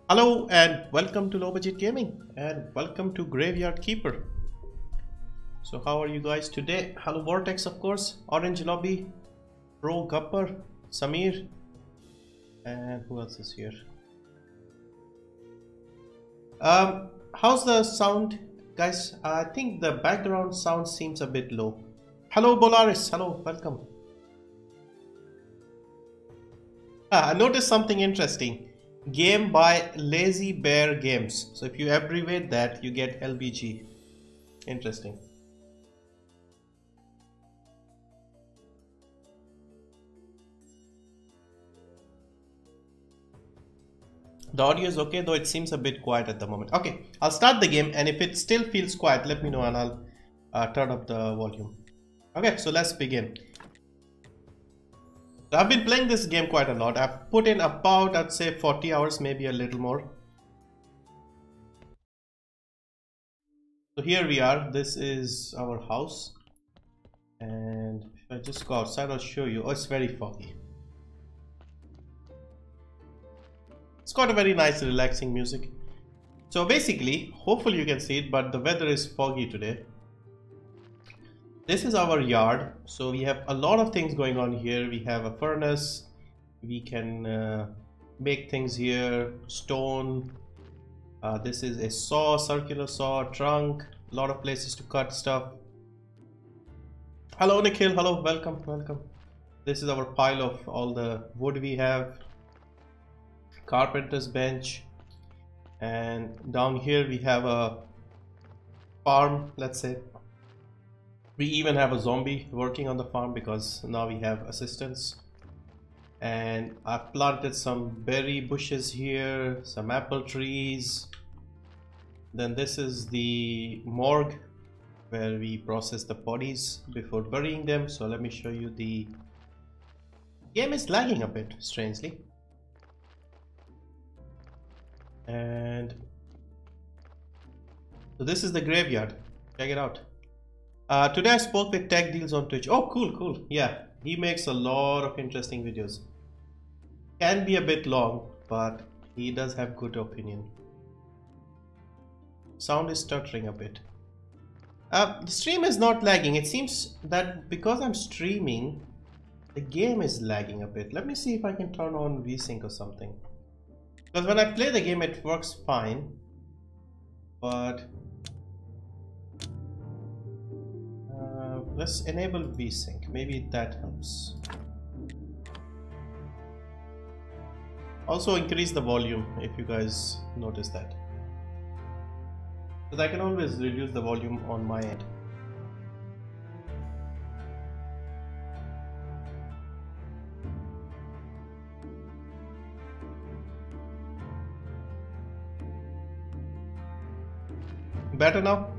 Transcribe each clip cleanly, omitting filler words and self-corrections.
Hello and welcome to Low Budget Gaming and welcome to Graveyard Keeper. So how are you guys today? Hello Vortex, of course, Orange Lobby, Pro Gupper, Samir, and who else is here? How's the sound, guys? I think the background sound seems a bit low. Hello Bolaris, hello, welcome. I noticed something interesting. Game by Lazy Bear Games. So if you abbreviate that, you get LBG. Interesting. The audio is okay, though it seems a bit quiet at the moment. Okay, I'll start the game, and if it still feels quiet, let me know and I'll turn up the volume. Okay, so let's begin. So I've been playing this game quite a lot. I've put in about, I'd say, 40 hours, maybe a little more. So here we are. This is our house. And if I just go outside, I'll show you. Oh, it's very foggy. It's got a very nice, relaxing music. So basically, hopefully you can see it, but the weather is foggy today. This is our yard, so we have a lot of things going on here. We have a furnace, we can make things here, stone. This is a saw, circular saw, trunk, a lot of places to cut stuff. Hello Nikhil, hello, welcome, welcome. This is our pile of all the wood we have. Carpenter's bench. And down here we have a farm, let's say. We even have a zombie working on the farm because now we have assistants. And I've planted some berry bushes here, some apple trees. Then this is the morgue where we process the bodies before burying them. So let me show you. The game is lagging a bit, strangely. And so this is the graveyard. Check it out. Today I spoke with Tech Deals on Twitch. Oh, cool. Yeah, he makes a lot of interesting videos. Can be a bit long, but he does have good opinion. Sound is stuttering a bit. The stream is not lagging. It seems that because I'm streaming, the game is lagging a bit. Let me see if I can turn on VSync or something. Because when I play the game, it works fine. But let's enable VSync. Maybe that helps. Also increase the volume if you guys notice that. Because I can always reduce the volume on my end. Better now?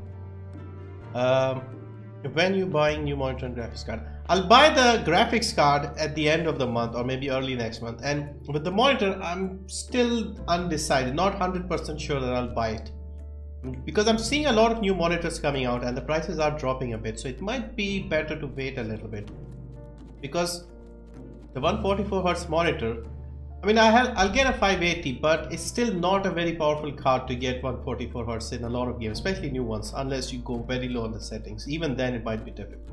When you buying new monitor and graphics card? I'll buy the graphics card at the end of the month or maybe early next month. And with the monitor, I'm still undecided, not 100% sure that I'll buy it. Because I'm seeing a lot of new monitors coming out and the prices are dropping a bit. So it might be better to wait a little bit. Because the 144Hz monitor, I mean, I'll get a 580, but it's still not a very powerful card to get 144Hz in a lot of games, especially new ones, unless you go very low on the settings. Even then, it might be difficult.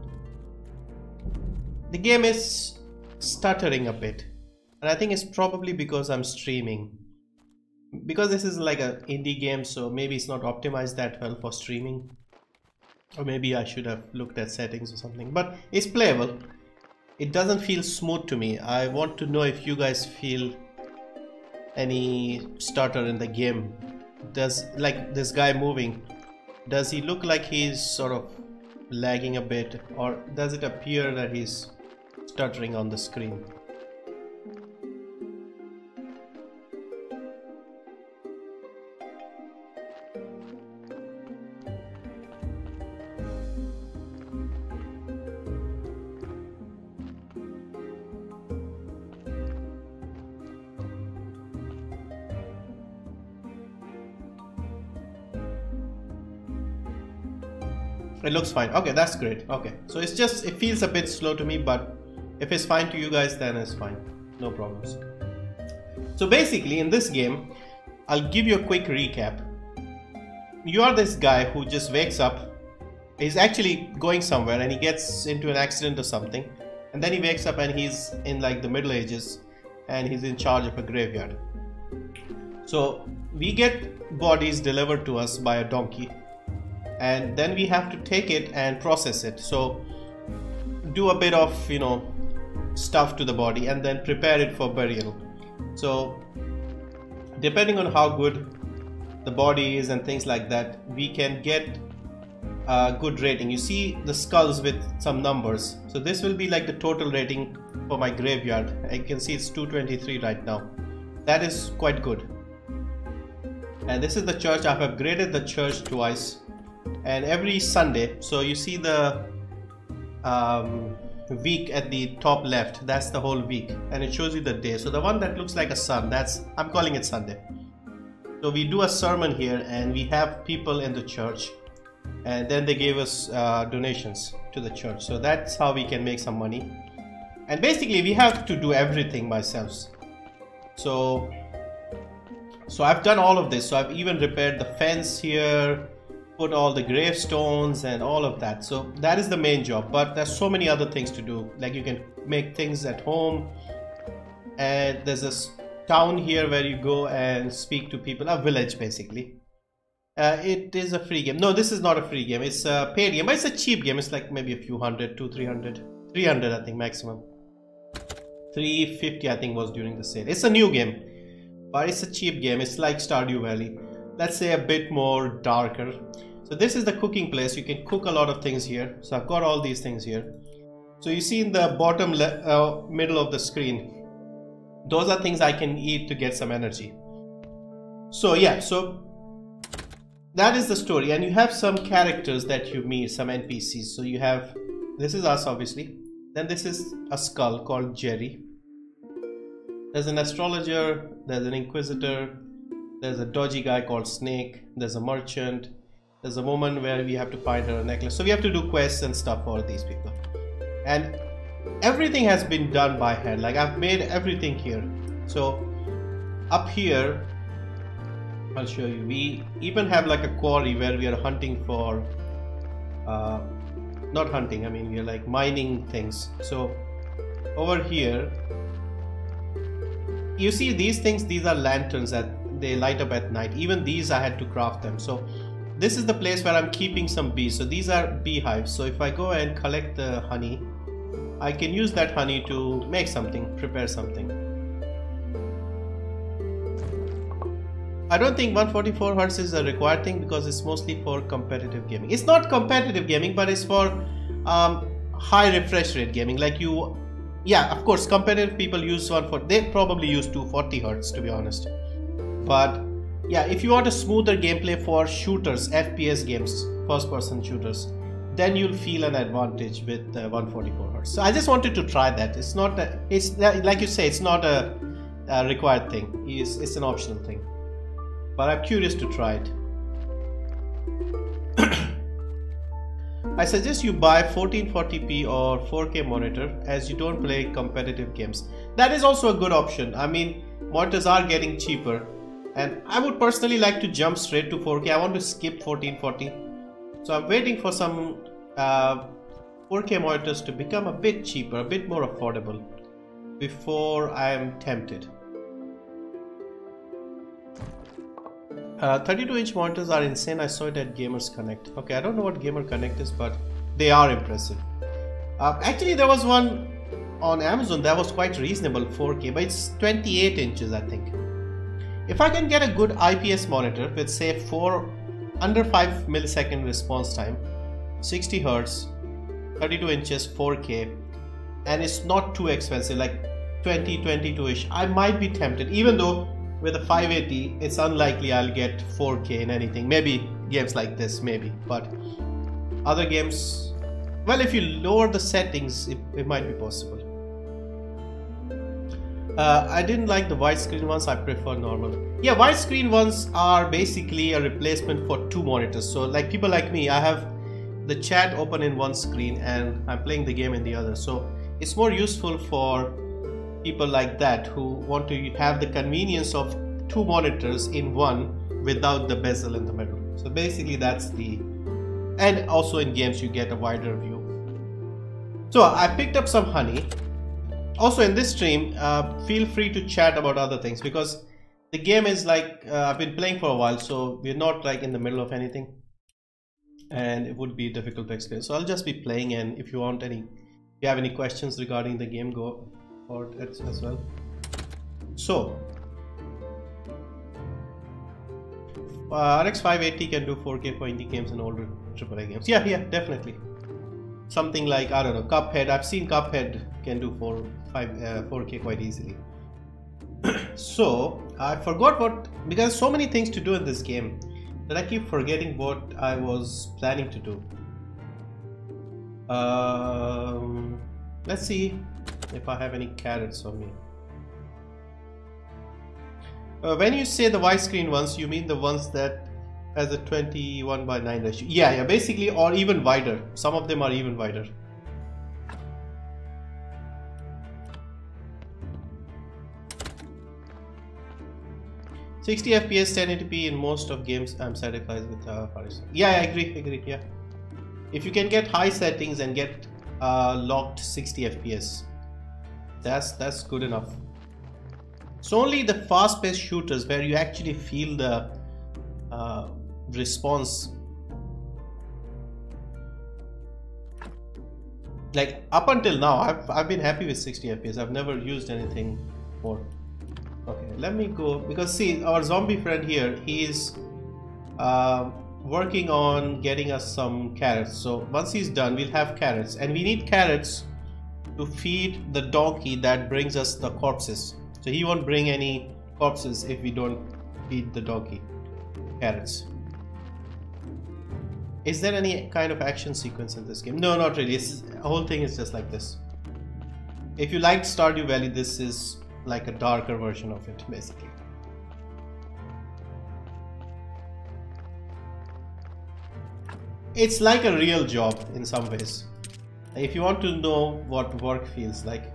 The game is stuttering a bit, and I think it's probably because I'm streaming. Because this is like an indie game, so maybe it's not optimized that well for streaming. Or maybe I should have looked at settings or something, but it's playable. It doesn't feel smooth to me. I want to know if you guys feel any stutter in the game. Does, like this guy moving, does he look like he's sort of lagging a bit, or does it appear that he's stuttering on the screen? It looks fine. Okay, that's great. Okay, so it's just, it feels a bit slow to me, but if it's fine to you guys, then it's fine. No problems. So basically in this game, I'll give you a quick recap. You are this guy who just wakes up. He's actually going somewhere and he gets into an accident or something, and then he wakes up and he's in like the Middle Ages and he's in charge of a graveyard. So we get bodies delivered to us by a donkey, and then we have to take it and process it. So do a bit of, you know, stuff to the body and then prepare it for burial. So depending on how good the body is and things like that, we can get a good rating. You see the skulls with some numbers, so this will be like the total rating for my graveyard. I can see it's 223 right now. That is quite good. And this is the church. I've upgraded the church twice, and every Sunday, so you see the week at the top left, that's the whole week, and it shows you the day. So the one that looks like a sun, that's, I'm calling it Sunday. So we do a sermon here and we have people in the church, and then they gave us donations to the church. So that's how we can make some money. And basically we have to do everything ourselves. So I've done all of this. So I've even repaired the fence here, put all the gravestones and all of that. So that is the main job, but there's so many other things to do. Like you can make things at home, and there's this town here where you go and speak to people, a village basically. It is a free game. No, this is not a free game. It's a paid game, but it's a cheap game. It's like maybe a few hundred, 200-300, 300 I think maximum. 350 I think was during the sale. It's a new game, but it's a cheap game. It's like Stardew Valley, let's say a bit more darker. So this is the cooking place. You can cook a lot of things here. So I've got all these things here. So you see in the bottom middle of the screen, those are things I can eat to get some energy. So yeah, so that is the story. And you have some characters that you meet, some NPCs. So you have, this is us obviously. Then this is a skull called Jerry. There's an astrologer, there's an inquisitor, there's a dodgy guy called Snake, there's a merchant, there's a woman where we have to find her a necklace. So we have to do quests and stuff for these people. And everything has been done by hand. Like I've made everything here. So up here, I'll show you. We even have like a quarry where we are hunting for, not hunting, I mean we are like mining things. So over here, you see these things, these are lanterns that they light up at night. Even these I had to craft them. So this is the place where I'm keeping some bees. So these are beehives. So if I go and collect the honey, I can use that honey to make something, prepare something. I don't think 144 Hz is a required thing because it's mostly for competitive gaming. It's not competitive gaming, but it's for high refresh rate gaming. Like you, yeah, of course, competitive people use they probably use 240 Hz to be honest. But yeah, if you want a smoother gameplay for shooters, FPS games, first-person shooters, then you'll feel an advantage with 144 Hz. So I just wanted to try that. It's not, it's like you say, it's not a required thing. It's an optional thing. But I'm curious to try it. I suggest you buy 1440p or 4K monitor as you don't play competitive games. That is also a good option. I mean, monitors are getting cheaper, and I would personally like to jump straight to 4K. I want to skip 1440. So I'm waiting for some 4K monitors to become a bit cheaper, a bit more affordable before I am tempted. 32-inch monitors are insane. I saw it at Gamers Connect. Okay, I don't know what Gamer Connect is, but they are impressive. Actually, there was one on Amazon that was quite reasonable, 4K, but it's 28 inches, I think. If I can get a good IPS monitor with say under 5 millisecond response time, 60 Hz, 32 inches, 4K, and it's not too expensive, like 22-ish, I might be tempted, even though with a 580, it's unlikely I'll get 4K in anything. Maybe games like this, maybe. But other games, well, if you lower the settings, it might be possible. I didn't like the widescreen ones. I prefer normal. Yeah, widescreen ones are basically a replacement for two monitors. So like people like me, I have the chat open in one screen and I'm playing the game in the other. So it's more useful for people like that who want to have the convenience of two monitors in one without the bezel in the middle. So basically that's the, and also in games you get a wider view. So I picked up some honey. Also in this stream, feel free to chat about other things, because the game is like, I've been playing for a while, so we're not like in the middle of anything, and it would be difficult to explain. So I'll just be playing, and if you want any, if you have any questions regarding the game, go for it as well. So RX 580 can do 4K for indie games and older AAA games. Yeah, definitely. Something like, I don't know, Cuphead. I've seen Cuphead can do 4K quite easily. So I forgot what, because so many things to do in this game that I keep forgetting what I was planning to do. Let's see if I have any carrots on me. When you say the widescreen ones, you mean the ones that has a 21:9 ratio? Yeah, basically, or even wider. Some of them are even wider. $60 FPS 1080p in most of games. I'm satisfied with Paris. Yeah, I agree. Yeah, if you can get high settings and get locked 60 FPS, that's good enough. So only the fast-paced shooters where you actually feel the response. Like up until now, I've been happy with 60 FPS. I've never used anything more. Okay, let me go, because see, our zombie friend here, he is working on getting us some carrots. So once he's done, we'll have carrots, and we need carrots to feed the donkey that brings us the corpses. So he won't bring any corpses if we don't feed the donkey carrots. Is there any kind of action sequence in this game? No, not really. The whole thing is just like this. If you liked Stardew Valley, this is like a darker version of it, basically. It's like a real job in some ways. If you want to know what work feels like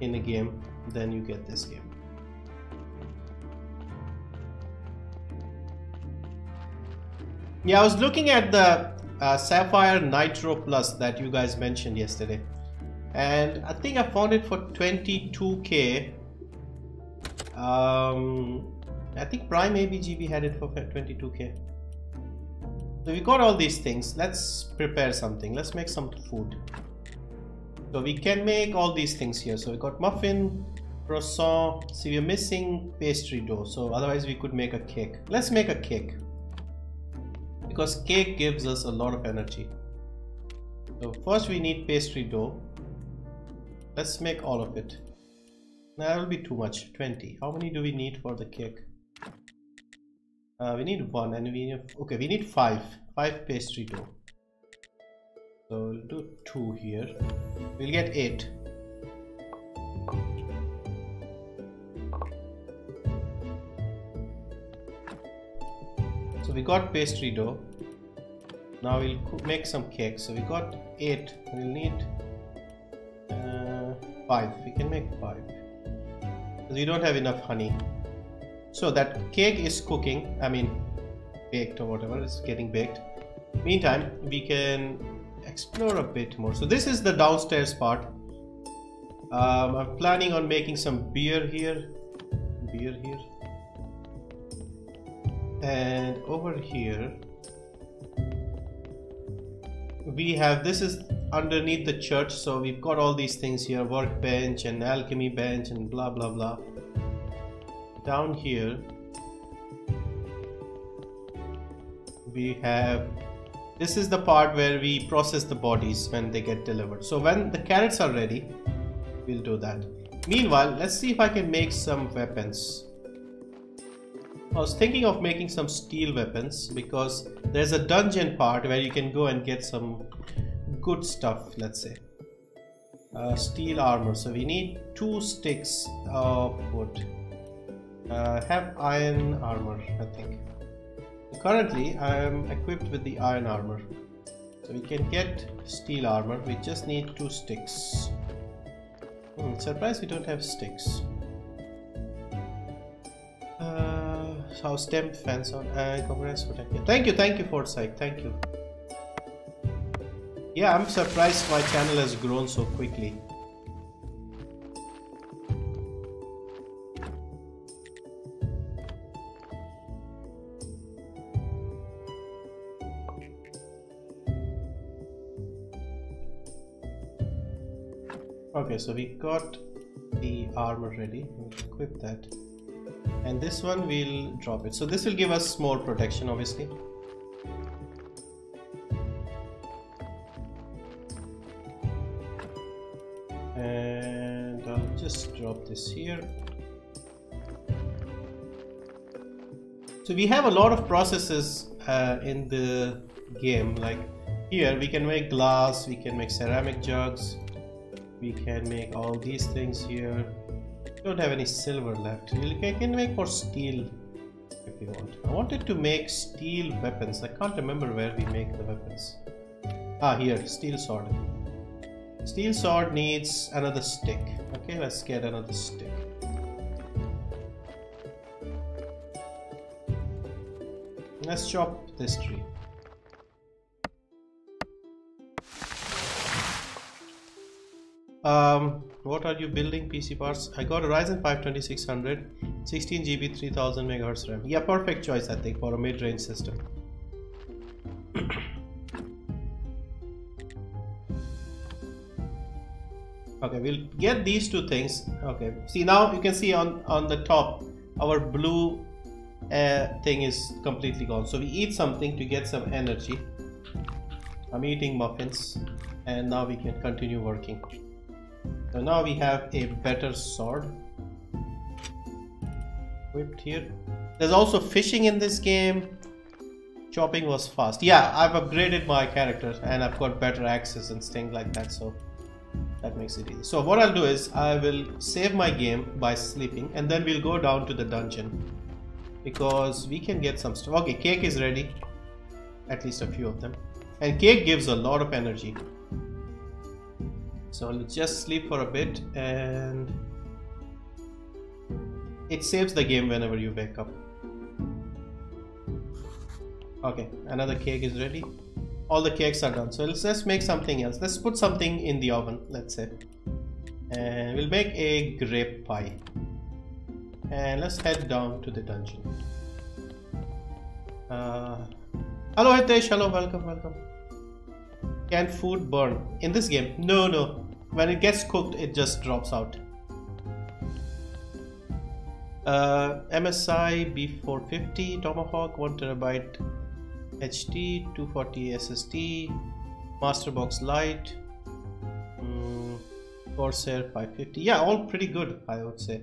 in a game, then you get this game. Yeah, I was looking at the Sapphire Nitro Plus that you guys mentioned yesterday, and I think I found it for 22k. I think Prime ABGB had it for 22k. So we got all these things. Let's prepare something. Let's make some food. So we can make all these things here. So we got muffin, croissant. See, we're missing pastry dough. So otherwise we could make a cake. Let's make a cake, because cake gives us a lot of energy. So first we need pastry dough. Let's make all of it. Now that will be too much. 20. How many do we need for the cake? We need 1, and we need 5 pastry dough. So we'll do 2 here. We'll get 8. So we got pastry dough. Now we'll make some cake. So we got 8. We'll need 5. We can make 5 because we don't have enough honey. So that cake is cooking, I mean baked or whatever, it's getting baked. Meantime, we can explore a bit more. So this is the downstairs part. I'm planning on making some beer here. And over here we have, this is underneath the church, so we've got all these things here, workbench and alchemy bench and blah blah blah. Down here we have, this is the part where we process the bodies when they get delivered. So when the carrots are ready, we'll do that. Meanwhile, let's see if I can make some weapons. I was thinking of making some steel weapons because there's a dungeon part where you can go and get some good stuff, let's say. Steel armor, so we need 2 sticks of wood. Have iron armor, I think. Currently I am equipped with the iron armor, so we can get steel armor. We just need 2 sticks. Surprised we don't have sticks. how stem fans on. Congrats for that. Thank you, Forsyth. Thank you. Yeah, I'm surprised my channel has grown so quickly. Okay, so we got the armor ready. We'll equip that. And this one we'll drop it. So this will give us more protection, obviously. And I'll just drop this here. So we have a lot of processes in the game. Like here we can make glass, we can make ceramic jugs, we can make all these things here. Don't have any silver left. We can make more steel if we want. I wanted to make steel weapons. I can't remember where we make the weapons. Ah, here, steel sword. Steel sword needs another stick. Okay, let's get another stick. Let's chop this tree. What are you building? PC parts. I got a Ryzen 5 2600, 16 GB, 3000 MHz RAM. Yeah, perfect choice I think for a mid-range system. Okay, we'll get these two things. Okay, see now you can see on the top our blue thing is completely gone. So we eat something to get some energy. I'm eating muffins and now we can continue working. So now we have a better sword equipped here. There's also fishing in this game. Chopping was fast. Yeah, I've upgraded my character and I've got better axes and things like that, so that makes it easy. So what I'll do is I will save my game by sleeping and then we'll go down to the dungeon because we can get some stuff. Okay, cake is ready, at least a few of them, and cake gives a lot of energy. So let's just sleep for a bit and it saves the game whenever you wake up. Okay, another cake is ready. All the cakes are done. So let's make something else. Let's put something in the oven, let's say. And we'll make a grape pie. And let's head down to the dungeon. Hello Hitesh, hello, welcome. Can food burn in this game? No. When it gets cooked, it just drops out. MSI B450 Tomahawk 1TB HD 240 SSD Masterbox Lite Corsair 550. Yeah, all pretty good, I would say.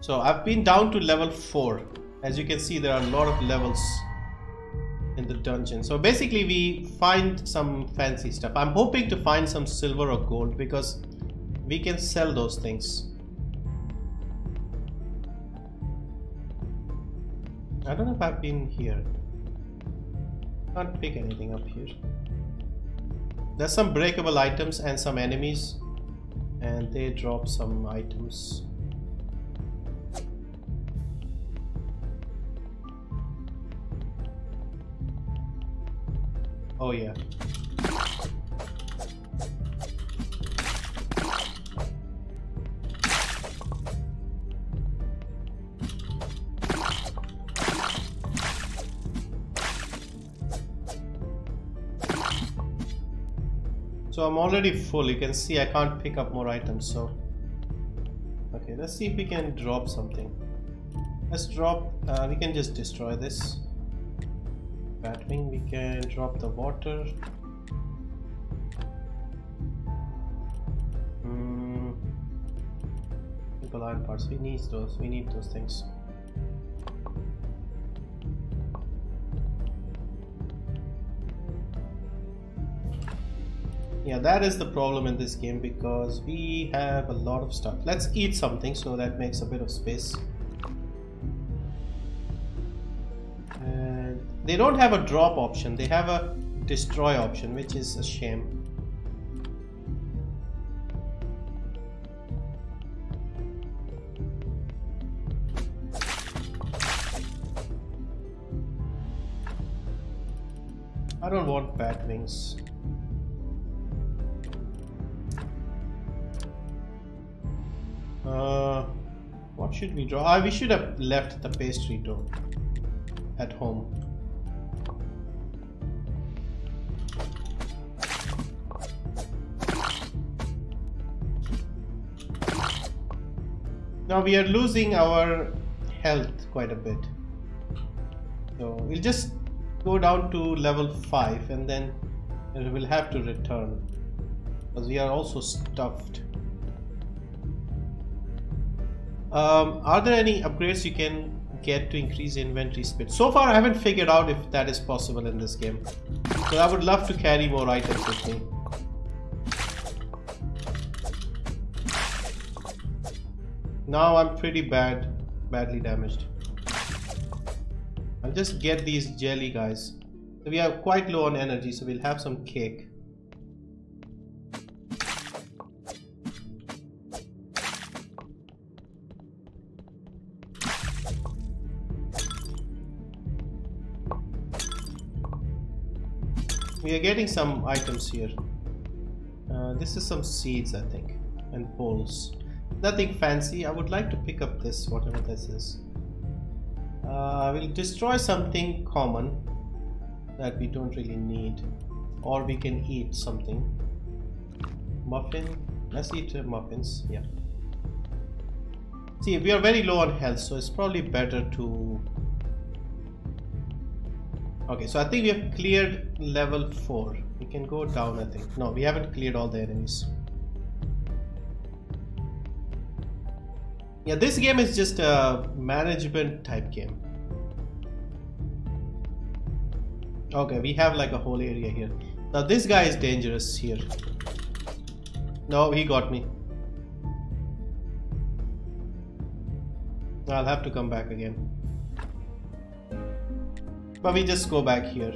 So I've been down to level 4. As you can see, there are a lot of levels in the dungeon. So basically we find some fancy stuff. I'm hoping to find some silver or gold because we can sell those things. I don't know if I've been here. Can't pick anything up here. There's some breakable items and some enemies, and they drop some items. Oh yeah. So I'm already full. You can see I can't pick up more items, so okay, let's see if we can drop something. Let's drop we can just destroy this. Batwing, we can drop the water. People iron parts, we need those things. Yeah, that is the problem in this game because we have a lot of stuff. Let's eat something so that makes a bit of space. They don't have a drop option, they have a destroy option, which is a shame. I don't want bat wings. What should we draw? We should have left the pastry dough at home. Now we are losing our health quite a bit. So we'll just go down to level 5 and then we'll have to return because we are also stuffed. Are there any upgrades you can get to increase inventory space? So far I haven't figured out if that is possible in this game. So I would love to carry more items with me. Now I'm pretty badly damaged. I'll just get these jelly guys. So we are quite low on energy, so we'll have some cake. We are getting some items here. This is some seeds, I think, and poles. Nothing fancy. I would like to pick up this, whatever this is. We'll destroy something common that we don't really need, or we can eat something. Muffin. Let's eat muffins. Yeah. See, we are very low on health, so it's probably better to. Okay, so I think we have cleared level 4. We can go down, I think. No, we haven't cleared all the enemies. Yeah, this game is just a management type game. Okay, we have like a whole area here. Now this guy is dangerous here. No, he got me. I'll have to come back again. But we just go back here,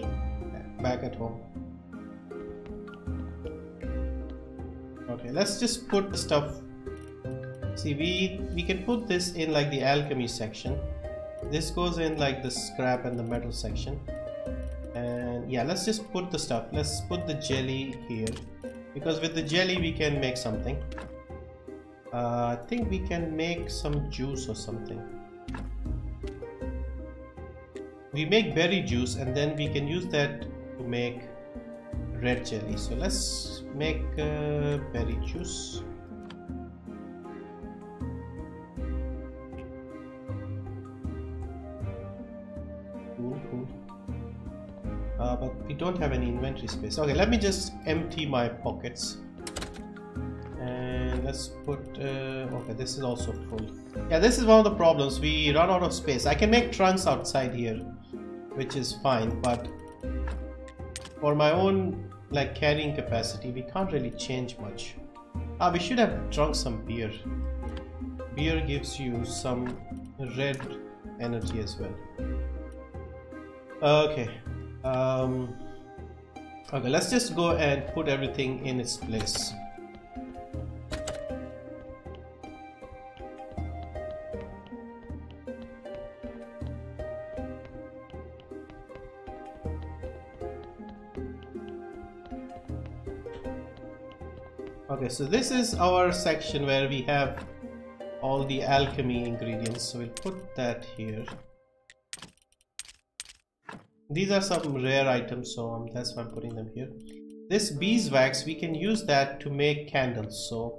back at home. Okay, let's just put the stuff. See, we can put this in like the alchemy section. This goes in like the scrap and the metal section. And yeah, let's just put the stuff. Let's put the jelly here, because with the jelly we can make something. I think we can make some juice or something. We make berry juice and then we can use that to make red jelly. So let's make berry juice. Cool. But we don't have any inventory space. Okay, let me just empty my pockets. And let's put okay, this is also full. Yeah, this is one of the problems. We run out of space. I can make trunks outside here, which is fine, but for my own like carrying capacity we can't really change much. We should have drunk some beer. Beer gives you some red energy as well. Okay, okay, let's just go and put everything in its place. Okay, so this is our section where we have all the alchemy ingredients, so we'll put that here. These are some rare items, so that's why I'm putting them here. This beeswax, we can use that to make candles, so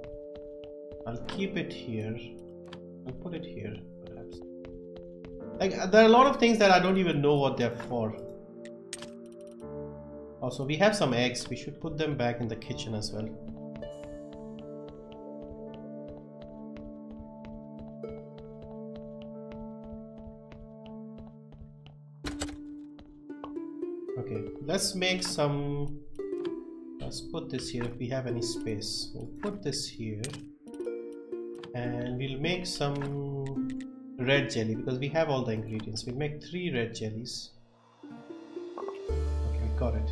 I'll keep it here. I'll put it here, perhaps. Like, there are a lot of things that I don't even know what they're for. Also, we have some eggs. We should put them back in the kitchen as well. Okay, let's make some. Let's put this here if we have any space. We'll put this here and we'll make some red jelly because we have all the ingredients. We'll make 3 red jellies. got it.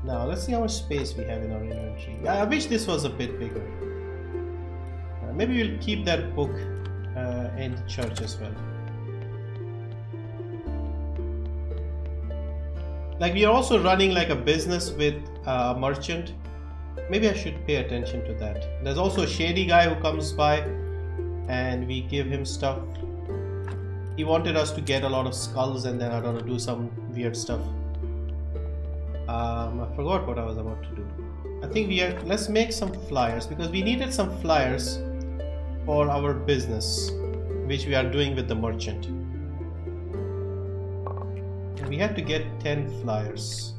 Now let's see how much space we have in our inventory. I wish this was a bit bigger. Maybe we'll keep that book in the church as well. Like we are also running like a business with a merchant. Maybe I should pay attention to that. There's also a shady guy who comes by and we give him stuff. He wanted us to get a lot of skulls and then I don't know, do some weird stuff. I forgot what I was about to do. I think let's make some flyers because we needed some flyers for our business, which we are doing with the merchant. And we have to get 10 flyers.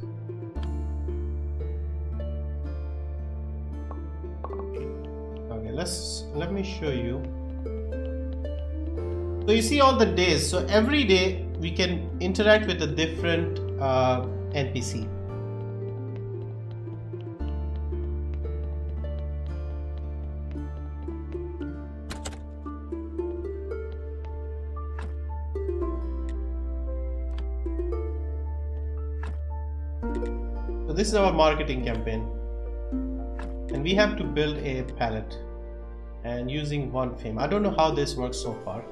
Okay, let me show you. So you see all the days. So every day we can interact with a different NPC. So this is our marketing campaign. And we have to build a palette and using 1 fame. I don't know how this works so far,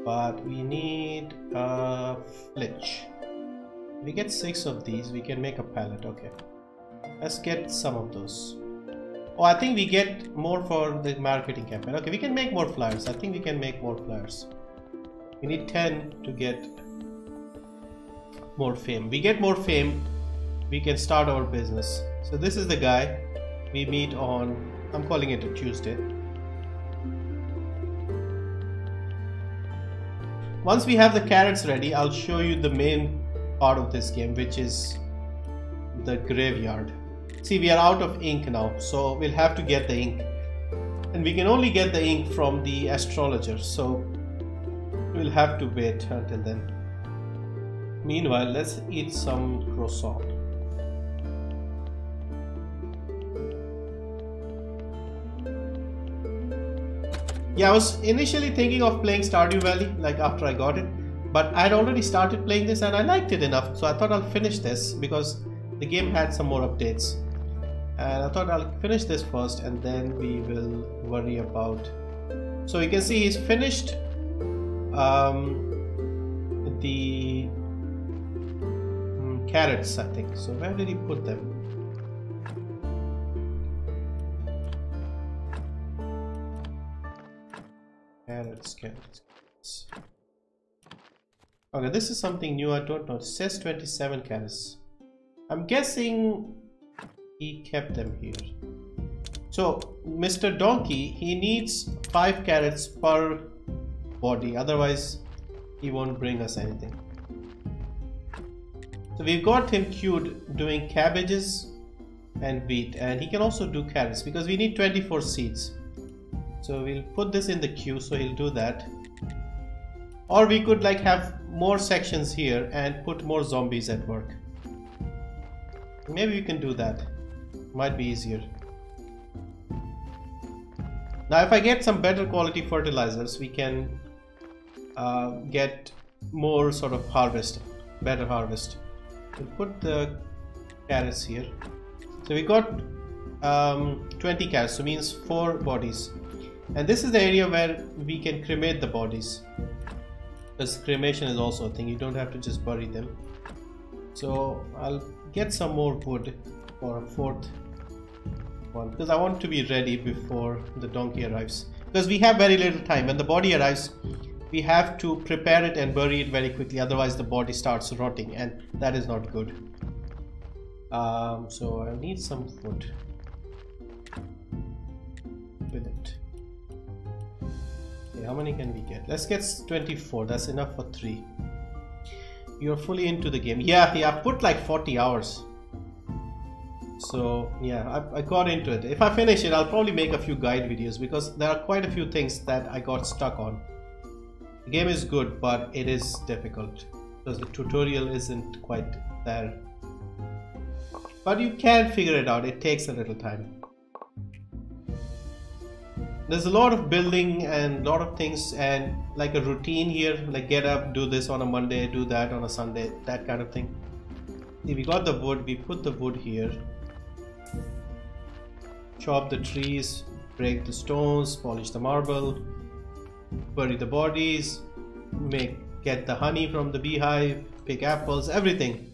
but we need a flitch. If we get 6 of these, we can make a palette. Okay, let's get some of those. Oh, I think we get more for the marketing campaign. Okay, we can make more flyers. I think we can make more flyers. We need 10 to get more fame. We get more fame, we can start our business. So this is the guy we meet on, I'm calling it a Tuesday. Once we have the carrots ready, I'll show you the main part of this game, which is the graveyard. See, we are out of ink now, so we'll have to get the ink. And we can only get the ink from the astrologer, so we'll have to wait until then. Meanwhile, let's eat some croissant. Yeah, I was initially thinking of playing Stardew Valley, like after I got it, but I'd already started playing this and I liked it enough, so I thought I'll finish this because the game had some more updates. And I thought I'll finish this first and then we will worry about... So you can see he's finished the carrots, I think. So where did he put them? Carrots. Okay, this is something new. I don't know. It says 27 carrots. I'm guessing he kept them here. So Mr. Donkey, he needs 5 carrots per body, otherwise he won't bring us anything. So we've got him queued doing cabbages and wheat, and he can also do carrots because we need 24 seeds. So we'll put this in the queue, so he'll do that. Or we could like have more sections here and put more zombies at work. Maybe we can do that. Might be easier. Now if I get some better quality fertilizers, we can get more sort of harvest, better harvest. We'll put the carrots here. So we got 20 carrots, so means 4 bodies. And this is the area where we can cremate the bodies. Because cremation is also a thing, you don't have to just bury them. So I'll get some more wood for a 4th one, because I want to be ready before the donkey arrives. Because we have very little time. When the body arrives, we have to prepare it and bury it very quickly, otherwise the body starts rotting, and that is not good. So I need some food with it. Okay, how many can we get? Let's get 24. That's enough for 3. You're fully into the game. Yeah, I've put like 40 hours. So yeah, I got into it. If I finish it, I'll probably make a few guide videos because there are quite a few things that I got stuck on. The game is good, but it is difficult because the tutorial isn't quite there. But you can figure it out. It takes a little time. There's a lot of building and a lot of things and like a routine here, like get up, do this on a Monday, do that on a Sunday, that kind of thing. See, we got the wood, we put the wood here. Chop the trees, break the stones, polish the marble, bury the bodies, get the honey from the beehive, pick apples, everything.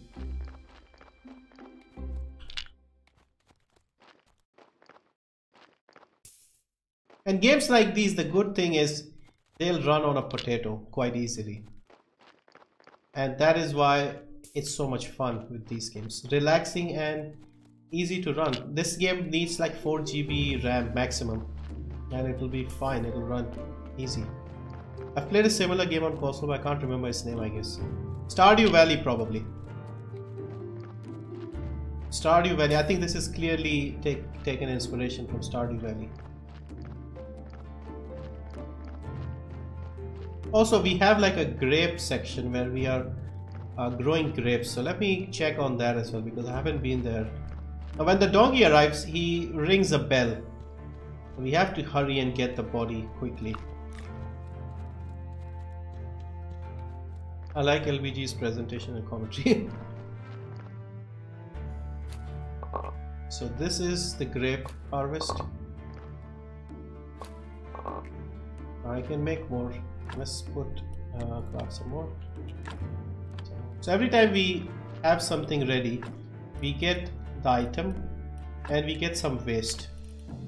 And games like these, the good thing is they'll run on a potato quite easily. And that is why it's so much fun with these games. Relaxing and easy to run. This game needs like 4 GB RAM maximum. And it will be fine, it will run easy. I've played a similar game on console, but I can't remember its name, I guess. Stardew Valley, probably. Stardew Valley, I think this is clearly taken inspiration from Stardew Valley. Also, we have like a grape section where we are growing grapes. So let me check on that as well, because I haven't been there. Now, when the donkey arrives, he rings a bell. We have to hurry and get the body quickly. I like LBG's presentation and commentary. So this is the grape harvest. I can make more. Let's put craft some more. So every time we have something ready, we get the item and we get some waste,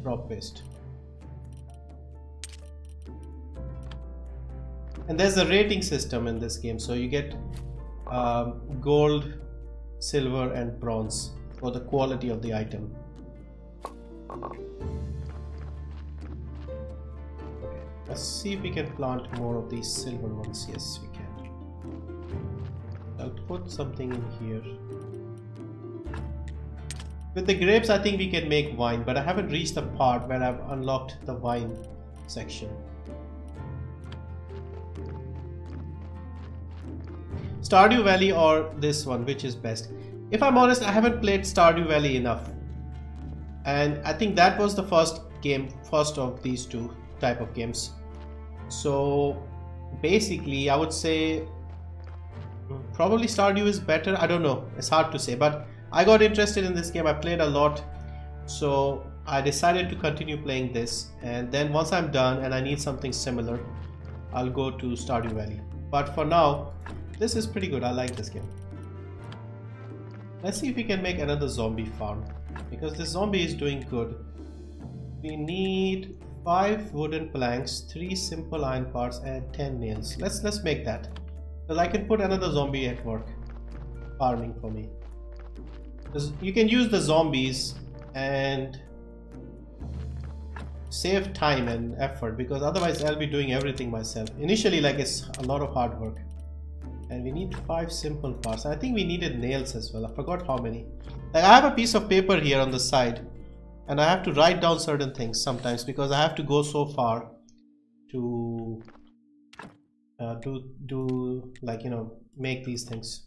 crop waste. And there's a rating system in this game, so you get gold, silver and bronze for the quality of the item. Let's see if we can plant more of these silver ones. Yes, we can. I'll put something in here. With the grapes, I think we can make wine, but I haven't reached the part where I've unlocked the wine section. Stardew Valley or this one, which is best? If I'm honest, I haven't played Stardew Valley enough. And I think that was the first of these two type of games. So basically I would say probably Stardew is better. I don't know, it's hard to say, but I got interested in this game. I played a lot, so I decided to continue playing this, and then once I'm done and I need something similar, I'll go to Stardew Valley. But for now, this is pretty good. I like this game. Let's see if we can make another zombie farm, because this zombie is doing good. We need 5 wooden planks, 3 simple iron parts and 10 nails. Let's make that, because I can put another zombie at work farming for me. You can use the zombies and save time and effort, because otherwise I'll be doing everything myself. Initially, like, it's a lot of hard work. And we need 5 simple parts. I think we needed nails as well. I forgot how many. Like, I have a piece of paper here on the side, and I have to write down certain things sometimes, because I have to go so far to do like, you know, make these things.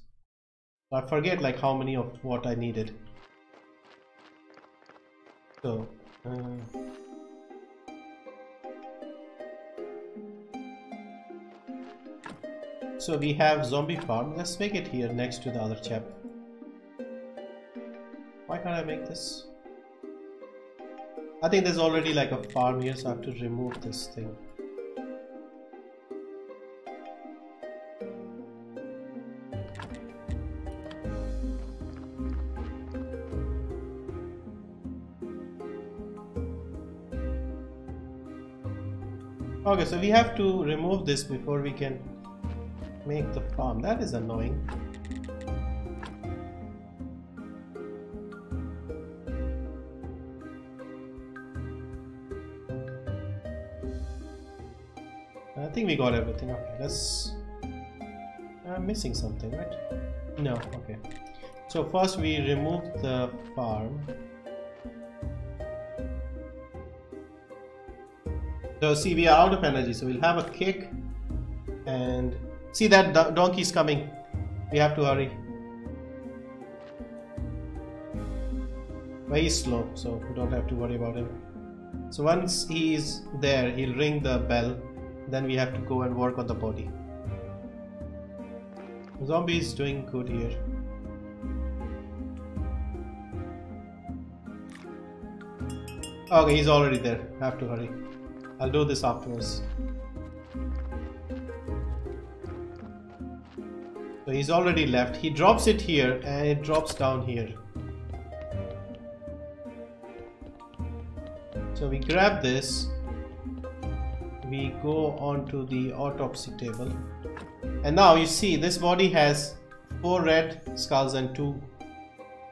I forget like how many of what I needed. So so we have zombie farm. Let's make it here next to the other chap. Why can't I make this? I think there's already like a farm here, so I have to remove this thing. Okay, so we have to remove this before we can make the farm. That is annoying. I think we got everything. Okay, let's... I'm missing something, right? No, okay. So first we remove the farm. So see, we are out of energy, so we'll have a kick and see that donkey's coming. We have to hurry. But he's slow, so we don't have to worry about him. So once he's there, he'll ring the bell. Then we have to go and work on the body. The zombie is doing good here. Okay, he's already there. I have to hurry. I'll do this afterwards. So he's already left. He drops it here and it drops down here. So we grab this. We go onto the autopsy table. And now you see this body has 4 red skulls and 2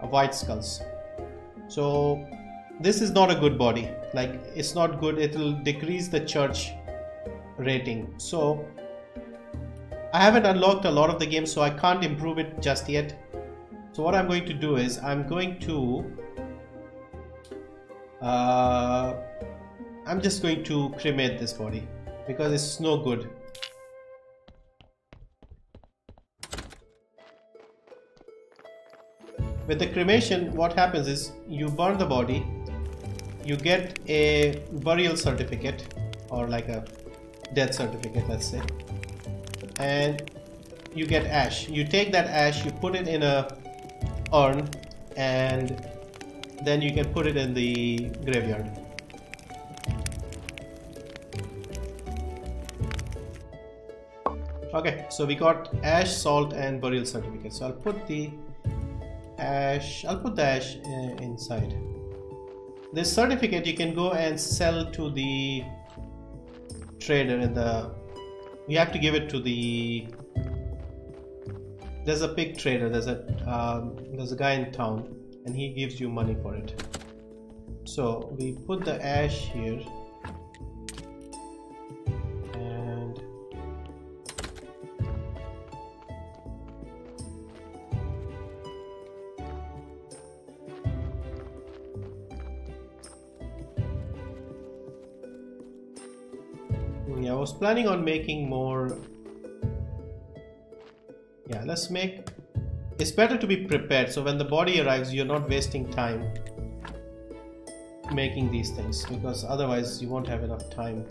white skulls. So this is not a good body. Like, it's not good. It will decrease the church rating. So I haven't unlocked a lot of the game, so I can't improve it just yet. So what I'm going to do is I'm going to I'm just going to cremate this body because it's no good. With the cremation, what happens is you burn the body, you get a burial certificate or like a death certificate, let's say, and you get ash. You take that ash, you put it in a urn, and then you can put it in the graveyard. Okay, so we got ash, salt, and burial certificate. So I'll put the ash inside. This certificate you can go and sell to the trader in the. You have to give it to the. There's a pig trader. There's a guy in town, and he gives you money for it. So we put the ash here, and yeah, I was planning on making more. Yeah, let's make. It's better to be prepared, so when the body arrives, you're not wasting time making these things, because otherwise you won't have enough time.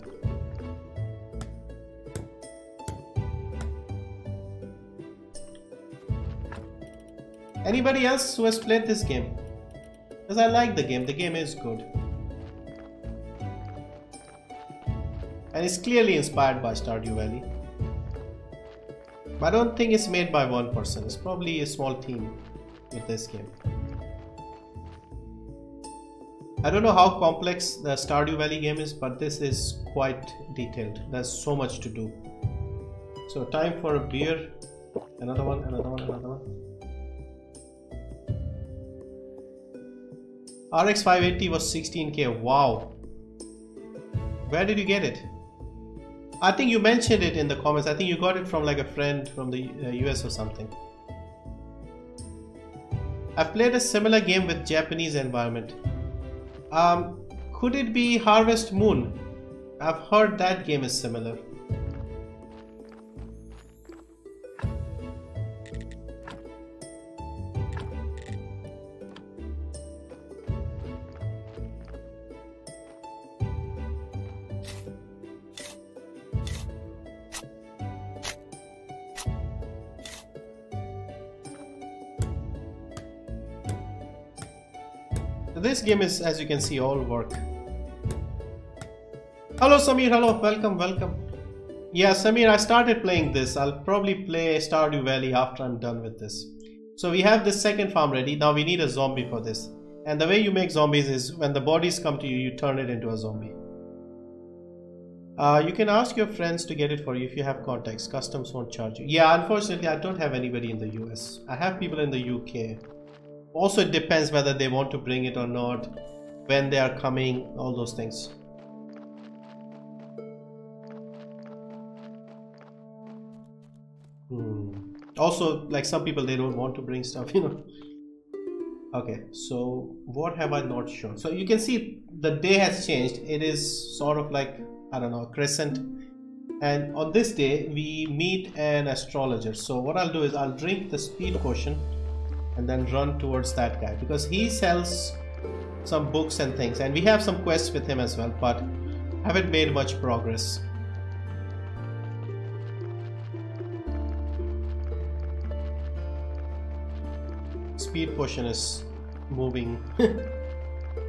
Anybody else who has played this game? Because I like the game. The game is good. And it's clearly inspired by Stardew Valley. But I don't think it's made by one person. It's probably a small team with this game. I don't know how complex the Stardew Valley game is, but this is quite detailed. There's so much to do. So time for a beer. Another one, another one, another one. RX 580 was 16k. Wow. Where did you get it? I think you mentioned it in the comments. I think you got it from like a friend from the US or something. I've played a similar game with Japanese environment. Could it be Harvest Moon? I've heard that game is similar. This game is, as you can see, all work. Hello Samir, hello, welcome, welcome. Yeah, Samir, I started playing this. I'll probably play Stardew Valley after I'm done with this. So we have this second farm ready. Now we need a zombie for this. And the way you make zombies is when the bodies come to you, you turn it into a zombie. You can ask your friends to get it for you if you have contacts. Customs won't charge you. Yeah, unfortunately, I don't have anybody in the US. I have people in the UK. Also, it depends whether they want to bring it or not, when they are coming, all those things. Also, like some people, they don't want to bring stuff, you know. Okay, so what have I not shown? So you can see the day has changed. It is sort of like, I don't know, a crescent. And on this day, we meet an astrologer. So what I'll do is I'll drink the speed potion and then run towards that guy, because he sells some books and things, and we have some quests with him as well, but haven't made much progress. Speed potion is moving.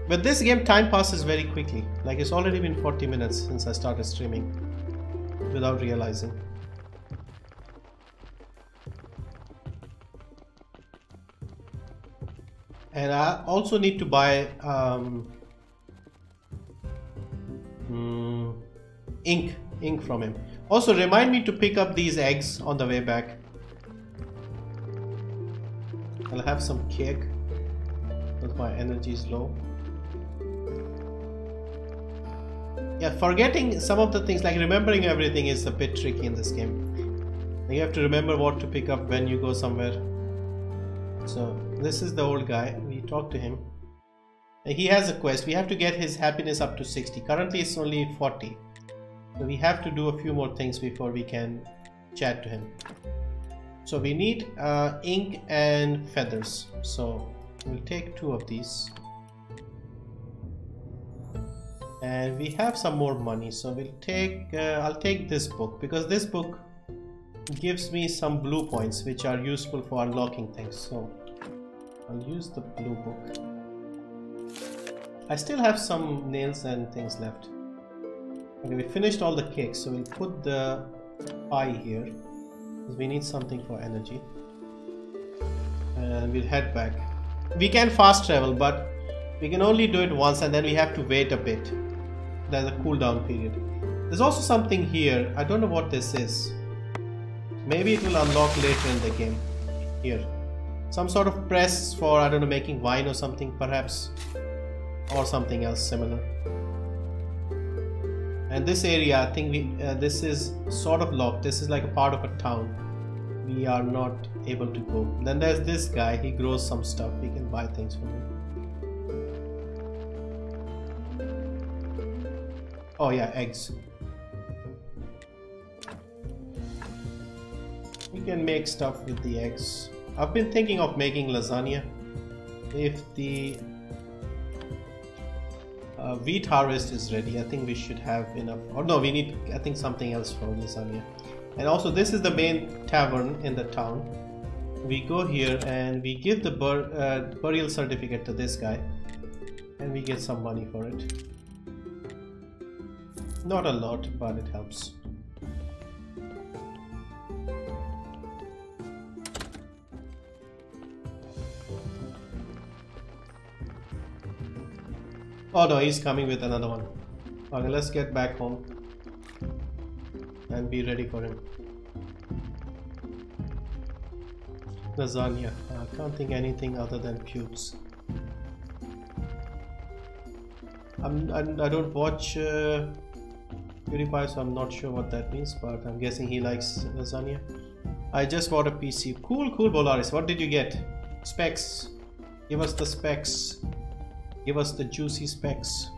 But this game time passes very quickly. Like it's already been 40 minutes since I started streaming without realizing. And I also need to buy ink from him. Also remind me to pick up these eggs on the way back. I'll have some cake because my energy is low. Yeah, forgetting some of the things, like remembering everything, is a bit tricky in this game. You have to remember what to pick up when you go somewhere. So this is the old guy. We talk to him. He has a quest. We have to get his happiness up to 60. Currently it's only 40. So we have to do a few more things before we can chat to him. So we need ink and feathers. So we'll take 2 of these. And we have some more money. So we'll take, I'll take this book, because this book gives me some blue points which are useful for unlocking things. So I'll use the blue book. I still have some nails and things left. Okay, we finished all the cakes, so we'll put the pie here because we need something for energy. And we'll head back. We can fast travel, but we can only do it once and then we have to wait a bit. There's a cooldown period. There's also something here. I don't know what this is. Maybe it will unlock later in the game. Here. Some sort of press for, I don't know, making wine or something perhaps. Or something else similar. And this area, I think this is sort of locked. This is like a part of a town. We are not able to go. Then there's this guy. He grows some stuff. We can buy things from him. Oh yeah, eggs. We can make stuff with the eggs. I've been thinking of making lasagna. If the wheat harvest is ready, I think we should have enough. Or no, we need, I think, something else for lasagna. And also this is the main tavern in the town. We go here and we give the burial certificate to this guy. And we get some money for it. Not a lot, but it helps. Oh no, he's coming with another one. Okay, let's get back home and be ready for him. Lasagna. I can't think anything other than putes. I don't watch PewDiePie, so I'm not sure what that means, but I'm guessing he likes lasagna. I just bought a PC. Cool, Bolaris. What did you get? Specs. Give us the specs. Give us the juicy specs.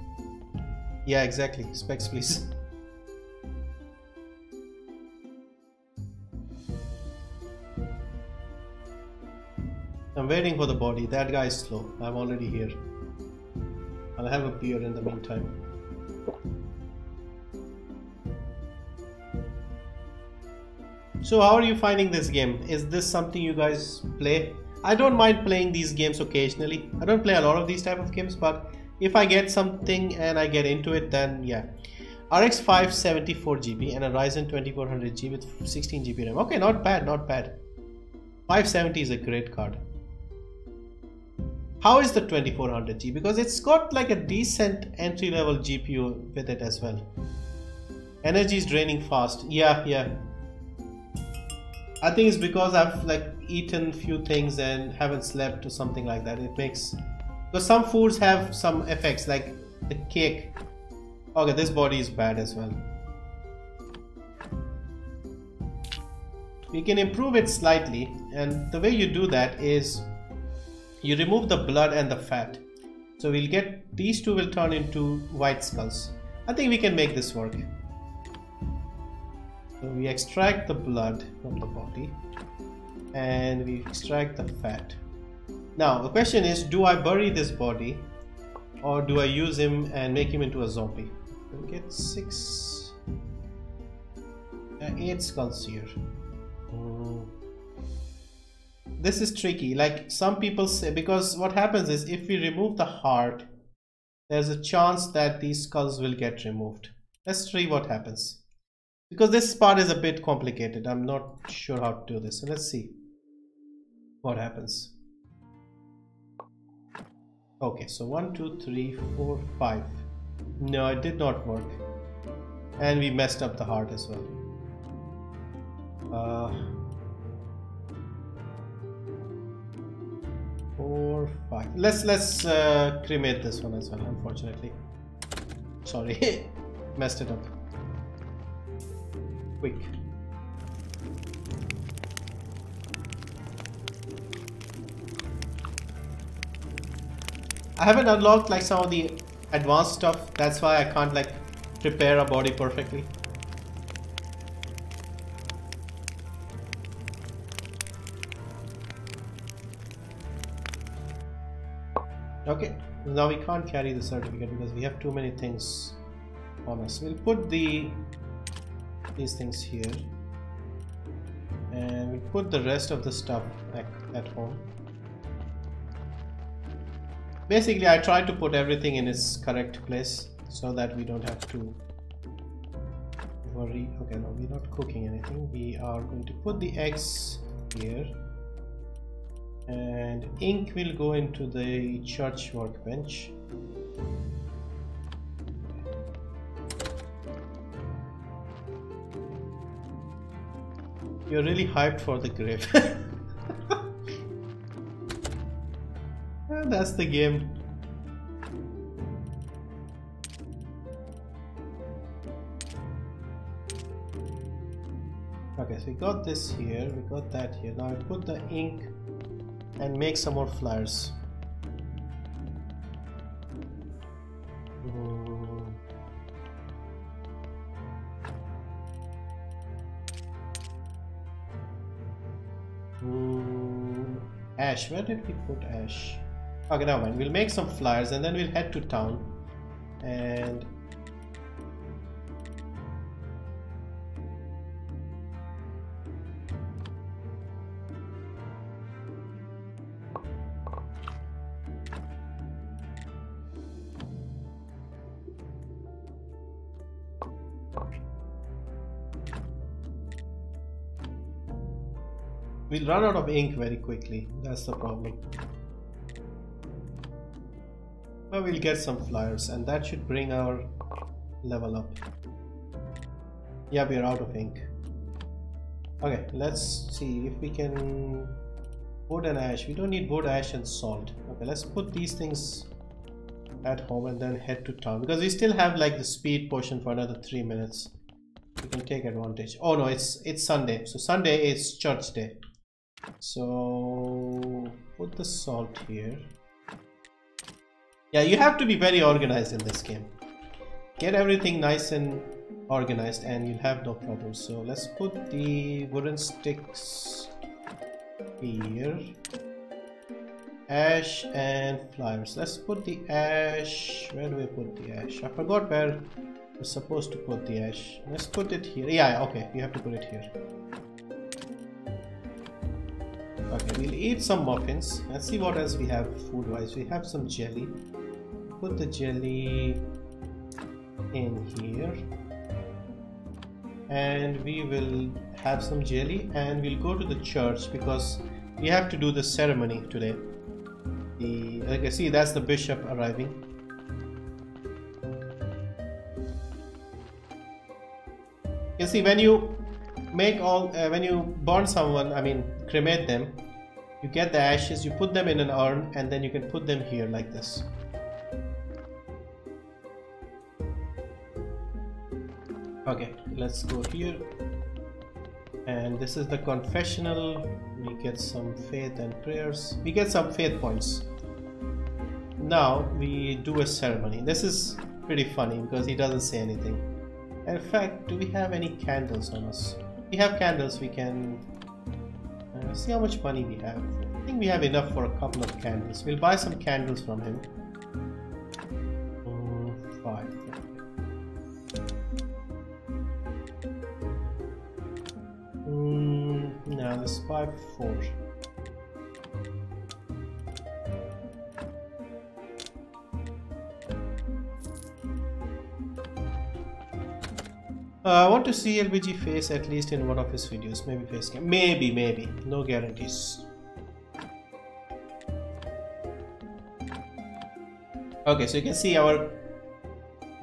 Yeah, exactly. Specs, please. I'm waiting for the body. That guy is slow. I'm already here. I'll have a beer in the meantime. So how are you finding this game? Is this something you guys play? I don't mind playing these games occasionally. I don't play a lot of these type of games, but if I get something and I get into it, then yeah. RX 574 GB and a Ryzen 2400G with 16 GB RAM. Okay, not bad, not bad. 570 is a great card. How is the 2400G? Because it's got like a decent entry-level GPU with it as well. Energy is draining fast. Yeah. I think it's because I've like eaten few things and haven't slept or something like that. It makes, because some foods have some effects, like the cake. Okay, this body is bad as well. We can improve it slightly, and the way you do that is you remove the blood and the fat. So we'll get, these two will turn into white skulls. I think we can make this work. So we extract the blood from the body and we extract the fat. Now the question is, do I bury this body or do I use him and make him into a zombie? We'll get 8 skulls here. This is tricky. Like some people say, because what happens is if we remove the heart there's a chance that these skulls will get removed. Let's see what happens. Because this part is a bit complicated. I'm not sure how to do this. So let's see what happens. Okay, so 1, 2, 3, 4, 5. No, it did not work. And we messed up the heart as well. 4, 5. Let's cremate this one as well, unfortunately. Sorry, messed it up. Quick. I haven't unlocked like some of the advanced stuff. That's why I can't like prepare a body perfectly. Okay, now we can't carry the certificate because we have too many things on us. We'll put these things here and we'll put the rest of the stuff at home. Basically, I tried to put everything in its correct place so that we don't have to worry. Okay, no, we're not cooking anything. We are going to put the eggs here. And ink will go into the church workbench. You're really hyped for the grave. That's the game. Okay, so we got this here, we got that here. Now I put the ink and make some more flyers. Ash, where did we put ash? Okay, never mind. We'll make some flyers and then we'll head to town and we'll run out of ink very quickly. That's the problem. But we'll get some flyers and that should bring our level up. Yeah, we are out of ink. Okay, let's see if we can wood and ash. We don't need wood, ash and salt. Okay, let's put these things at home and then head to town because we still have like the speed potion for another 3 minutes. We can take advantage. Oh no, it's Sunday. So Sunday is church day. So put the salt here. Yeah, you have to be very organized in this game. Get everything nice and organized and you'll have no problems. So let's put the wooden sticks here. Ash and flyers. Let's put the ash. Where do we put the ash? I forgot where we're supposed to put the ash. Let's put it here. Yeah, okay, we have to put it here. Okay, we'll eat some muffins. Let's see what else we have food wise. We have some jelly. Put the jelly in here. And we will have some jelly and we'll go to the church because we have to do the ceremony today. Like I see, that's the bishop arriving. You see, when you make all, when you burn someone, I mean cremate them, you get the ashes, you put them in an urn, and then you can put them here like this. Okay, let's go here. And this is the confessional. We get some faith and prayers. We get some faith points. Now we do a ceremony. This is pretty funny because he doesn't say anything. In fact, do we have any candles on us? We have candles. We can see how much money we have. I think we have enough for a couple of candles. We'll buy some candles from him. 5. No, let's buy 4. I want to see LBG face at least in one of his videos. Maybe face cam. Maybe. No guarantees. Okay, so you can see our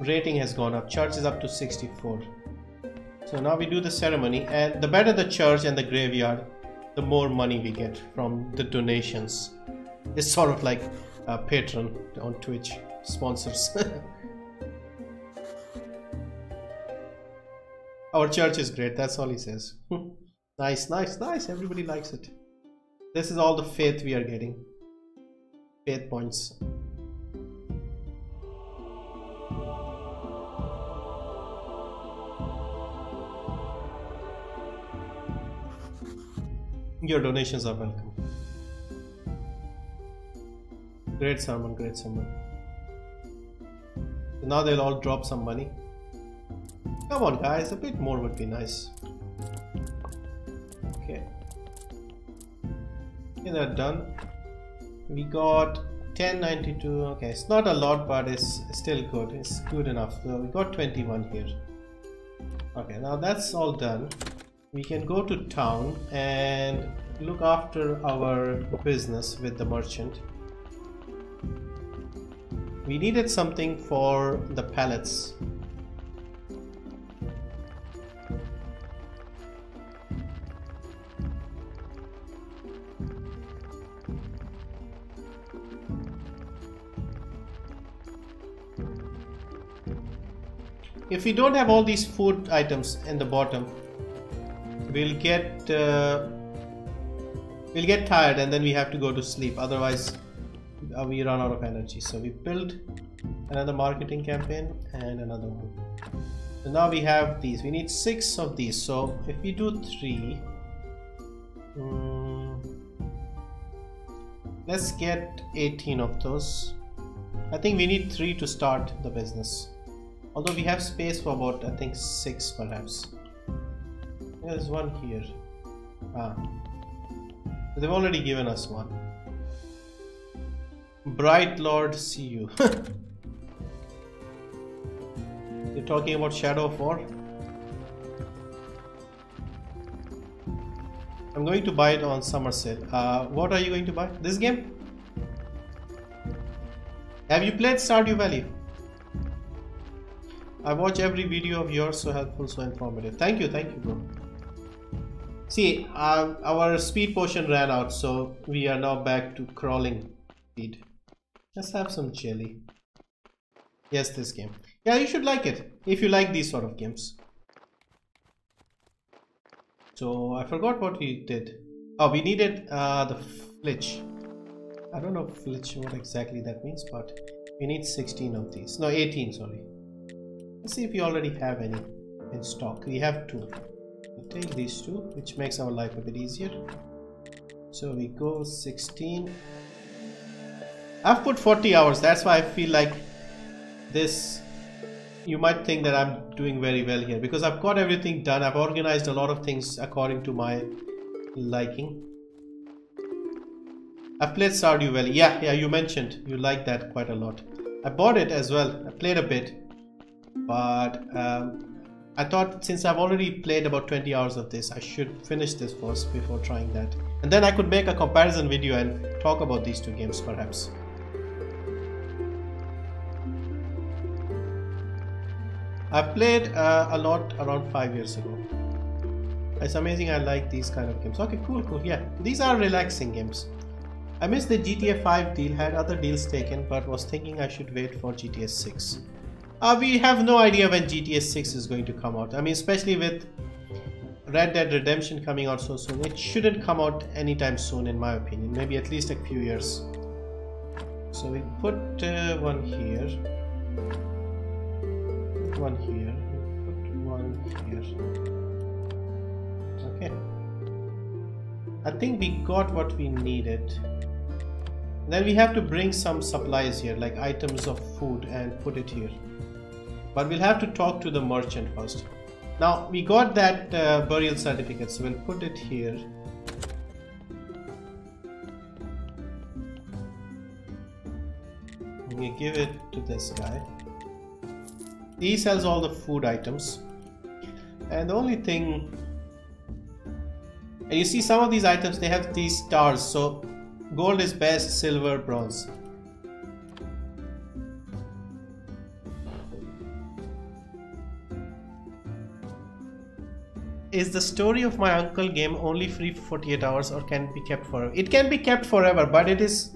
rating has gone up. Church is up to 64. So now we do the ceremony, and the better the church and the graveyard, the more money we get from the donations. It's sort of like a patron on Twitch sponsors. Our church is great, that's all he says. Nice. Everybody likes it. This is all the faith we are getting. Faith points. Your donations are welcome. Great sermon. Now they'll all drop some money. Come on guys, a bit more would be nice. Okay, they're done. We got 1092. Okay, it's not a lot, but it's still good. It's good enough. So we got 21 here. Okay, now that's all done. We can go to town and look after our business with the merchant. We needed something for the pallets. If we don't have all these food items in the bottom, we'll get tired and then we have to go to sleep. Otherwise, we run out of energy. So we built another marketing campaign and another one. So now we have these. We need 6 of these. So if we do 3, let's get 18 of those. I think we need 3 to start the business. Although we have space for about, I think, 6 perhaps. There's one here. They've already given us one. Bright Lord, see you. You're talking about Shadow of War? I'm going to buy it on summer sale. What are you going to buy? This game? Have you played Stardew Valley? I watch every video of yours, so helpful, so informative. Thank you, bro. See, our speed potion ran out, so we are now back to crawling speed. Let's have some jelly. Yes, this game. Yeah, you should like it if you like these sort of games. So I forgot what we did. Oh, we needed the flitch. I don't know flitch what exactly that means, but we need 16 of these. No, 18, sorry. Let's see if we already have any in stock. We have 2. We'll take these 2, which makes our life a bit easier. So we go 16. I've put 40 hours. That's why I feel like this. You might think that I'm doing very well here because I've got everything done. I've organized a lot of things according to my liking. I've played Stardew Valley. Yeah, you mentioned you like that quite a lot. I bought it as well. I played a bit. But I thought since I've already played about 20 hours of this, I should finish this first before trying that. And then I could make a comparison video and talk about these 2 games perhaps. I played a lot around 5 years ago. It's amazing I like these kind of games. Okay, cool. Yeah, these are relaxing games. I missed the GTA 5 deal, had other deals taken, but was thinking I should wait for GTA 6. We have no idea when GTA 6 is going to come out. I mean, especially with Red Dead Redemption coming out so soon. It shouldn't come out anytime soon in my opinion. Maybe at least a few years. So we put one here. Put one here. Put one here. Okay. I think we got what we needed. Then we have to bring some supplies here, like items of food, and put it here. But we'll have to talk to the merchant first. Now we got that burial certificate, so we'll put it here. We give it to this guy. He sells all the food items. And the only thing, and you see some of these items, they have these stars, so gold is best, silver, bronze. Is the story of my uncle game only free for 48 hours or can it be kept forever? It can be kept forever, but it is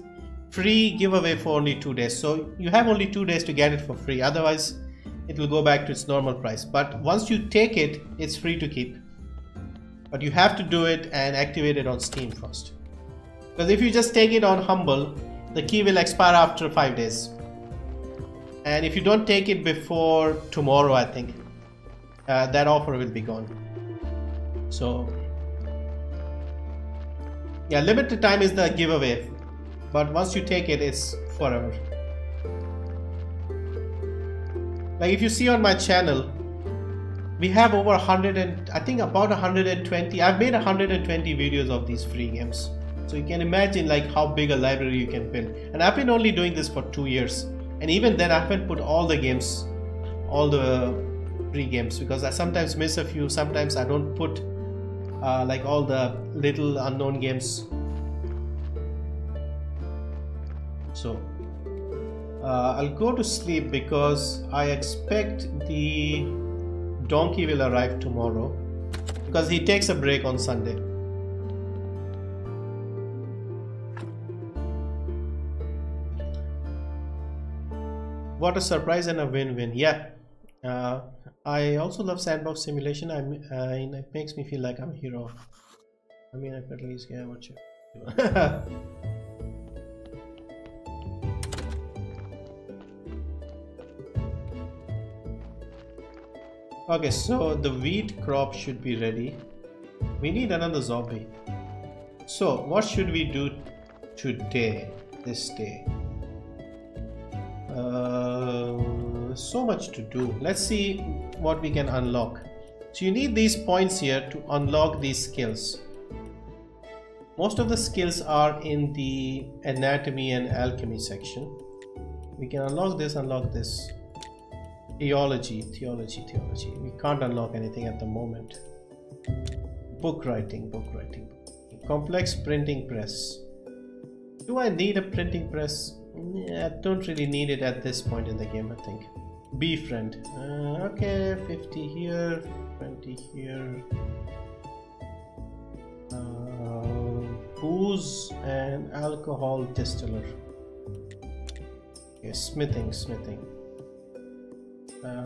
free giveaway for only 2 days. So you have only 2 days to get it for free. Otherwise, it will go back to its normal price. But once you take it, it's free to keep. But you have to do it and activate it on Steam first. Because if you just take it on Humble, the key will expire after 5 days. And if you don't take it before tomorrow, I think, that offer will be gone. So, yeah, limited time is the giveaway. But once you take it, it's forever. Like if you see on my channel, we have over 100 and I think about 120. I've made 120 videos of these free games. So you can imagine like how big a library you can build. And I've been only doing this for 2 years. And even then I haven't put all the games, all the free games, because I sometimes miss a few. Sometimes I don't put like all the little unknown games. So I'll go to sleep because I expect the donkey will arrive tomorrow because he takes a break on Sunday. What a surprise and a win-win. Yeah, I also love sandbox simulation. It makes me feel like I'm a hero. I mean, I at least get what you Okay, so the wheat crop should be ready. We need another zombie. So what should we do today, this day? So much to do. Let's see what we can unlock. So you need these points here to unlock these skills. Most of the skills are in the anatomy and alchemy section. We can unlock this. Theology. We can't unlock anything at the moment. Book writing. Complex printing press. Do I need a printing press? Yeah, I don't really need it at this point in the game, I think. Befriend. Okay, 50 here, 20 here. Booze and alcohol distiller. Okay, smithing.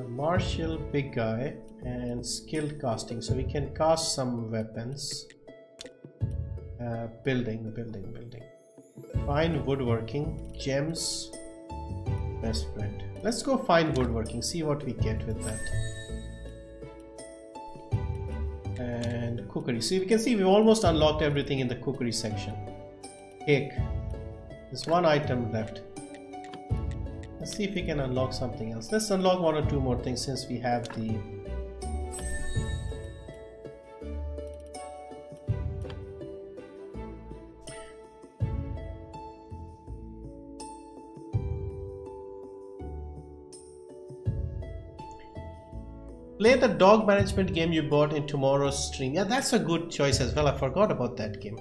Martial, big guy, and skilled casting. So we can cast some weapons. Building. Fine woodworking, gems, best friend. Let's go find woodworking, see what we get with that. And cookery. See, we can see we've almost unlocked everything in the cookery section. Cake. There's one item left. Let's see if we can unlock something else. Let's unlock 1 or 2 more things since we have the... Play the dog management game you bought in tomorrow's stream. Yeah, that's a good choice as well. I forgot about that game.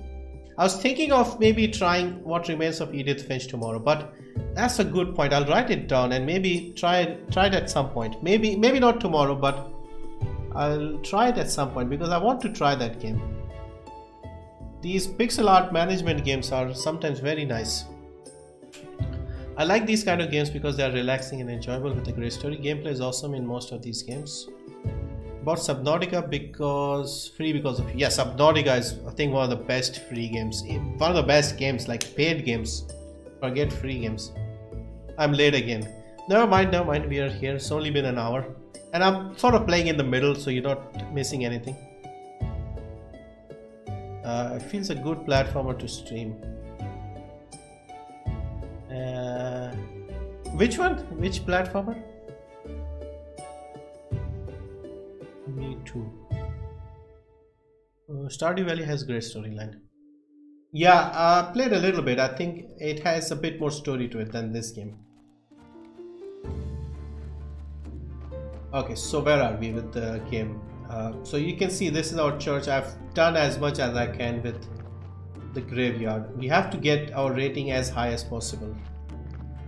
I was thinking of maybe trying What Remains of Edith Finch tomorrow, but that's a good point. I'll write it down and maybe try it at some point. Maybe not tomorrow, but I'll try it at some point because I want to try that game. These pixel art management games are sometimes very nice. I like these kind of games because they are relaxing and enjoyable with a great story. Gameplay is awesome in most of these games. About Subnautica because Subnautica is I think one of the best free games. One of the best games, like paid games. Forget free games. I'm late again. Never mind, we are here. It's only been an hour. And I'm sort of playing in the middle so you're not missing anything. It feels a good platformer to stream. Which one? Which platformer? Me too. Stardew Valley has great storyline. Yeah, I played a little bit. I think it has a bit more story to it than this game. Okay, so where are we with the game? So you can see this is our church. I've done as much as I can with the graveyard. We have to get our rating as high as possible.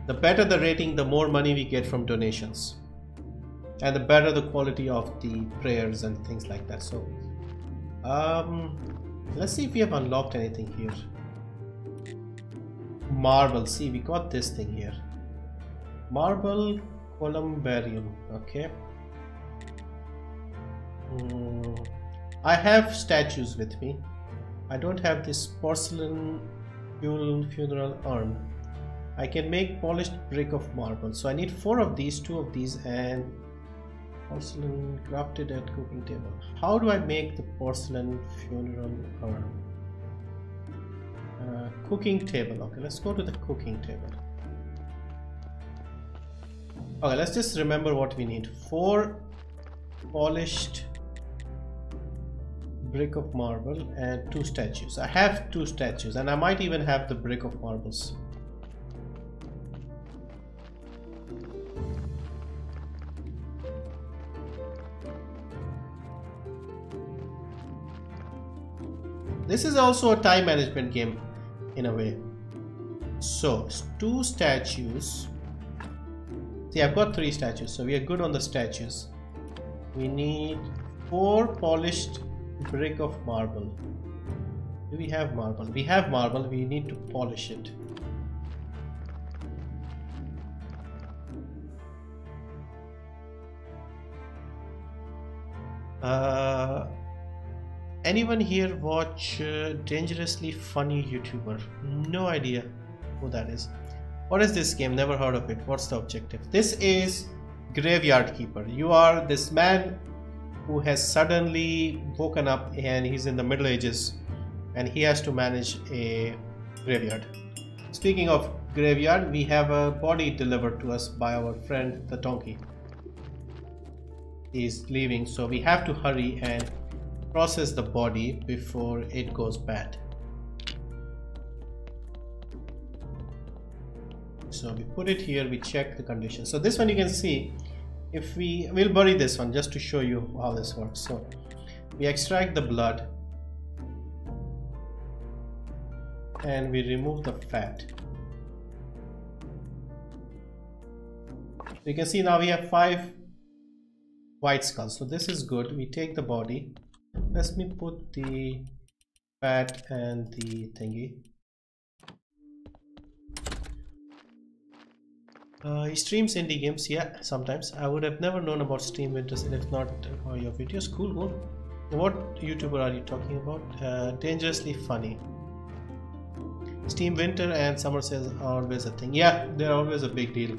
The better the rating, the more money we get from donations, and the better the quality of the prayers and things like that. So let's see if we have unlocked anything here. Marble, see, we got this thing here. Marble columbarium. Okay. I have statues with me. I don't have this porcelain funeral urn. I can make polished brick of marble. So I need 4 of these, 2 of these, and porcelain crafted at cooking table. How do I make the porcelain funeral urn? Cooking table. Okay, let's go to the cooking table. Okay, let's just remember what we need. 4 polished brick of marble and 2 statues. I have 2 statues, and I might even have the brick of marbles. This is also a time management game in a way. So 2 statues. See, I've got 3 statues, so we are good on the statues. We need 4 polished brick of marble. Do we have marble? We have marble. We need to polish it. Anyone here watch Dangerously Funny YouTuber? No idea who that is. What is this game? Never heard of it. What's the objective? This is Graveyard Keeper. You are this man who has suddenly woken up and he's in the Middle Ages and he has to manage a graveyard. Speaking of graveyard, we have a body delivered to us by our friend the donkey. He's leaving, so we have to hurry and process the body before it goes bad. So we put it here, we check the condition. So this one you can see, if we'll bury this one just to show you how this works. So we extract the blood and we remove the fat. You can see now we have 5 white skulls, so this is good. We take the body. Let me put the fat and the thingy. He streams indie games, yeah, sometimes. I would have never known about Steam Winters if not for your videos. Cool, cool. What YouTuber are you talking about? Dangerously Funny. Steam Winter and summer sales are always a thing. Yeah, they're always a big deal.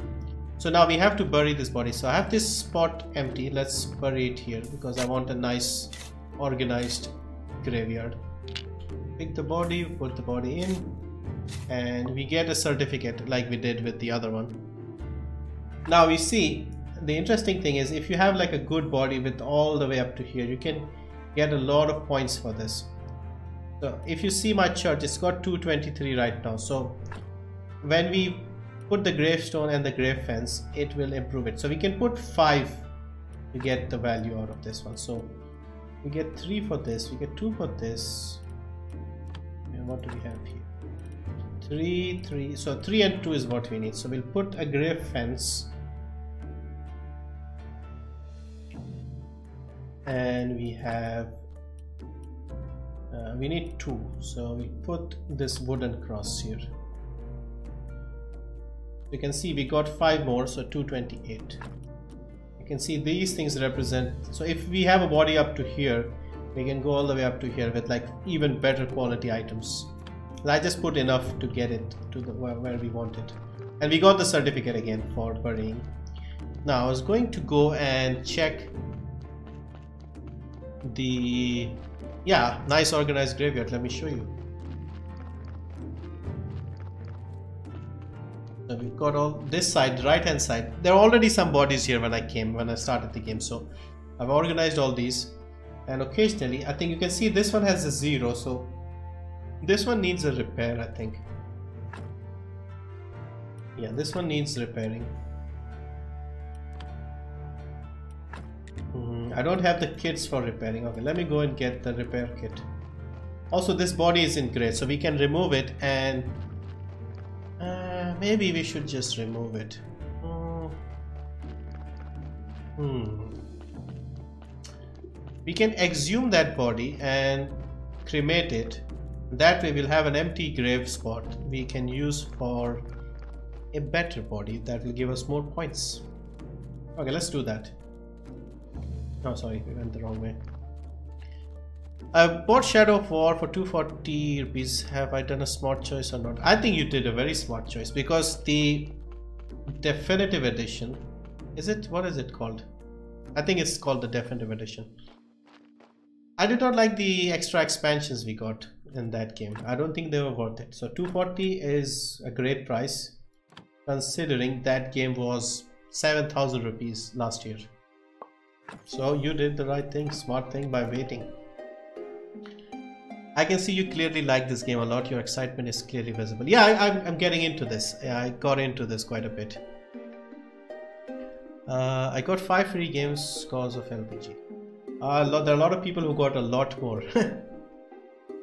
So now we have to bury this body. So I have this spot empty. Let's bury it here because I want a nice organized graveyard. Pick the body, put the body in, and we get a certificate like we did with the other one. Now we see the interesting thing is if you have like a good body with all the way up to here, you can get a lot of points for this. So if you see my church, it's got 223 right now. So when we put the gravestone and the grave fence, it will improve it. So we can put 5 to get the value out of this one. So we get 3 for this, we get 2 for this, and what do we have here? 3, so 3 and 2 is what we need. So we'll put a grave fence, and we have we need 2, so we put this wooden cross here. You can see we got 5 more, so 228. You can see these things represent, so if we have a body up to here, we can go all the way up to here with like even better quality items. And I just put enough to get it to the where we want it, and we got the certificate again for burying. Now I was going to go and check the nice organized graveyard. Let me show you. So we've got all this side, right hand side. There are already some bodies here when I started the game. So I've organized all these, and occasionally I think you can see this one has a 0, so this one needs a repair, I think. Yeah, this one needs repairing. I don't have the kits for repairing. Okay, let me go and get the repair kit. Also, this body is in gray, so we can remove it, and maybe we should just remove it. We can exhume that body and cremate it. That way we'll have an empty grave spot we can use for a better body that will give us more points. Okay, let's do that. Oh, sorry, we went the wrong way. I bought Shadow of War for 240 rupees. Have I done a smart choice or not? I think you did a very smart choice, because the definitive edition, is it? What is it called? I think it's called the definitive edition. I did not like the extra expansions we got in that game. I don't think they were worth it. So 240 is a great price, considering that game was 7,000 rupees last year. So you did the right thing, smart thing, by waiting. I can see you clearly like this game a lot. Your excitement is clearly visible. Yeah, I'm getting into this. Yeah, I got into this quite a bit. I got 5 free games because of LBG. There are a lot of people who got a lot more.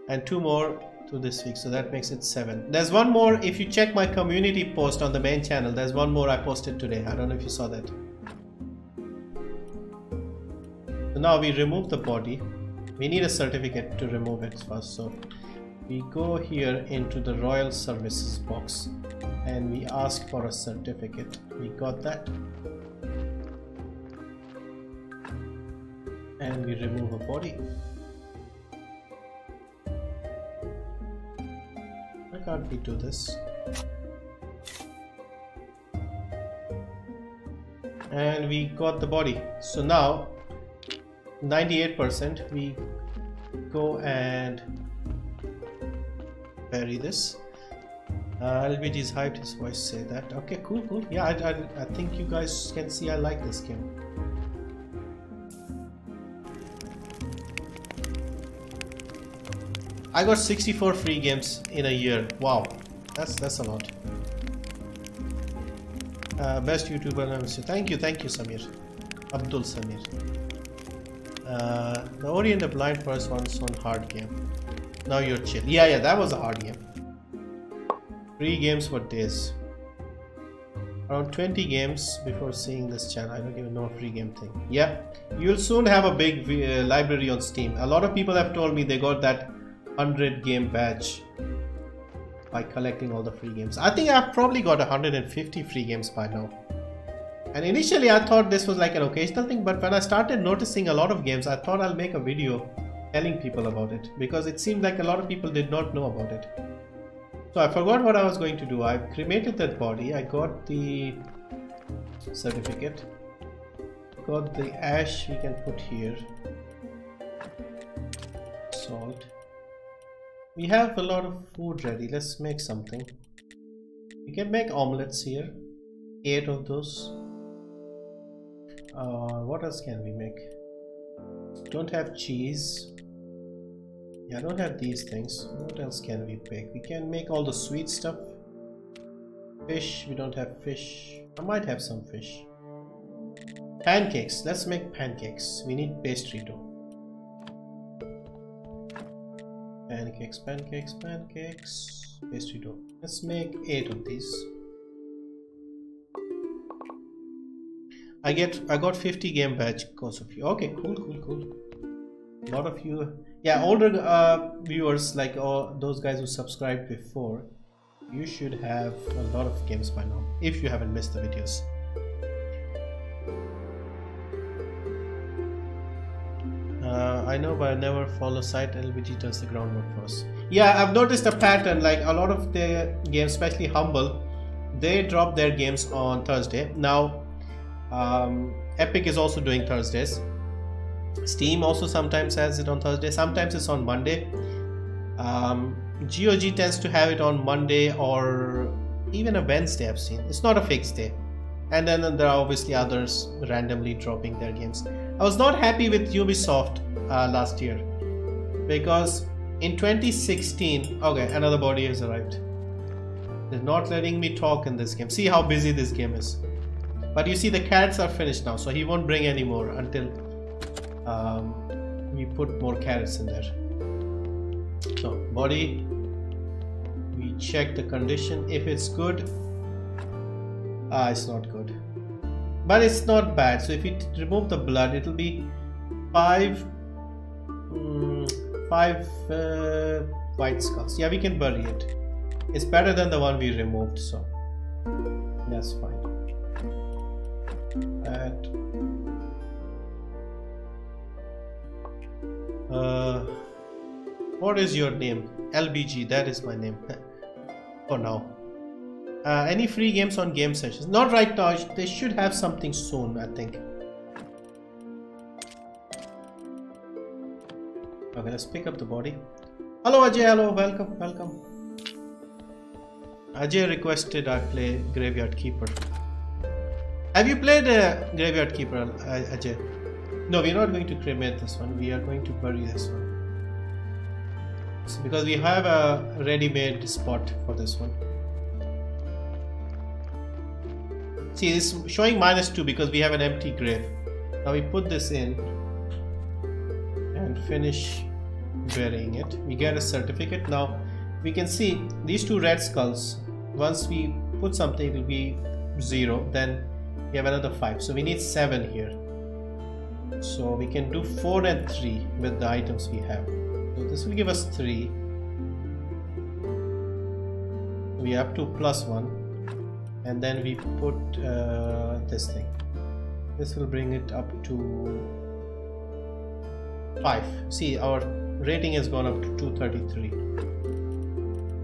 And 2 more to this week, so that makes it 7. There's one more. If you check my community post on the main channel, there's one more I posted today. I don't know if you saw that. So now we remove the body. We need a certificate to remove it first, so we go here into the Royal Services box and we ask for a certificate. We got that, and we remove a body. Why can't we do this? And we got the body. So now 98%, we go and bury this. LBG is hyped, his voice say that. Okay, cool. Yeah, I think you guys can see I like this game. I got 64 free games in a year. Wow, that's a lot. Best YouTuber, thank you Samir, Abdul Samir. The Ori and the Blind Forest one's on hard game. Now you're chill. Yeah, that was a hard game. Free games for days. Around 20 games before seeing this channel. I don't even know a free game thing. Yeah, you'll soon have a big library on Steam. A lot of people have told me they got that 100 game badge by collecting all the free games. I think I've probably got 150 free games by now. And initially I thought this was like an occasional thing, but when I started noticing a lot of games, I thought I'll make a video telling people about it, because it seemed like a lot of people did not know about it. So I forgot what I was going to do. I cremated that body. I got the certificate, got the ash we can put here, salt. We have a lot of food ready. Let's make something. We can make omelets here, 8 of those. What else can we make? Don't have cheese. Yeah, I don't have these things. What else can we bake? We can make all the sweet stuff. Fish, we don't have fish. I might have some fish. Pancakes, let's make pancakes. We need pastry dough. Pancakes, pastry dough. Let's make 8 of these. I got 50 game badge because of you. Okay, cool. A lot of you, yeah, older viewers, like all those guys who subscribed before, you should have a lot of games by now if you haven't missed the videos. I know, but I never follow site. LBG does the groundwork for us. Yeah, I've noticed a pattern. Like a lot of the games, especially Humble, they drop their games on Thursday now. Epic is also doing Thursdays. Steam also sometimes has it on Thursday. Sometimes it's on Monday. GOG tends to have it on Monday or even a Wednesday. I've seen. It's not a fixed day. And then there are obviously others randomly dropping their games. I was not happy with Ubisoft last year, because in 2016, okay, another body has arrived. They're not letting me talk in this game. See how busy this game is. But you see the carrots are finished now, so he won't bring any more until we put more carrots in there. So body, we check the condition. If it's good, it's not good, but it's not bad. So if we remove the blood, it will be five white skulls. Yeah, we can bury it. It's better than the one we removed, so that's fine. And what is your name? LBG, that is my name for now. Any free games on game sessions? Not right now. They should have something soon, I think. Okay, let's pick up the body. Hello Ajay, hello, welcome, welcome. Ajay requested I play Graveyard Keeper. Have you played Graveyard Keeper, Ajay? No, we're not going to cremate this one. We are going to bury this one. So because we have a ready-made spot for this one. See, it's showing -2 because we have an empty grave. Now we put this in and finish burying it. We get a certificate. Now we can see these 2 red skulls. Once we put something, it will be 0. Then we have another 5. So we need 7 here. So we can do 4 and 3 with the items we have. So this will give us 3. We have to +1. And then we put this thing. This will bring it up to 5. See, our rating has gone up to 233.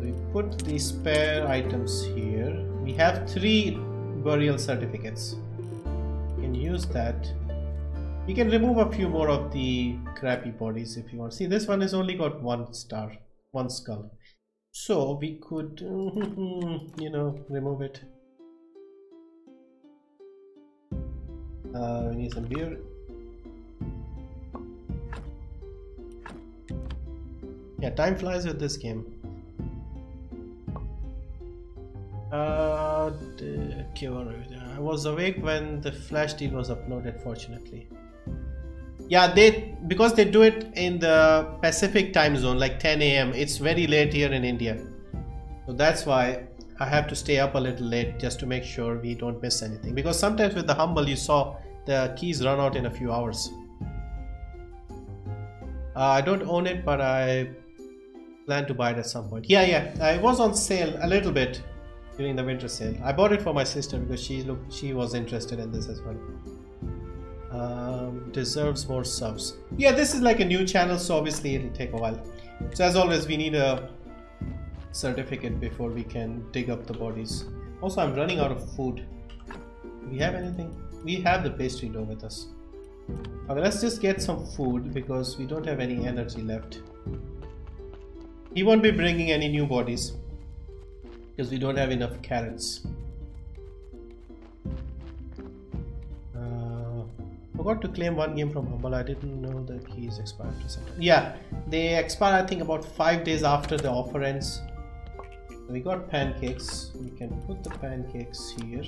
We put the spare items here. We have 3 burial certificates. We can use that. You can remove a few more of the crappy bodies if you want. See, this one has only got 1 star, 1 skull. So we could, you know, remove it. We need some beer. Yeah, time flies with this game. I was awake when the flash deal was uploaded, fortunately. Yeah, because they do it in the Pacific time zone, like 10 AM. It's very late here in India. So that's why I have to stay up a little late just to make sure we don't miss anything. Because sometimes with the Humble, you saw the keys run out in a few hours. I don't own it, but I plan to buy it at some point. Yeah, it was on sale a little bit during the winter sale. I bought it for my sister because she was interested in this as well. Deserves more subs. Yeah, this is like a new channel, so obviously it'll take a while. So as always, we need a certificate before we can dig up the bodies. Also, I'm running out of food. Do we have anything? We have the pastry dough with us. Okay, let's just get some food because we don't have any energy left. He won't be bringing any new bodies because we don't have enough carrots. Forgot to claim 1 game from Humble. I didn't know the keys expired. Yeah, they expire I think about 5 days after the offer ends. We got pancakes. We can put the pancakes here.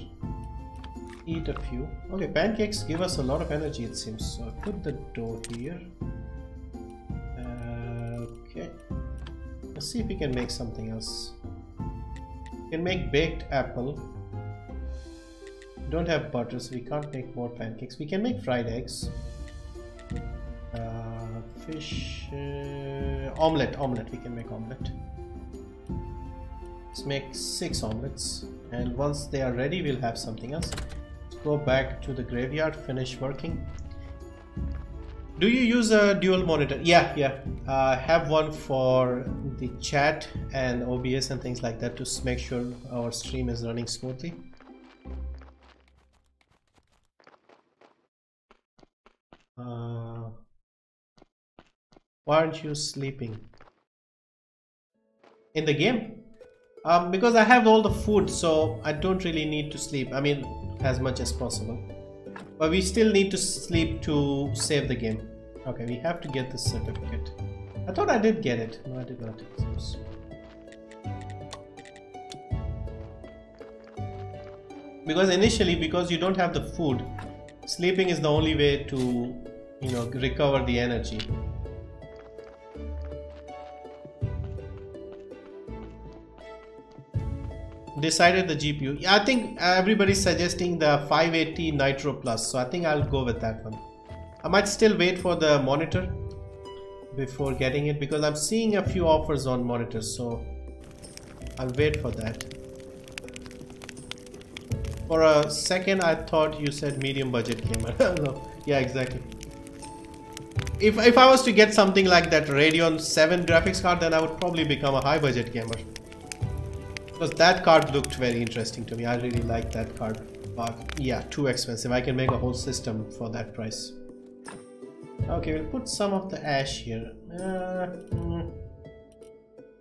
Eat a few. Okay, pancakes give us a lot of energy, it seems. So I put the dough here. Okay. Let's see if we can make something else. We can make baked apple. We don't have butter, so we can't make more pancakes. We can make fried eggs. Fish. Omelette. We can make omelette. Let's make 6 omelets. And once they are ready, we'll have something else. Go back to the graveyard, finish working. Do you use a dual monitor? Yeah. I have one for the chat and OBS and things like that to make sure our stream is running smoothly. Why aren't you sleeping? In the game? Because I have all the food, so I don't really need to sleep. I mean, as much as possible. But we still need to sleep to save the game. Okay, we have to get this certificate. I thought I did get it. No, I did not. Because initially, because you don't have the food, sleeping is the only way to you know, recover the energy. Decided the GPU. Yeah, I think everybody's suggesting the 580 Nitro Plus, so I think I'll go with that one. I might still wait for the monitor before getting it because I'm seeing a few offers on monitors, so I'll wait for that. For a second I thought you said medium budget gamer. No, yeah, exactly. If I was to get something like that Radeon 7 graphics card, then I would probably become a high budget gamer. Because that card looked very interesting to me. I really like that card. But yeah, too expensive. I can make a whole system for that price. Okay, we'll put some of the ash here.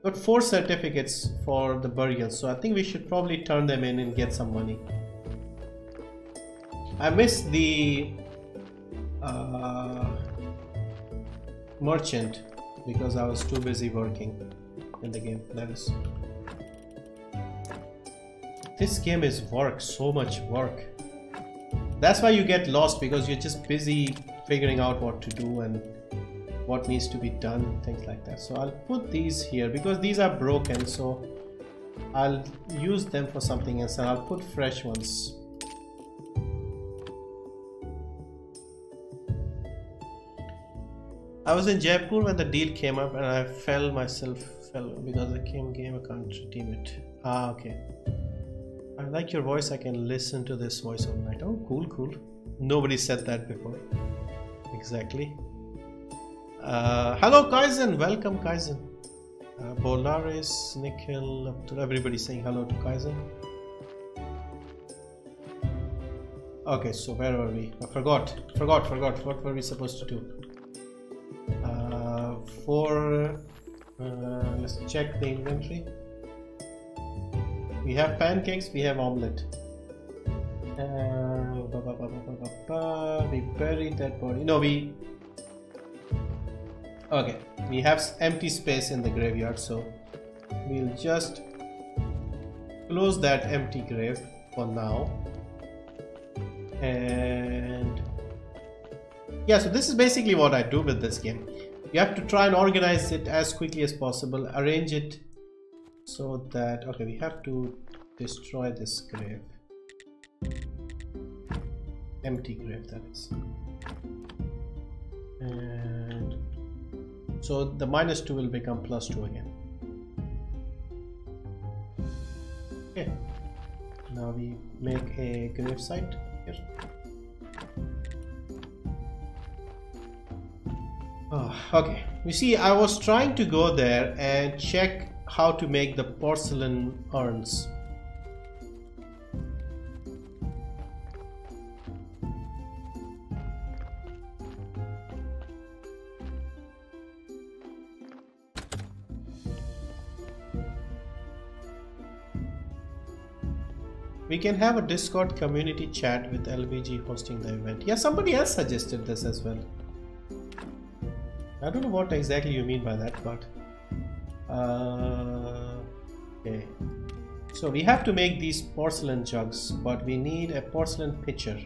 Got 4 certificates for the burial, so I think we should probably turn them in and get some money. I missed the merchant because I was too busy working in the game. That is. This game is work, so much work. That's why you get lost, because you're just busy figuring out what to do and what needs to be done, things like that. So I'll put these here because these are broken, so I'll use them for something else, and I'll put fresh ones. I was in Jaipur when the deal came up and I fell because I came game, I can't redeem it. Ah, okay. I like your voice. I can listen to this voice all night. Oh, cool, cool. Nobody said that before. Exactly. Hello, Kaizen. Welcome, Kaizen. Bolaris, Nikhil, everybody saying hello to Kaizen. Okay, so where were we? I forgot. What were we supposed to do? Let's check the inventory. We have pancakes, we have omelette. We buried that body. No, okay, we have empty space in the graveyard, so we'll just close that empty grave for now. And yeah, so this is basically what I do with this game. You have to try and organize it as quickly as possible, arrange it so that, okay, we have to destroy this grave, empty grave, that is. And so the -2 will become +2 again. Okay, now we make a grave site here. Oh, okay, you see, I was trying to go there and check how to make the porcelain urns. We can have a Discord community chat with LBG hosting the event. Yeah, somebody else suggested this as well. I don't know what exactly you mean by that, but okay. So we have to make these porcelain jugs, but we need a porcelain pitcher.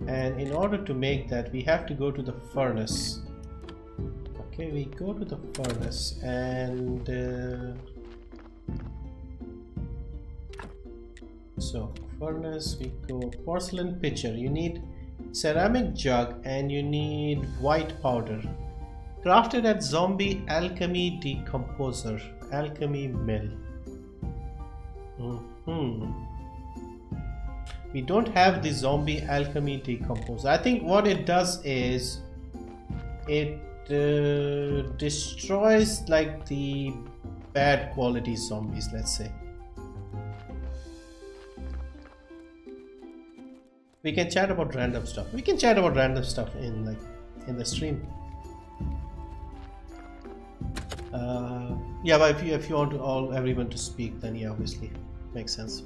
And in order to make that, we have to go to the furnace. Okay, we go to the furnace and so furnace, we go porcelain pitcher. You need ceramic jug and you need white powder. Crafted at Zombie Alchemy Decomposer, Alchemy Mill. We don't have the Zombie Alchemy Decomposer. I think what it does is it destroys like the bad quality zombies, let's say. We can chat about random stuff. We can chat about random stuff in the stream. Yeah, but if you want everyone to speak, then yeah, obviously makes sense.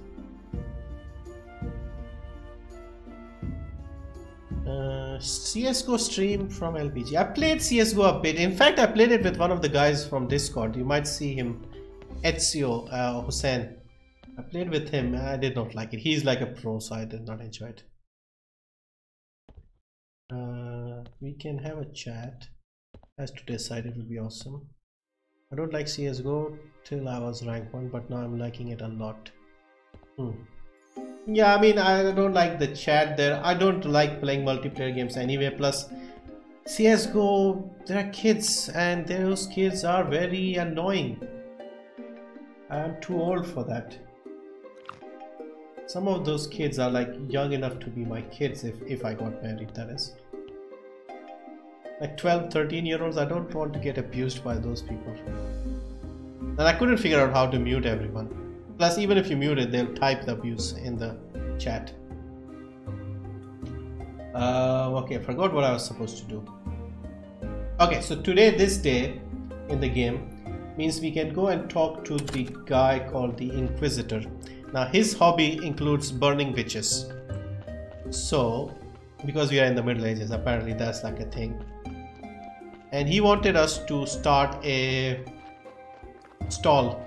CSGO stream from LBG. I played CSGO a bit. In fact, I played it with one of the guys from Discord. You might see him, Ezio Hussein. I played with him. I did not like it. He's like a pro, so I did not enjoy it. We can have a chat. As to decide, it would be awesome. I don't like CSGO till I was rank 1, but now I'm liking it a lot. Yeah, I mean, I don't like the chat there. I don't like playing multiplayer games anyway. Plus, CSGO, there are kids, and those kids are very annoying. I'm too old for that. Some of those kids are like young enough to be my kids if I got married, that is. Like 12, 13-year-olds, I don't want to get abused by those people. And I couldn't figure out how to mute everyone. Plus, even if you mute it, they'll type the abuse in the chat. Okay, I forgot what I was supposed to do. Okay, so today, this day in the game means we can go and talk to the guy called the Inquisitor. Now, his hobby includes burning witches. So, because we are in the Middle Ages, apparently that's like a thing. And he wanted us to start a stall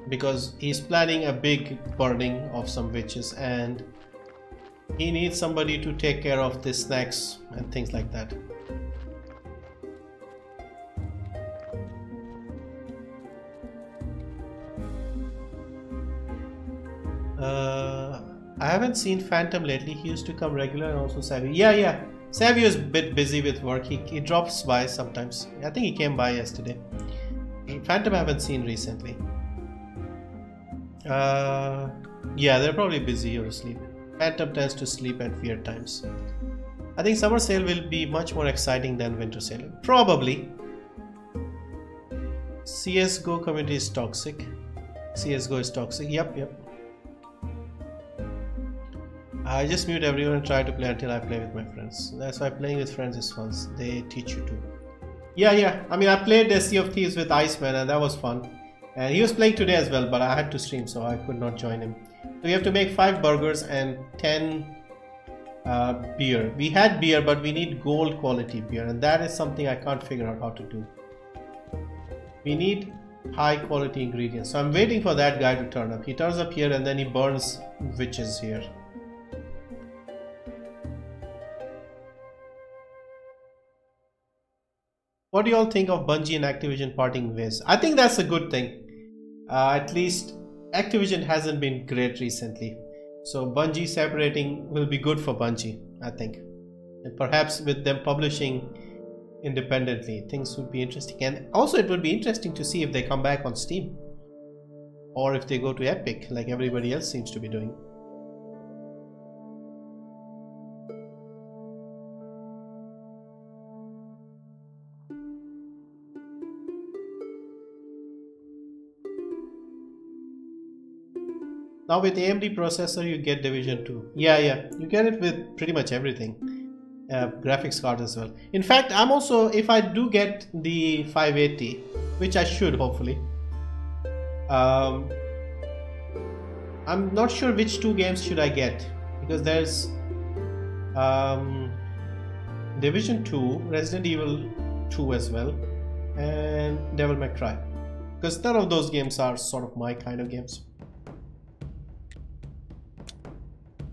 because he's planning a big burning of some witches and he needs somebody to take care of the snacks and things like that. I haven't seen Phantom lately. He used to come regular and also Savio. Yeah. Savio is a bit busy with work. He drops by sometimes. I think he came by yesterday. Phantom I haven't seen recently. Yeah, they're probably busy or asleep. Phantom tends to sleep at weird times. I think summer sale will be much more exciting than winter sale. Probably. CSGO community is toxic. CSGO is toxic. Yep. I just mute everyone and try to play until I play with my friends. That's why playing with friends is fun. They teach you to. Yeah. I mean, I played the Sea of Thieves with Iceman and that was fun. And he was playing today as well, but I had to stream, so I could not join him. So we have to make 5 burgers and 10 beer. We had beer, but we need gold quality beer, and that is something I can't figure out how to do. We need high quality ingredients. So I'm waiting for that guy to turn up. He turns up here and then he burns witches here. What do you all think of Bungie and Activision parting ways? I think that's a good thing. At least Activision hasn't been great recently. So Bungie separating will be good for Bungie, I think. And perhaps with them publishing independently, things would be interesting. And also it would be interesting to see if they come back on Steam. Or if they go to Epic like everybody else seems to be doing. Now with AMD processor you get Division 2. Yeah, you get it with pretty much everything. Graphics card as well. In fact, I'm also, if I do get the 580, which I should hopefully, I'm not sure which 2 games should I get, because there's Division 2, Resident Evil 2 as well, and Devil May Cry, because none of those games are sort of my kind of games.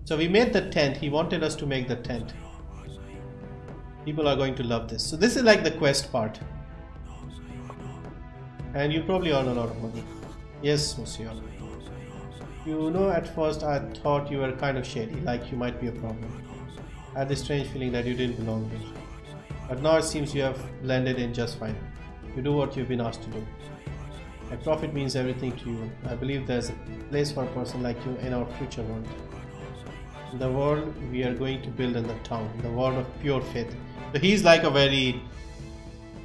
So we made the tent. He wanted us to make the tent. People are going to love this. So this is like the quest part. And you probably earn a lot of money. Yes, monsieur. You know, at first I thought you were kind of shady, like you might be a problem. I had this strange feeling that you didn't belong here. But now it seems you have blended in just fine. You do what you've been asked to do. And profit means everything to you. I believe there's a place for a person like you in our future world. The world we are going to build in the town, the world of pure faith. So he's like a very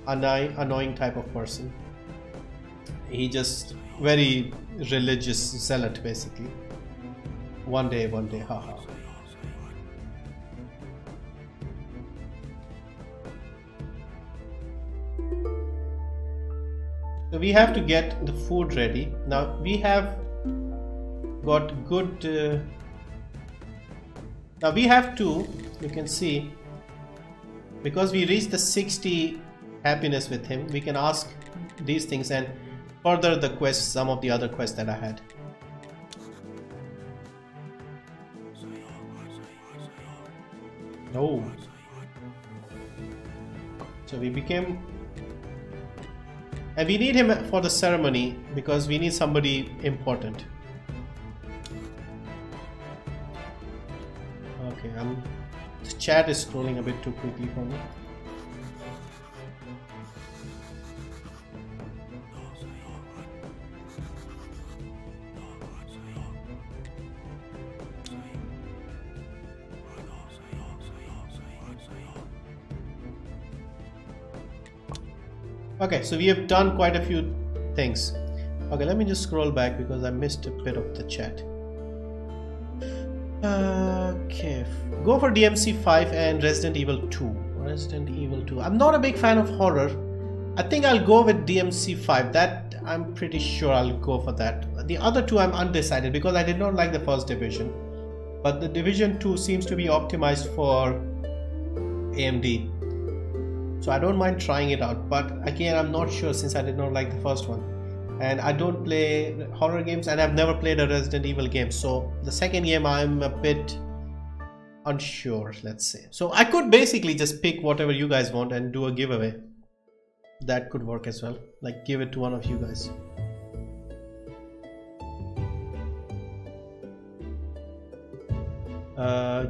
annoying type of person. He just very religious zealot basically. One day, haha. So we have to get the food ready. Now we have got good now we have to, you can see, because we reached the 60 happiness with him, we can ask these things and further the quests, some of the other quests that I had. Oh. So we became, and we need him for the ceremony because we need somebody important. Okay, the chat is scrolling a bit too quickly for me. Okay, so we have done quite a few things. Okay, let me just scroll back because I missed a bit of the chat. Okay, go for DMC 5 and Resident Evil 2. Resident Evil 2. I'm not a big fan of horror. I think I'll go with DMC 5. That I'm pretty sure I'll go for that. The other two I'm undecided because I did not like the first Division. But the Division 2 seems to be optimized for AMD. So I don't mind trying it out, but again I'm not sure since I did not like the first one. And I don't play horror games and I've never played a Resident Evil game. So the second game I'm a bit unsure, let's say. So I could basically just pick whatever you guys want and do a giveaway. That could work as well. Like give it to one of you guys.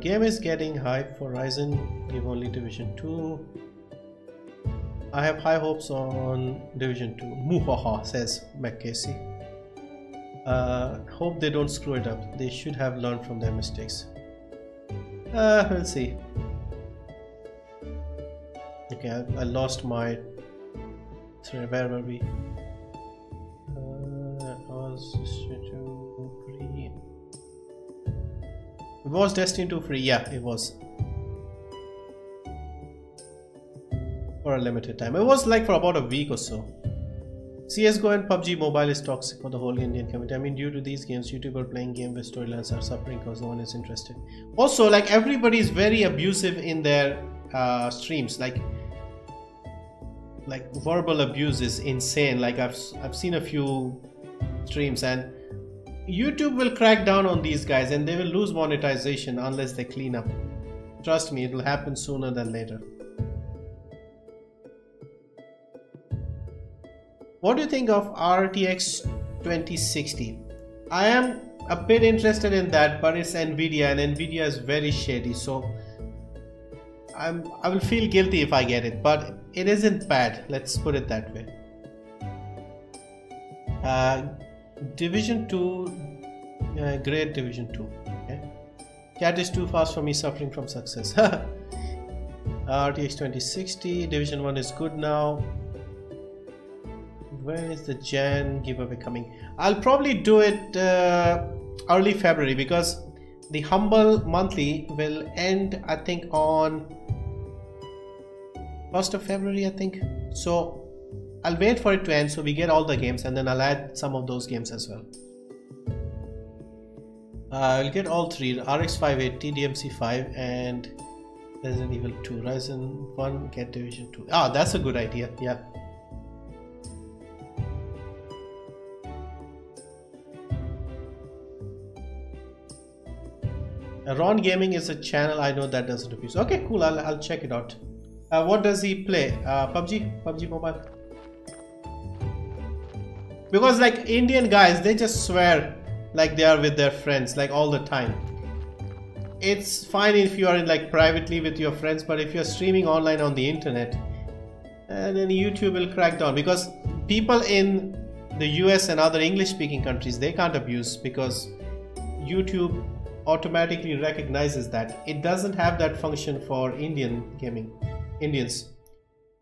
Game is getting hype for Ryzen. Give only Division 2. I have high hopes on Division 2. Muhaha, says McCasey. Hope they don't screw it up. They should have learned from their mistakes. We'll see. Okay, I lost my... Where were we? It was Destiny 2 free. Yeah, it was. For a limited time. It was like for about a week or so. CSGO and PUBG Mobile is toxic for the whole Indian community. I mean, due to these games, YouTubers playing game with storylines are suffering because no one is interested. Also, like everybody is very abusive in their streams. Like verbal abuse is insane. Like I've seen a few streams and YouTube will crack down on these guys and they will lose monetization unless they clean up. Trust me, it will happen sooner than later. What do you think of RTX 2060? I am a bit interested in that, but it's Nvidia and Nvidia is very shady, so I will feel guilty if I get it, but it isn't bad, let's put it that way. Division 2, great Division 2. Okay. Cat is too fast for me, suffering from success. RTX 2060, Division 1 is good now. Where is the Jan giveaway coming? I'll probably do it early February because the Humble Monthly will end, I think, on 1st of February, I think. So I'll wait for it to end so we get all the games and then I'll add some of those games as well. I'll get all three: RX 580, DMC 5, and Resident Evil 2. Ryzen 1, get Division 2. Ah, that's a good idea. Yeah. Ron Gaming is a channel I know that doesn't abuse. Okay, cool. I'll check it out. What does he play? PUBG Mobile. Because like Indian guys, they just swear like they are with their friends like all the time. It's fine if you are in like privately with your friends, but if you're streaming online on the internet, then YouTube will crack down because people in the US and other English speaking countries, they can't abuse because YouTube automatically recognizes that. It doesn't have that function for Indians.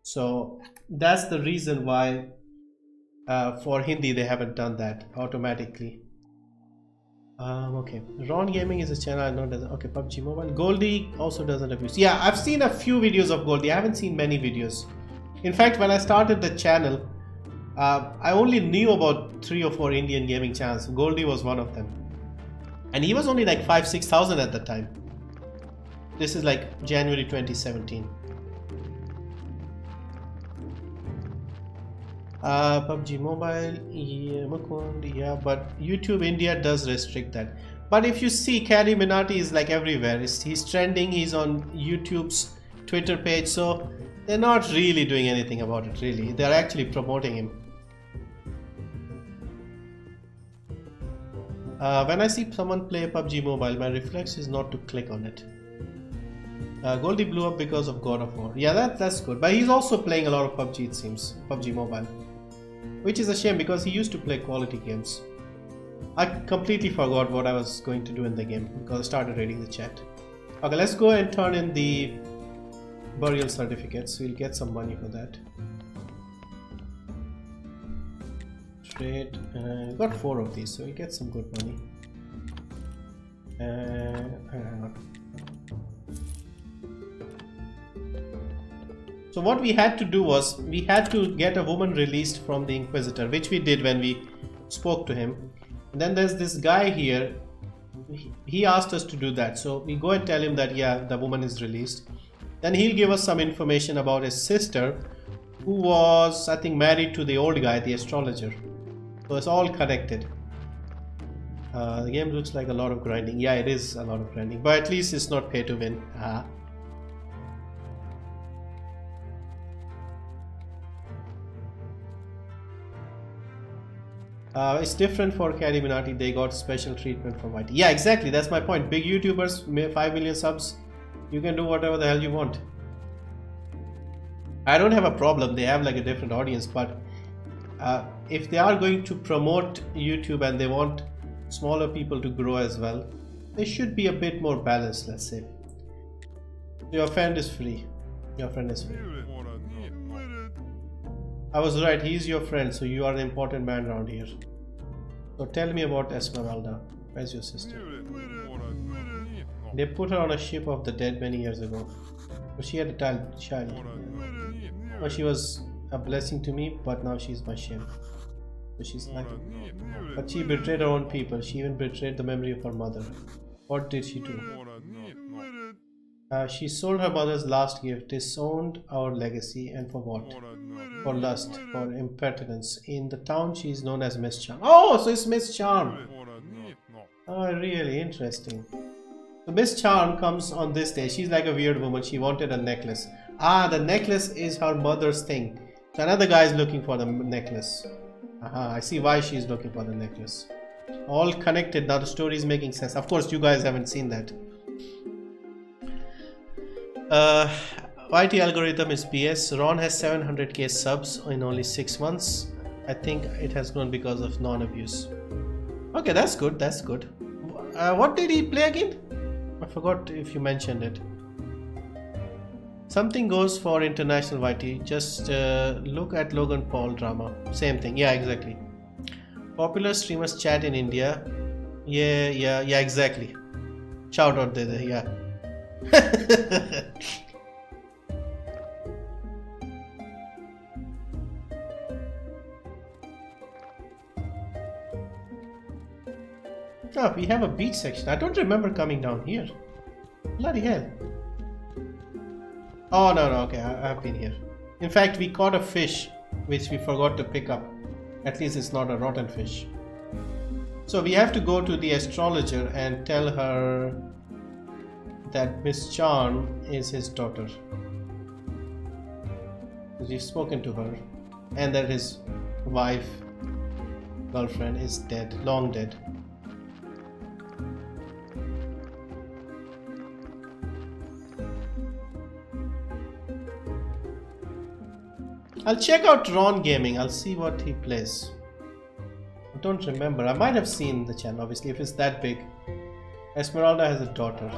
So that's the reason why for Hindi they haven't done that automatically. Okay, Ron Gaming is a channel I know doesn't. Okay, PUBG Mobile. Goldie also doesn't abuse. Yeah, I've seen a few videos of Goldie. I haven't seen many videos. In fact, when I started the channel, I only knew about 3 or 4 Indian gaming channels. Goldie was one of them. And he was only like 5,000-6,000 at the time. This is like January 2017. PUBG Mobile, yeah, Mukund, yeah, but YouTube India does restrict that. But if you see, Carrie Minati is like everywhere. He's trending. He's on YouTube's Twitter page. So They're not really doing anything about it, really. They're actually promoting him. When I see someone play PUBG Mobile, my reflex is not to click on it. Goldie blew up because of God of War. Yeah, that's good. But he's also playing a lot of PUBG, it seems. PUBG Mobile. Which is a shame because he used to play quality games. I completely forgot what I was going to do in the game because I started reading the chat. Okay, let's go and turn in the burial certificates. We'll get some money for that. Trade. Got 4 of these, so we'll get some good money. Hang on. So what we had to do was we had to get a woman released from the Inquisitor, which we did when we spoke to him. And then there's this guy here. He asked us to do that, so we go and tell him that yeah, the woman is released. Then he'll give us some information about his sister, who was, I think, married to the old guy, the astrologer. So it's all connected. The game looks like a lot of grinding. Yeah, it is a lot of grinding, but at least it's not pay to win. It's different for Cariminati. They got special treatment from IT. Yeah, exactly. That's my point. Big YouTubers, 5 million subs. You can do whatever the hell you want. I don't have a problem. They have like a different audience, but if they are going to promote YouTube and they want smaller people to grow as well, they should be a bit more balanced, let's say. Your friend is free. Your friend is free. I was right, he is your friend, so you are an important man around here. So tell me about Esmeralda. Where's your sister? They put her on a ship of the dead many years ago. But she had a child. Well, she was a blessing to me, but now she's my shame. So she's like, but she betrayed her own people. She even betrayed the memory of her mother. What did she do? She sold her mother's last gift, disowned our legacy, and for what? For lust, for impertinence. In the town, she is known as Miss Charm. Oh, so it's Miss Charm. Oh, really interesting. So Miss Charm comes on this day. She's like a weird woman. She wanted a necklace. Ah, the necklace is her mother's thing. So another guy is looking for the necklace. I see why she's looking for the necklace. All connected. Now the story is making sense. Of course, you guys haven't seen that. YT algorithm is BS. Ron has 700k subs in only 6 months. I think it has grown because of non-abuse. Okay, that's good. That's good. What did he play again? I forgot if you mentioned it. Something goes for international YT. Just look at Logan Paul drama. Same thing. Yeah, exactly. Popular streamers chat in India. Yeah, exactly. Shout out there, yeah. Oh, we have a beach section. I don't remember coming down here. Bloody hell. Oh, no, okay, I've been here. In fact, we caught a fish which we forgot to pick up. At least it's not a rotten fish. So we have to go to the astrologer and tell her that Miss Charm is his daughter. We've spoken to her, and that his wife, girlfriend, is dead, long dead. I'll check out Ron Gaming. I'll see what he plays. I don't remember. I might have seen the channel, obviously, if it's that big. Esmeralda has a daughter.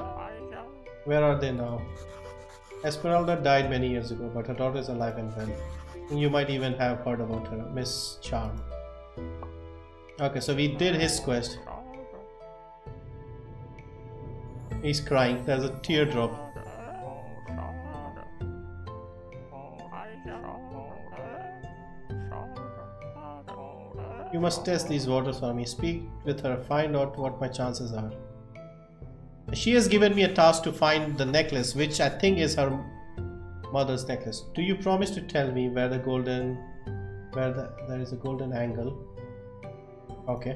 Where are they now? Esmeralda died many years ago, but her daughter is alive and well. You might even have heard about her, Miss Charm. Okay, so we did his quest. He's crying. There's a teardrop. You must test these waters for me. Speak with her. Find out what my chances are. She has given me a task to find the necklace, which I think is her mother's necklace. Do you promise to tell me where there is a golden angle? Okay.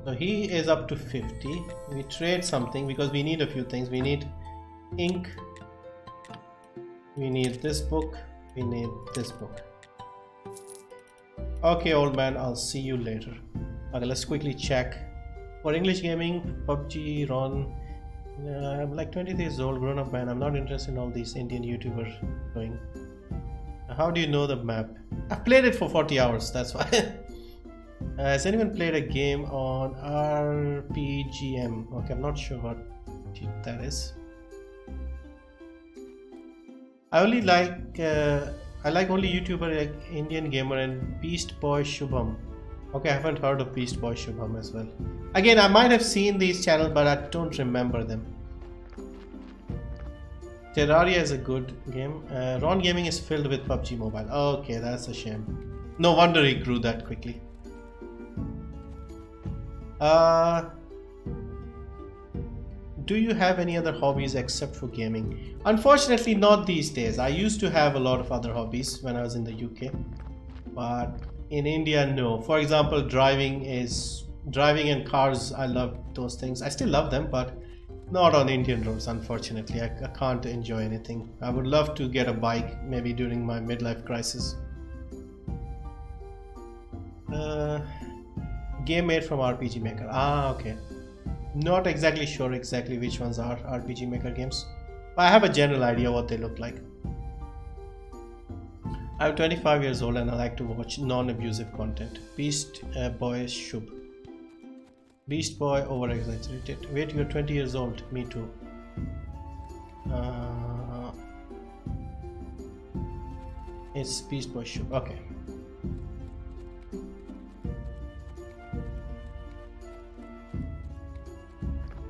So he is up to 50. We trade something because we need a few things. We need ink We need this book. We need this book. Okay, old man, I'll see you later. Okay, let's quickly check. For English gaming, PUBG, Ron. I'm like 23 years old, grown up man. I'm not interested in all these Indian YouTubers doing. How do you know the map? I've played it for 40 hours, that's why. Has anyone played a game on RPGM? Okay, I'm not sure what that is. I only like I like only YouTuber like Indian Gamer and Beast Boy Shubham. Okay, I haven't heard of Beast Boy Shubham as well. Again, I might have seen these channels, but I don't remember them. Terraria is a good game. Ron Gaming is filled with PUBG Mobile. Okay, that's a shame. No wonder he grew that quickly. Do you have any other hobbies except for gaming? Unfortunately, not these days. I used to have a lot of other hobbies when I was in the UK, but in India, no. For example, driving and cars. I love those things. I still love them, but not on Indian roads. Unfortunately, I can't enjoy anything. I would love to get a bike, maybe during my midlife crisis. Game made from RPG Maker. Ah, okay. Not exactly sure exactly which ones are RPG Maker games, but I have a general idea what they look like. I'm 25 years old and I like to watch non-abusive content. Beast Boy Shub. Beast Boy over exaggerated. Wait, you're 20 years old. Me too. It's Beast Boy Shub. Okay.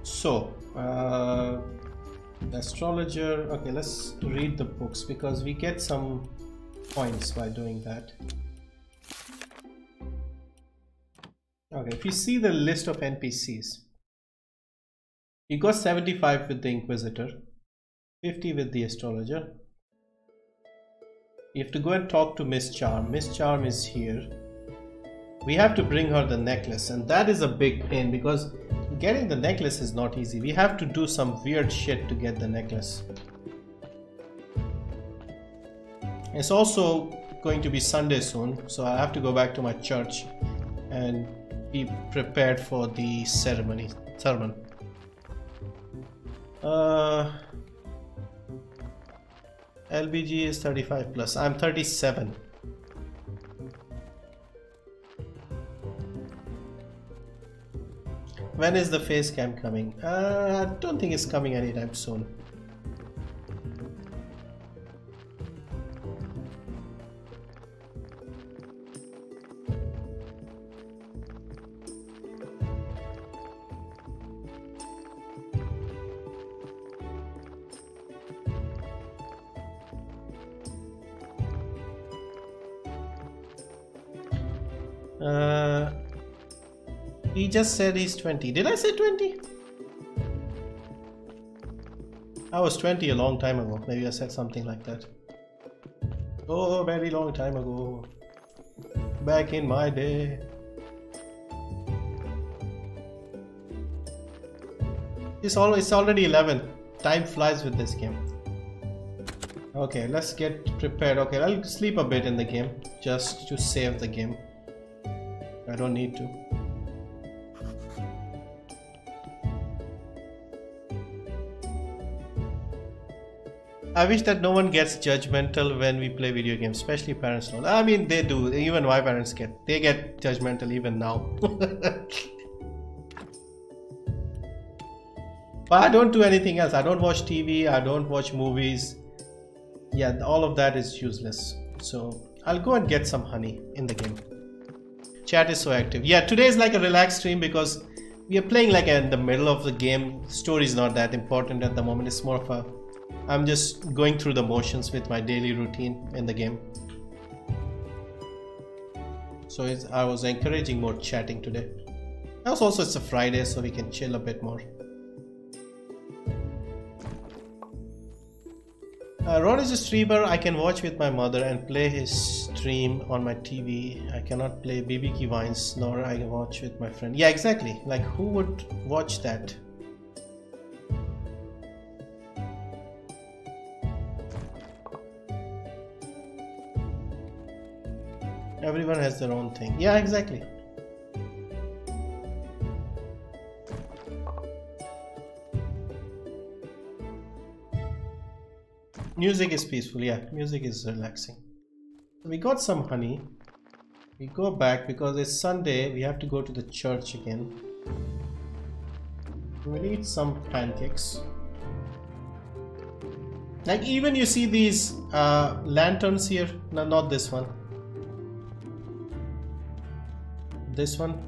So, astrologer. Okay, let's read the books because we get some points by doing that. Okay, if you see the list of NPCs, you got 75 with the Inquisitor, 50 with the astrologer. You have to go and talk to Miss Charm. Miss Charm is here. We have to bring her the necklace, and that is a big pain because getting the necklace is not easy. We have to do some weird shit to get the necklace. It's also going to be Sunday soon, so I have to go back to my church and be prepared for the sermon. LBG is 35 plus. I'm 37. When is the face cam coming? I don't think it's coming anytime soon. He just said he's 20. Did I say 20? I was 20 a long time ago. Maybe I said something like that. Oh, a very long time ago. Back in my day. It's already 11. Time flies with this game. Okay, let's get prepared. Okay, I'll sleep a bit in the game just to save the game. I don't need to. I wish that no one gets judgmental when we play video games, especially parents don't. I mean, they do. Even my parents get judgmental even now. But I don't do anything else. I don't watch TV. I don't watch movies. Yeah, all of that is useless. So I'll go and get some honey in the game. Chat is so active. Yeah, today is like a relaxed stream because we are playing like in the middle of the game. The story is not that important at the moment. It's more of a I'm just going through the motions with my daily routine in the game. So I was encouraging more chatting today. Also, it's a Friday, so we can chill a bit more. Ron is a streamer. I can watch with my mother and play his stream on my TV. I cannot play BBQ Vines, nor I can watch with my friend. Yeah, exactly. Like, who would watch that? Everyone has their own thing. Yeah, exactly. Music is peaceful. Yeah, music is relaxing. So we got some honey. We go back because it's Sunday. We have to go to the church again. We'll eat some pancakes. Like, even you see these lanterns here. No, not this one. This one.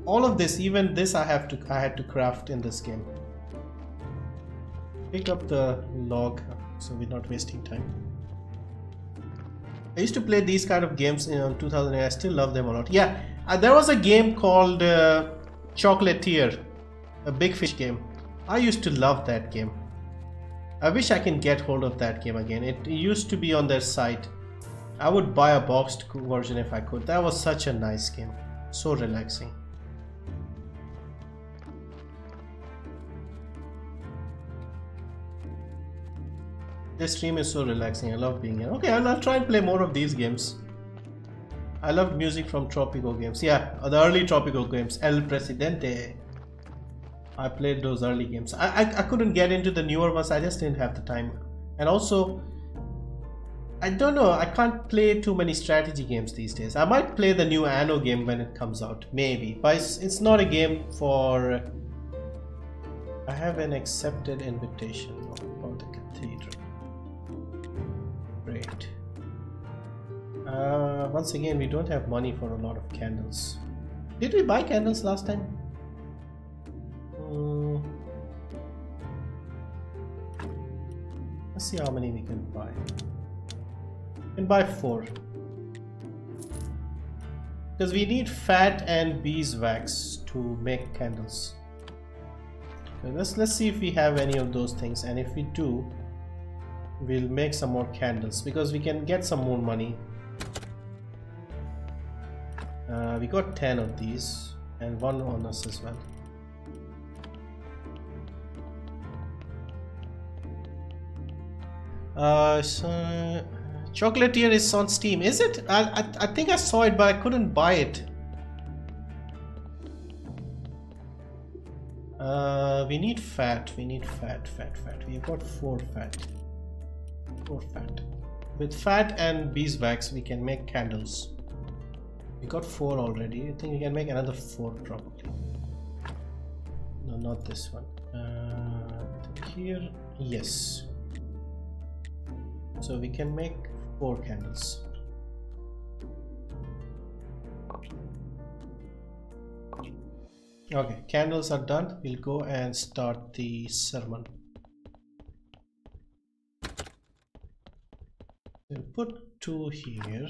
All of this, even this, I had to craft in this game. Pick up the log so we're not wasting time. I used to play these kind of games in 2008. I still love them a lot. Yeah, there was a game called Chocolatier, a big fish game. I used to love that game. I wish I can get hold of that game again. It used to be on their site. I would buy a boxed version if I could. That was such a nice game. So relaxing. This stream is so relaxing. I love being here. Okay, I'll try and play more of these games. I love music from Tropico games. Yeah, the early Tropico games. El Presidente. I played those early games. I couldn't get into the newer ones. I just didn't have the time. And also, I don't know. I can't play too many strategy games these days. I might play the new Anno game when it comes out. Maybe. But it's not a game for... I have an accepted invitation for the cathedral. Great. Once again, we don't have money for a lot of candles. Did we buy candles last time? Let's see how many we can buy. We can buy 4. Because we need fat and beeswax to make candles. Okay, let's see if we have any of those things, and if we do, we'll make some more candles because we can get some more money. We got 10 of these and 1 on us as well. So Chocolatier is on Steam, is it? I think I saw it, but I couldn't buy it. We need fat. We need fat. We've got 4 fat. 4 fat. With fat and beeswax, we can make candles. We got 4 already. I think we can make another 4 probably. No, not this one. Here, yes. So we can make 4 candles. Okay, candles are done. We'll go and start the sermon. We'll put 2 here.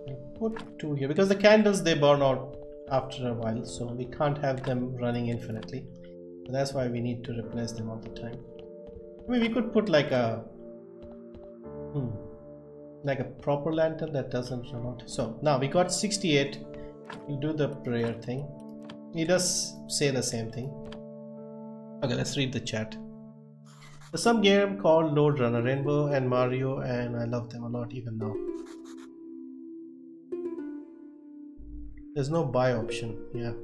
We'll put 2 here because the candles, they burn out after a while, so we can't have them running infinitely. So that's why we need to replace them all the time. I mean, we could put like a proper lantern that doesn't run out. So now we got 68. We'll do the prayer thing. He does say the same thing. Okay, let's read the chat. There's some game called Lord Runner, Rainbow and Mario, and I love them a lot even now. There's no buy option. Yeah,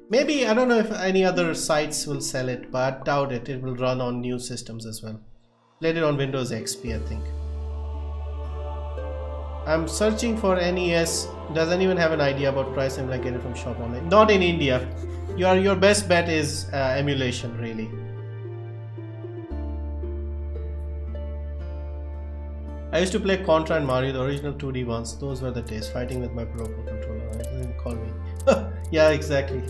maybe, I don't know if any other sites will sell it, but I doubt it. It will run on new systems as well. Played it on Windows XP, I think. I'm searching for NES. Does anyone have an idea about price and like get it from shop online? Not in India. Your best bet is emulation, really. I used to play Contra and Mario, the original 2D ones. Those were the days. Fighting with my Pro controller. I didn't call me. Yeah, exactly.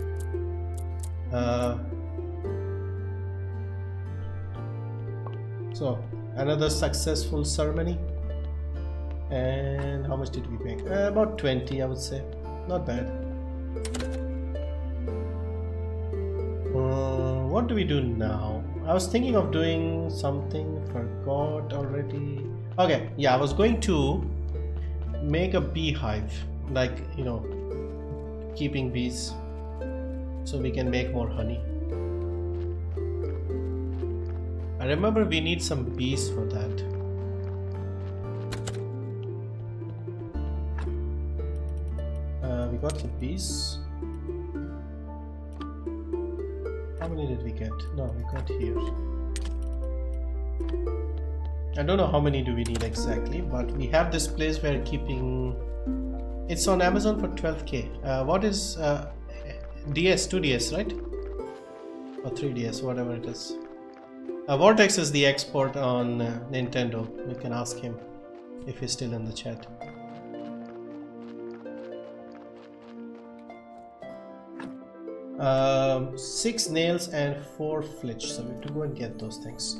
So another successful ceremony. And how much did we make? About 20, I would say. Not bad. What do we do now? I was thinking of doing something. Forgot already. Okay, yeah, I was going to make a beehive, like, you know, keeping bees, so we can make more honey. I remember we need some bees for that. got the piece. How many did we get? No, we got here. I don't know how many do we need exactly, but we have this place where keeping. It's on Amazon for 12k. What is DS? 2DS, right? Or 3DS, whatever it is. Vortex is the export on Nintendo. You can ask him if he's still in the chat. Six nails and 4 flitch, so we have to go and get those things.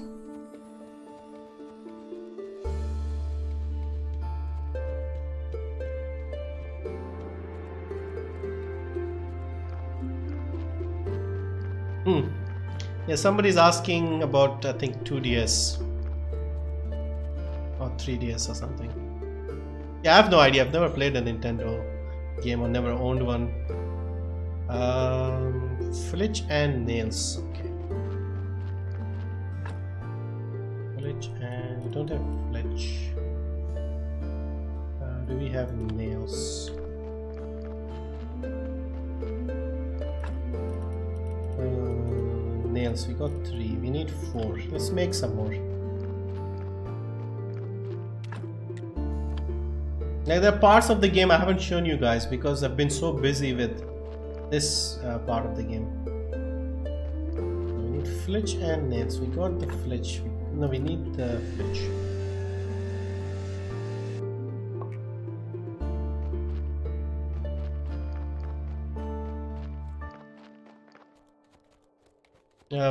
Yeah, somebody's asking about, I think, 2DS or 3DS or something. Yeah, I have no idea. I've never played a Nintendo game or never owned one. Flitch and nails. Okay. Flitch and... we don't have flitch. Do we have nails? Nails, we got 3. We need 4. Let's make some more. Like, there are parts of the game I haven't shown you guys because I've been so busy with this part of the game. We need flitch and nails. We got the flitch. No, we need the flitch.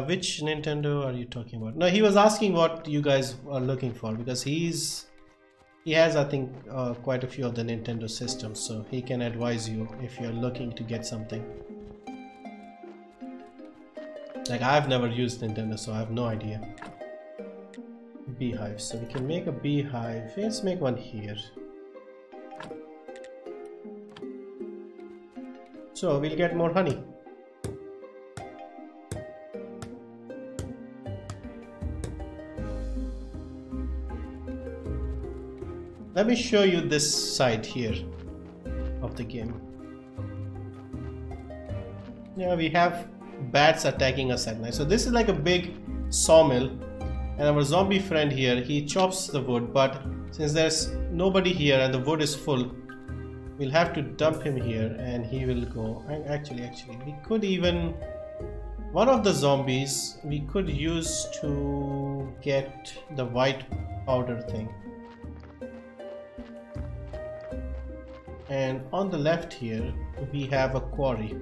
Which Nintendo are you talking about? No, he was asking what you guys are looking for because he has, I think, quite a few of the Nintendo systems, so he can advise you if you're looking to get something. Like, I've never used Nintendo, so I have no idea. Beehive, so we can make a beehive. Let's make one here. So we'll get more honey. Let me show you this side here of the game. Yeah, we have bats attacking us at night. So this is like a big sawmill, and our zombie friend here, he chops the wood, but since there's nobody here and the wood is full, we'll have to dump him here and he will go. And actually we could even, one of the zombies we could use to get the white powder thing. And on the left here we have a quarry.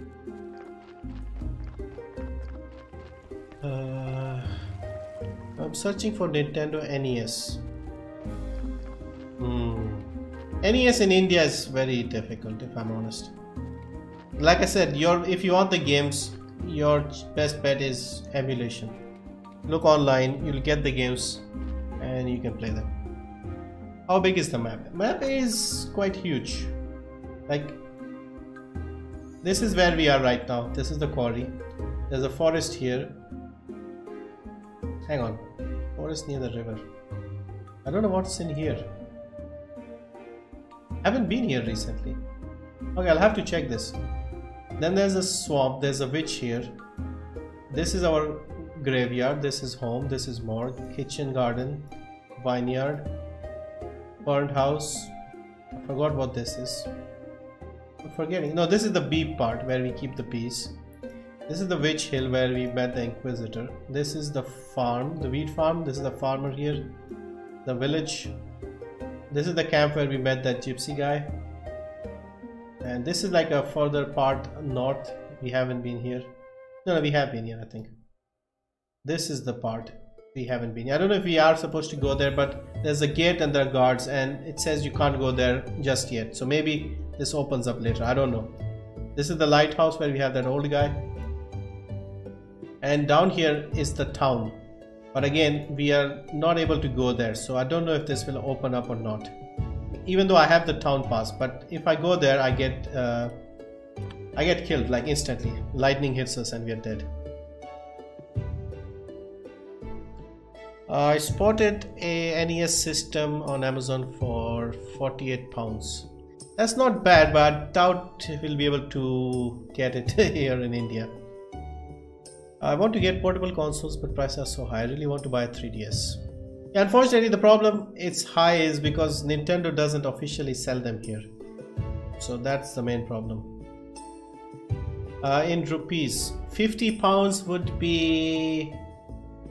I'm searching for Nintendo NES. NES in India is very difficult, if I'm honest. Like I said, if you want the games, your best bet is emulation. Look online, you'll get the games and you can play them. How big is the map? Map is quite huge. Like, this is where we are right now. This is the quarry. There's a forest here. Hang on. Forest near the river. I don't know what's in here. I haven't been here recently. Okay, I'll have to check this. Then there's a swamp. There's a witch here. This is our graveyard. This is home. This is morgue. Kitchen, garden, vineyard, burned house. I forgot what this is. I'm forgetting. No, this is the bee part where we keep the bees. This is the witch hill where we met the Inquisitor. This is the farm, the wheat farm. This is the farmer here. The village. This is the camp where we met that gypsy guy. And this is like a further part north. We haven't been here. No, we have been here, I think. This is the part we haven't been here. I don't know if we are supposed to go there, but there's a gate and there are guards and it says you can't go there just yet. So maybe this opens up later. I don't know. This is the lighthouse where we have that old guy. And down here is the town. But again, we are not able to go there. So I don't know if this will open up or not. Even though I have the town pass. But if I go there, I get killed like instantly. Lightning hits us and we are dead. I spotted a NES system on Amazon for £48. That's not bad, but I doubt we'll be able to get it here in India. I want to get portable consoles, but prices are so high. I really want to buy a 3DS. Yeah, unfortunately, the problem it's high is because Nintendo doesn't officially sell them here. So that's the main problem. In rupees, 50 pounds would be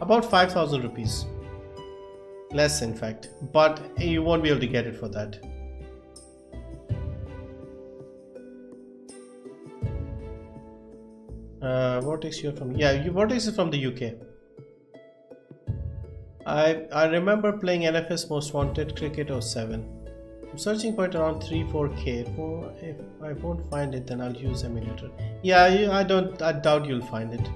about 5,000 rupees. Less, in fact. But you won't be able to get it for that. Vortex, you're from... Yeah, Vortex is from the UK. I remember playing NFS Most Wanted Cricket 07. I'm searching for it around 3-4K. If I won't find it, then I'll use emulator. Yeah, I doubt you'll find it.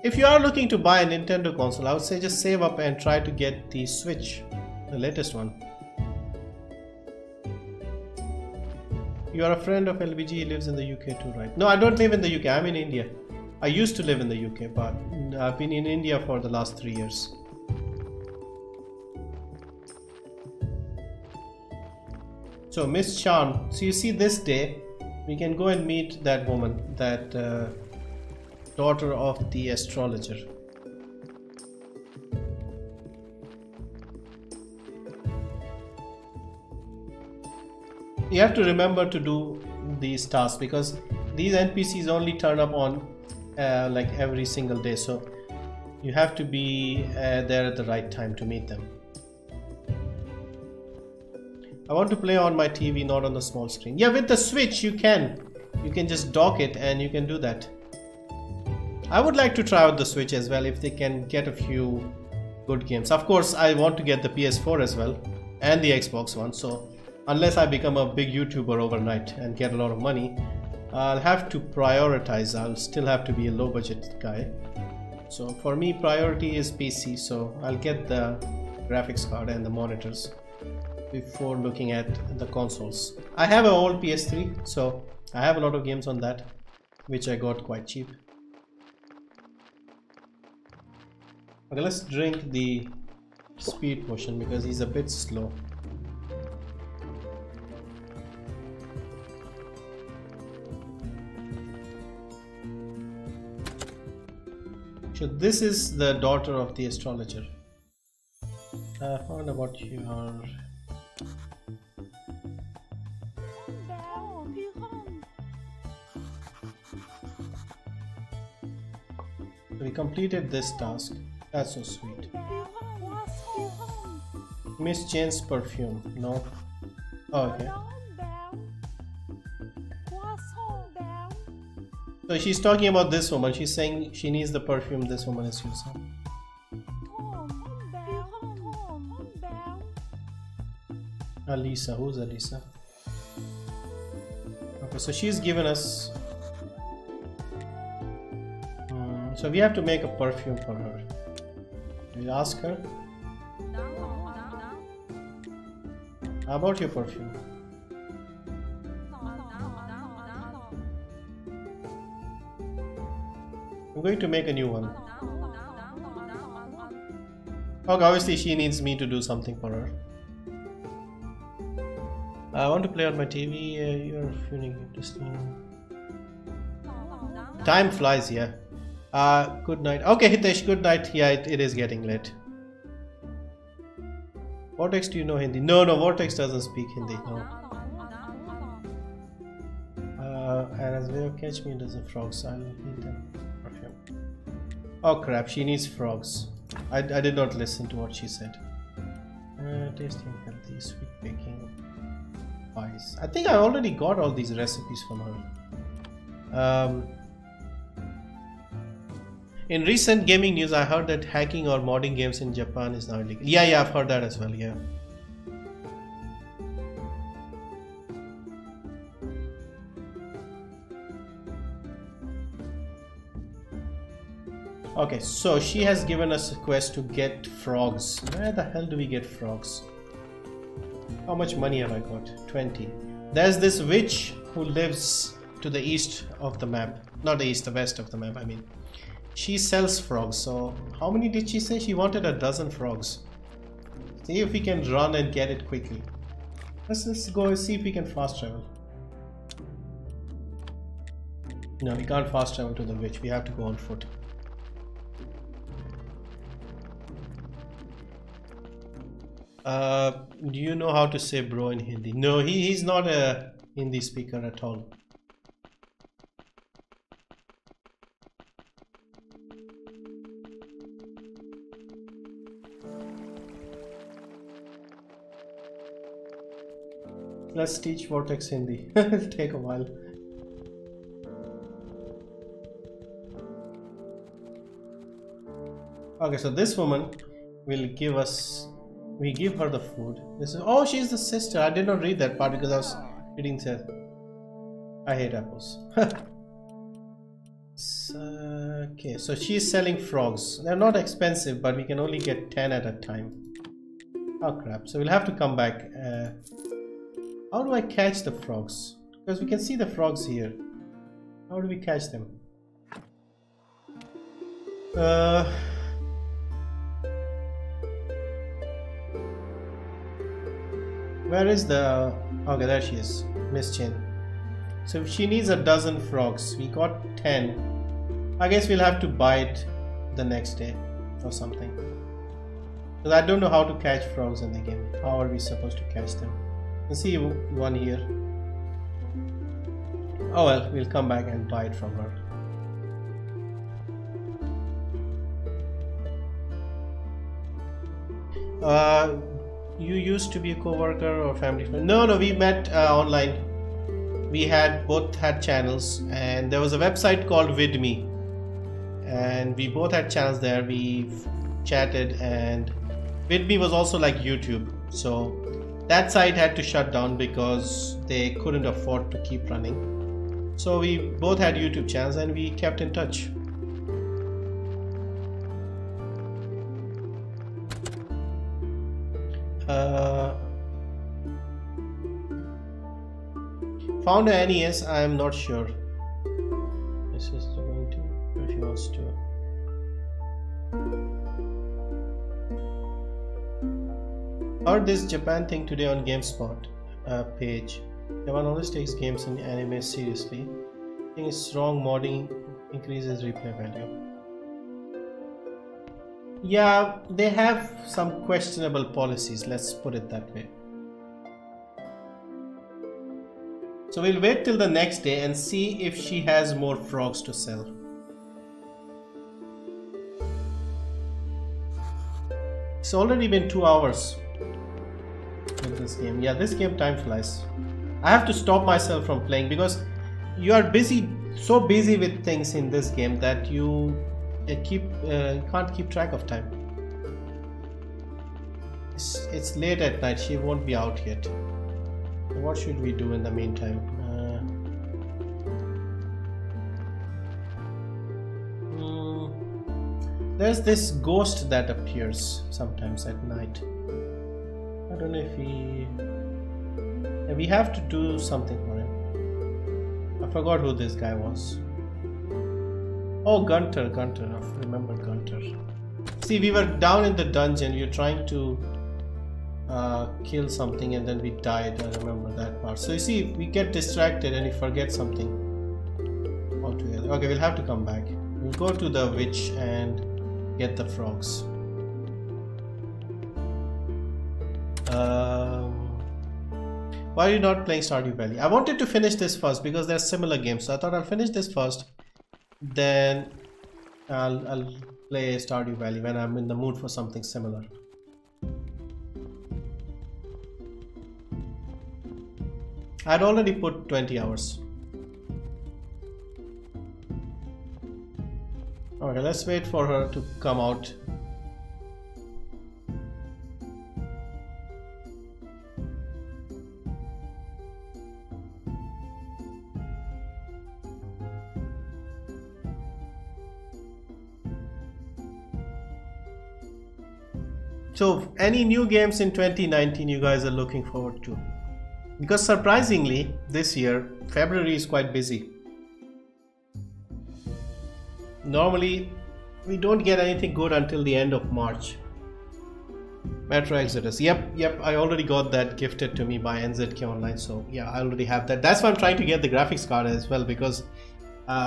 If you are looking to buy a Nintendo console, I would say just save up and try to get the Switch, the latest one. You are a friend of LBG, he lives in the UK too, right? No, I don't live in the UK, I'm in India. I used to live in the UK, but I've been in India for the last 3 years. So, Miss Chan, so you see this day, we can go and meet that woman, that daughter of the astrologer. You have to remember to do these tasks because these NPCs only turn up on like every single day, so you have to be there at the right time to meet them. I want to play on my TV, not on the small screen. Yeah, with the Switch you can just dock it and you can do that. I would like to try out the Switch as well if they can get a few good games. Of course, I want to get the PS4 as well and the Xbox One, so unless I become a big YouTuber overnight and get a lot of money, I'll have to prioritize. I'll still have to be a low budget guy. So for me, priority is PC, so I'll get the graphics card and the monitors before looking at the consoles. I have an old PS3, so I have a lot of games on that, which I got quite cheap. Okay, let's drink the speed potion because he's a bit slow. So this is the daughter of the astrologer. I found about your... We completed this task. That's so sweet. Miss Jane's perfume. No. Oh, okay. So she's talking about this woman. She's saying she needs the perfume this woman is using. Alisa. Who's Alisa? Okay, so she's given us... so we have to make a perfume for her. We ask her. How about your perfume? I'm going to make a new one. Okay, obviously she needs me to do something for her. I want to play on my TV. You're feeling interesting. Time flies, yeah. Good night. Okay, Hitesh, good night. Yeah, it is getting late. Vortex, do you know Hindi? No, Vortex doesn't speak Hindi. No. And as way of catch me does the frogs. I'll eat them. Perfume. Oh crap, she needs frogs. I did not listen to what she said. Tasting healthy, sweet baking, pies. I think I already got all these recipes from her. In recent gaming news, I heard that hacking or modding games in Japan is now illegal. Yeah, I've heard that as well, yeah. Okay, so she has given us a quest to get frogs. Where the hell do we get frogs? How much money have I got? 20. There's this witch who lives to the east of the map. Not the east, the west of the map, I mean. She sells frogs, so how many did she say? She wanted a dozen frogs. See if we can run and get it quickly. Let's go and see if we can fast travel. No, we can't fast travel to the witch. We have to go on foot. Do you know how to say bro in Hindi? No, he's not a Hindi speaker at all. Let's teach Vortex Hindi. It'll take a while. Okay, so this woman will give us, we give her the food. This is, oh, she's the sister. I did not read that part because I was reading said. I hate apples. Okay, so she's selling frogs. They're not expensive, but we can only get 10 at a time. Oh crap, so we'll have to come back. How do I catch the frogs? Because we can see the frogs here. How do we catch them? Where is the... Okay, there she is. Miss Chin. So she needs a dozen frogs. We got 10. I guess we'll have to buy it the next day or something. Because I don't know how to catch frogs in the game. How are we supposed to catch them? You see one here. Oh well, we'll come back and buy it from her. You used to be a co-worker or family friend? No, we met online. We both had channels, and there was a website called VidMe, and we both had channels there. We chatted, and VidMe was also like YouTube, so that site had to shut down because they couldn't afford to keep running. So we both had YouTube channels and we kept in touch. Found a NES, I am not sure. This is going to, if he wants to. Heard this Japan thing today on GameSpot page. Japan always takes games in anime seriously. I think it's wrong. Modding increases replay value. Yeah, they have some questionable policies, let's put it that way. So we'll wait till the next day and see if she has more frogs to sell. It's already been 2 hours with this game. Yeah, this game time flies. I have to stop myself from playing because you are busy, so busy with things in this game that you can't keep track of time. It's late at night. She won't be out yet. What should we do in the meantime? There's this ghost that appears sometimes at night. I don't know if we have to do something for him. I forgot who this guy was. Oh, Gunter. I remember Gunter. See, we were down in the dungeon. We were trying to kill something and then we died. I remember that part. So you see, we get distracted and we forget something altogether. Okay, we'll have to come back. We'll go to the witch and get the frogs. Why are you not playing Stardew Valley? I wanted to finish this first because they're similar games, so I thought I'll finish this first, then I'll play Stardew Valley when I'm in the mood for something similar. I'd already put 20 hours. Okay, let's wait for her to come out. So, any new games in 2019 you guys are looking forward to? Because surprisingly, this year, February is quite busy. Normally, we don't get anything good until the end of March. Metro Exodus. Yep. I already got that gifted to me by NZK Online. So yeah, I already have that. That's why I'm trying to get the graphics card as well, because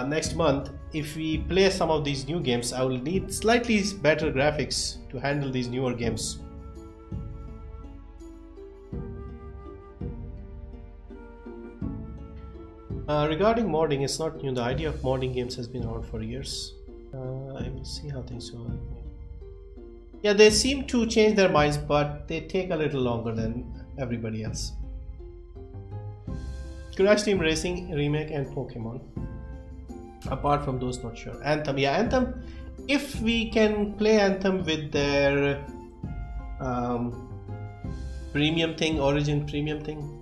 next month, if we play some of these new games, I will need slightly better graphics to handle these newer games. Regarding modding, it's not new. The idea of modding games has been around for years. I will see how things go. Yeah, they seem to change their minds, but they take a little longer than everybody else. Crash Team Racing remake and Pokemon. Apart from those, not sure. Anthem, yeah, Anthem. If we can play Anthem with their premium thing, Origin premium thing.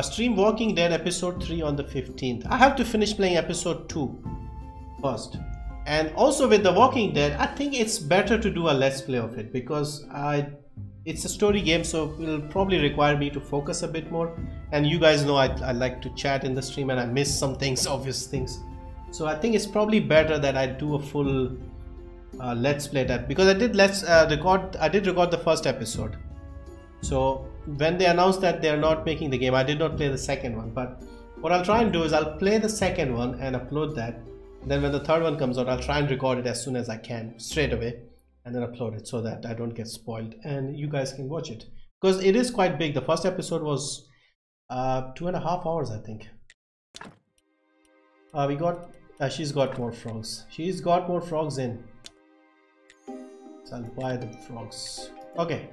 Stream Walking Dead episode 3 on the 15th. I have to finish playing episode 2 first. And also with the Walking Dead, I think it's better to do a let's play of it, because it's a story game, so it will probably require me to focus a bit more. And you guys know I like to chat in the stream and I miss some things, obvious things. So I think it's probably better that I do a full let's play that, because I did record the first episode. So when they announced that they are not making the game, I did not play the second one. But what I'll try and do is I'll play the second one and upload that. Then when the third one comes out, I'll try and record it as soon as I can, straight away, and then upload it so that I don't get spoiled and you guys can watch it, because it is quite big. The first episode was 2.5 hours, I think. We got she's got more frogs. She's got more frogs in. So I'll buy the frogs. Okay,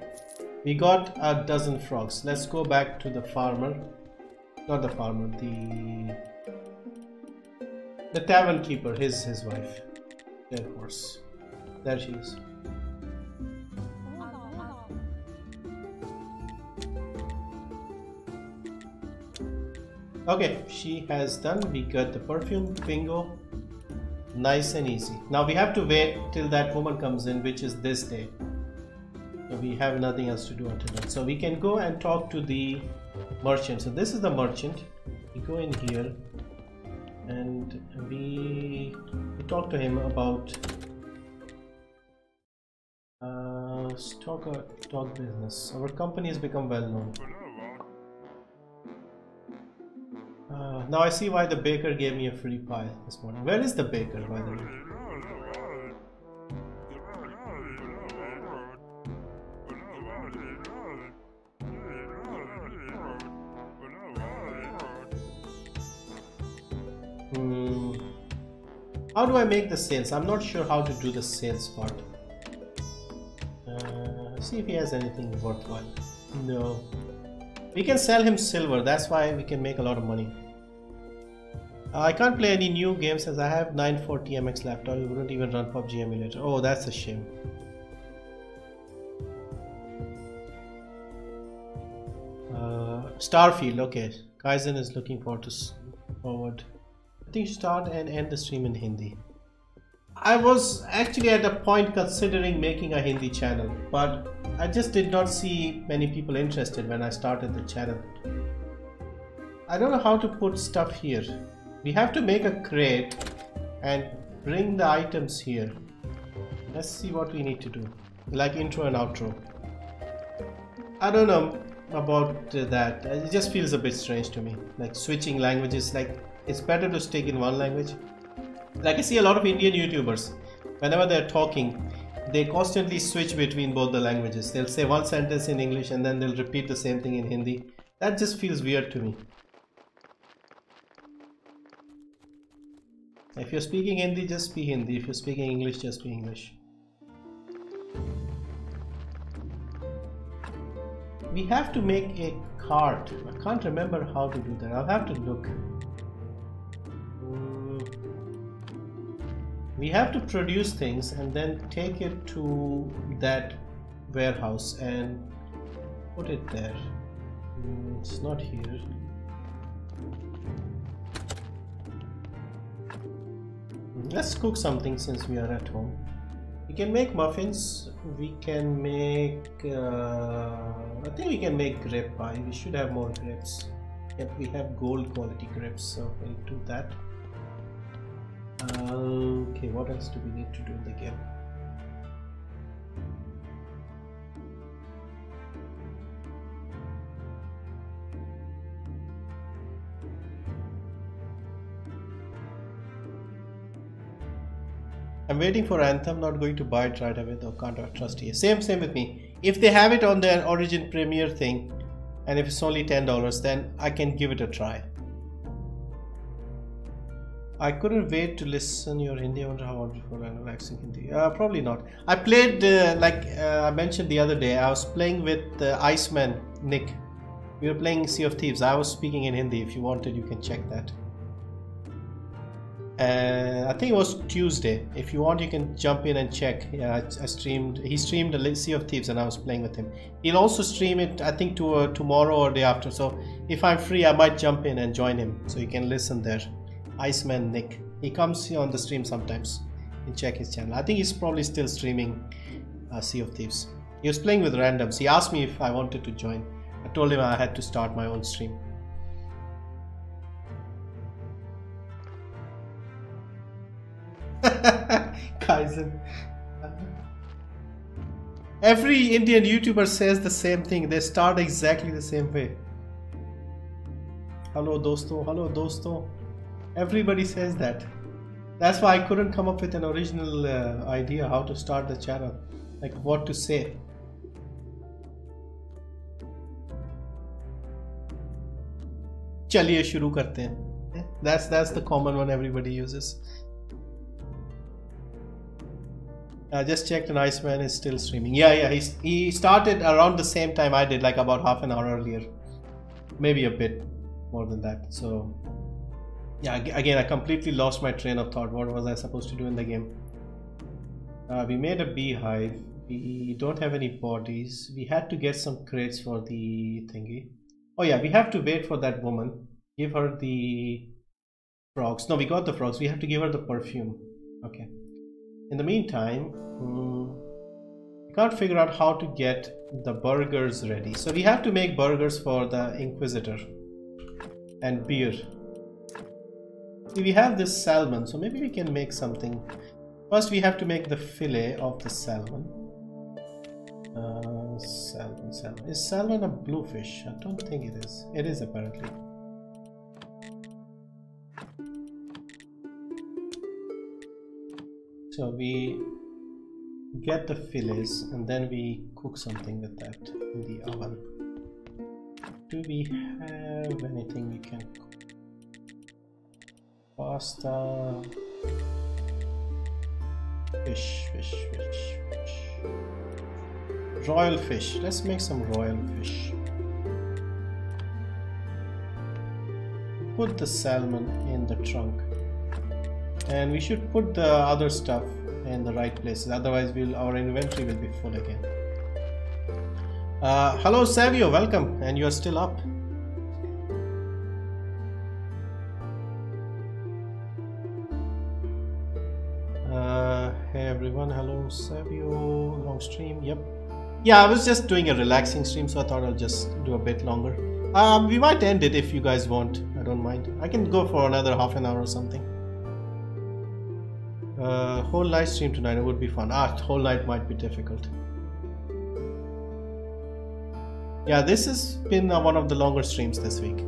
we got a dozen frogs. Let's go back to the farmer. Not the farmer, the tavern keeper, his wife. Dead horse. There she is. Okay, she has done. We got the perfume. Bingo. Nice and easy. Now we have to wait till that woman comes in, which is this day. So we have nothing else to do until then. So we can go and talk to the merchant. So this is the merchant. We go in here and we talk to him about stock business. Our company has become well known. Now I see why the baker gave me a free pie this morning. Where is the baker, by the way? How do I make the sales? I'm not sure how to do the sales part. See if he has anything worthwhile. No. We can sell him silver. That's why we can make a lot of money. I can't play any new games as I have 940 MX laptop. It wouldn't even run PUBG emulator. Oh, that's a shame. Starfield. Okay. Kaizen is looking forward. I think start and end the stream in Hindi. I was actually at a point considering making a Hindi channel, but I just did not see many people interested when I started the channel. I don't know how to put stuff here. We have to make a crate and bring the items here. Let's see what we need to do. Like intro and outro. I don't know about that. It just feels a bit strange to me. Like switching languages, like it's better to stick in one language. Like I see a lot of Indian YouTubers, whenever they're talking, they constantly switch between both the languages. They'll say one sentence in English and then they'll repeat the same thing in Hindi. That just feels weird to me. If you're speaking Hindi, just speak Hindi. If you're speaking English, just speak English. We have to make a cart. I can't remember how to do that. I'll have to look. We have to produce things and then take it to that warehouse and put it there. It's not here. Let's cook something since we are at home. We can make muffins. We can make I think we can make grape pie. We should have more grapes. Yep, we have gold quality grapes, so we'll do that. Okay, what else do we need to do in the game? I'm waiting for Anthem, not going to buy it right away though, can't trust you. Same with me. If they have it on their Origin Premier thing, and if it's only $10, then I can give it a try. I couldn't wait to listen your Hindi. I wonder how wonderful and relaxing Hindi. Probably not. I played, like I mentioned the other day, I was playing with Iceman, Nick. We were playing Sea of Thieves. I was speaking in Hindi. If you wanted, you can check that. I think it was Tuesday. If you want, you can jump in and check. Yeah, I streamed. He streamed a Sea of Thieves, and I was playing with him. He'll also stream it, I think, to tomorrow or day after. So if I'm free, I might jump in and join him, so you can listen there. Iceman Nick. He comes here on the stream sometimes. You can check his channel. I think he's probably still streaming Sea of Thieves. He was playing with randoms. He asked me if I wanted to join. I told him I had to start my own stream. Kaizen. Every Indian YouTuber says the same thing. They start exactly the same way. Hello dosto, hello dosto. Everybody says that. That's why I couldn't come up with an original idea how to start the channel, like what to say. चलिए शुरू करते हैं. That's the common one everybody uses. I just checked and Iceman is still streaming. Yeah, he started around the same time I did, like about half an hour earlier, maybe a bit more than that. So yeah, again I completely lost my train of thought. What was I supposed to do in the game? We made a beehive. We don't have any bodies. We had to get some crates for the thingy. Oh yeah, we have to wait for that woman. Give her the frogs. No, we got the frogs. We have to give her the perfume. Okay. In the meantime, we can't figure out how to get the burgers ready. So we have to make burgers for the Inquisitor and beer. See, we have this salmon, so maybe we can make something. First, we have to make the fillet of the salmon. Salmon. Is salmon a blue fish? I don't think it is. It is apparently. So we get the fillets and then we cook something with that in the oven. Do we have anything we can cook? Pasta. Fish. Royal fish. Let's make some royal fish. Put the salmon in the trunk. And we should put the other stuff in the right places, otherwise our inventory will be full again. Hello Savio, welcome, and you're still up. Hey everyone, hello Savio, long stream, yep. Yeah, I was just doing a relaxing stream, so I thought I'll just do a bit longer. We might end it if you guys want, I don't mind. I can go for another half an hour or something. Whole night stream tonight, it would be fun. Whole night might be difficult. Yeah, this has been one of the longer streams this week.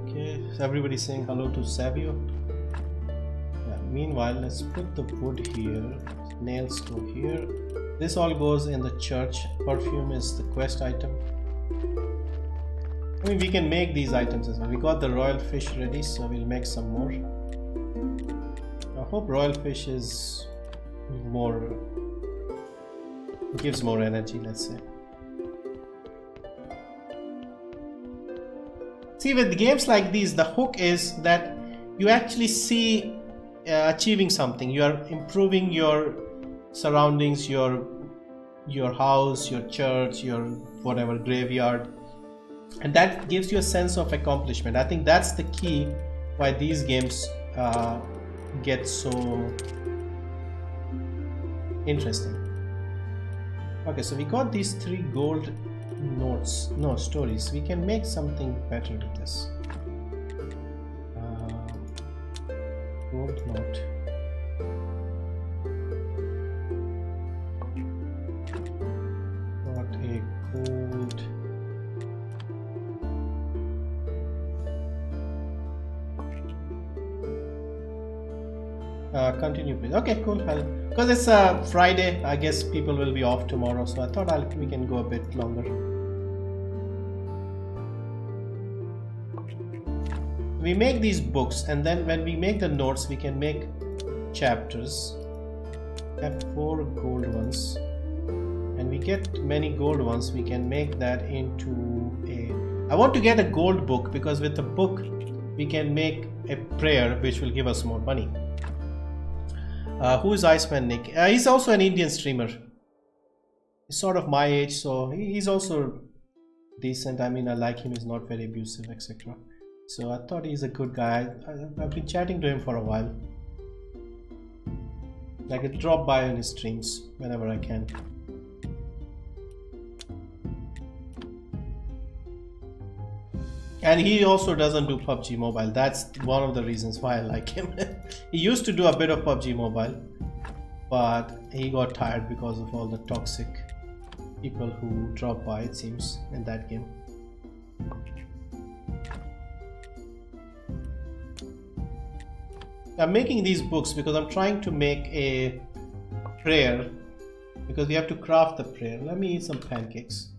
Okay, so everybody's saying hello to Savio. Yeah, meanwhile, let's put the wood here, nails go here. This all goes in the church. Perfume is the quest item. I mean, we can make these items as well. We got the royal fish ready, so we'll make some more. I hope royal fish is more, gives more energy, let's say. See, with games like these, the hook is that you actually see achieving something. You are improving your surroundings, your house, your church, your whatever graveyard. And that gives you a sense of accomplishment. I think that's the key why these games get so interesting. Okay, so we got these 3 gold notes, no stories. We can make something better with this. Gold note. Got a gold. continue please. Okay, cool. Because it's Friday, I guess people will be off tomorrow, so I thought we can go a bit longer. We make these books, and then when we make the notes, we can make chapters. We have 4 gold ones, and we get many gold ones. We can make that into a... I want to get a gold book, because with the book we can make a prayer which will give us more money. Who is Iceman Nick? He's also an Indian streamer. He's sort of my age, so he's also decent. I mean, I like him. He's not very abusive, etc. So I thought he's a good guy. I've been chatting to him for a while. I could drop by on his streams whenever I can. And he also doesn't do PUBG Mobile. That's one of the reasons why I like him. He used to do a bit of PUBG Mobile, but he got tired because of all the toxic people who drop by, it seems, in that game. I'm making these books because I'm trying to make a prayer, because we have to craft the prayer. Let me eat some pancakes.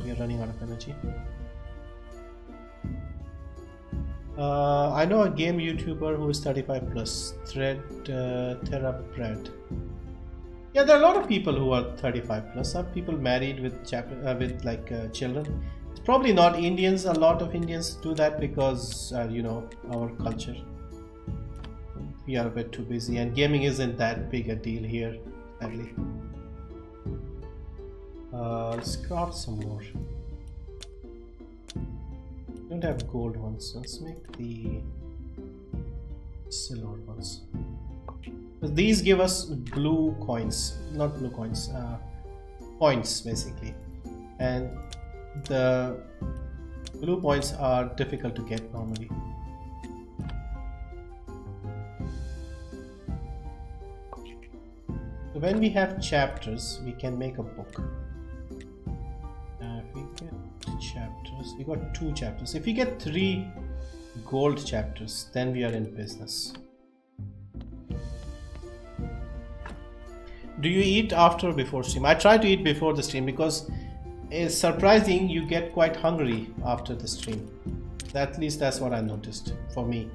We are running out of energy. I know a game YouTuber who is 35 plus, Therapred. Yeah, there are a lot of people who are 35 plus. Some people married with children. It's probably not Indians. A lot of Indians do that because you know, our culture. We are a bit too busy, and gaming isn't that big a deal here, sadly. Let's craft some more. Don't have gold ones, so let's make the silver ones. These give us blue coins, not blue coins, points basically, and the blue points are difficult to get normally. So when we have chapters, we can make a book. If we get chapters, we got 2 chapters. If we get 3 gold chapters, then we are in business. Do you eat after or before stream? I try to eat before the stream, because it's surprising you get quite hungry after the stream. At least that's what I noticed for me.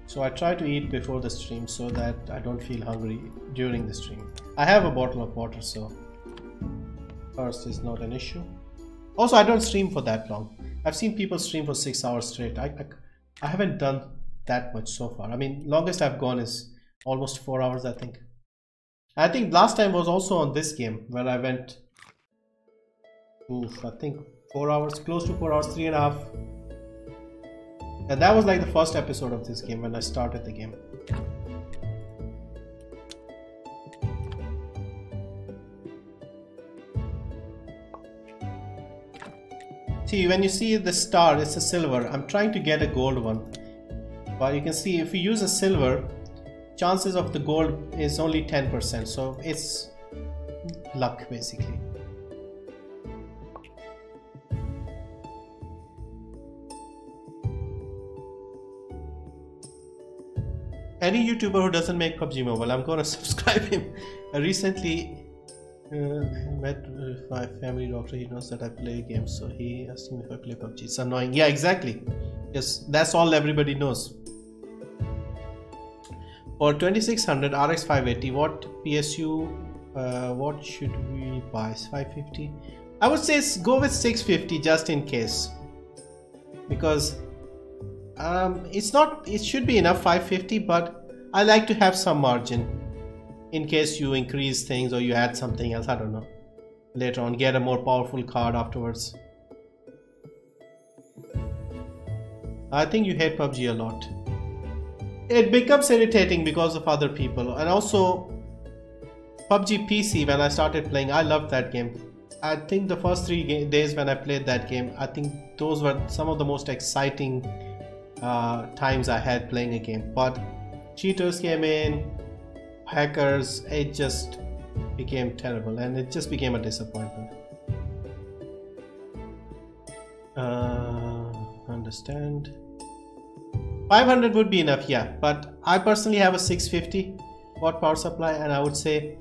So I try to eat before the stream so that I don't feel hungry during the stream. I have a bottle of water, so thirst is not an issue. Also, I don't stream for that long. I've seen people stream for 6 hours straight. I haven't done that much so far. I mean, longest I've gone is almost 4 hours, I think. I think last time was also on this game where I went, I think 4 hours, close to 4 hours, 3.5. And that was like the first episode of this game when I started the game. See, when you see the star, it's a silver. I'm trying to get a gold one. But you can see if you use a silver, chances of the gold is only 10%. So it's luck basically. Any YouTuber who doesn't make PUBG Mobile, I'm gonna subscribe him. I recently met my family doctor. He knows that I play games, so he asked me if I play PUBG. It's annoying. Yeah, exactly. Yes, that's all everybody knows. For 2600 RX 580, what PSU? What should we buy? 550. I would say go with 650 just in case, because it should be enough 550, but I like to have some margin in case you increase things or you add something else. I don't know, later on get a more powerful card afterwards. I think you hate PUBG a lot. It becomes irritating because of other people, and also PUBG PC, when I started playing, I loved that game. I think the first 3 days when I played that game, I think those were some of the most exciting times I had playing a game. But cheaters came in, hackers, it just became terrible, and it just became a disappointment. Understand. 500 would be enough, yeah, but I personally have a 650 watt power supply, and I would say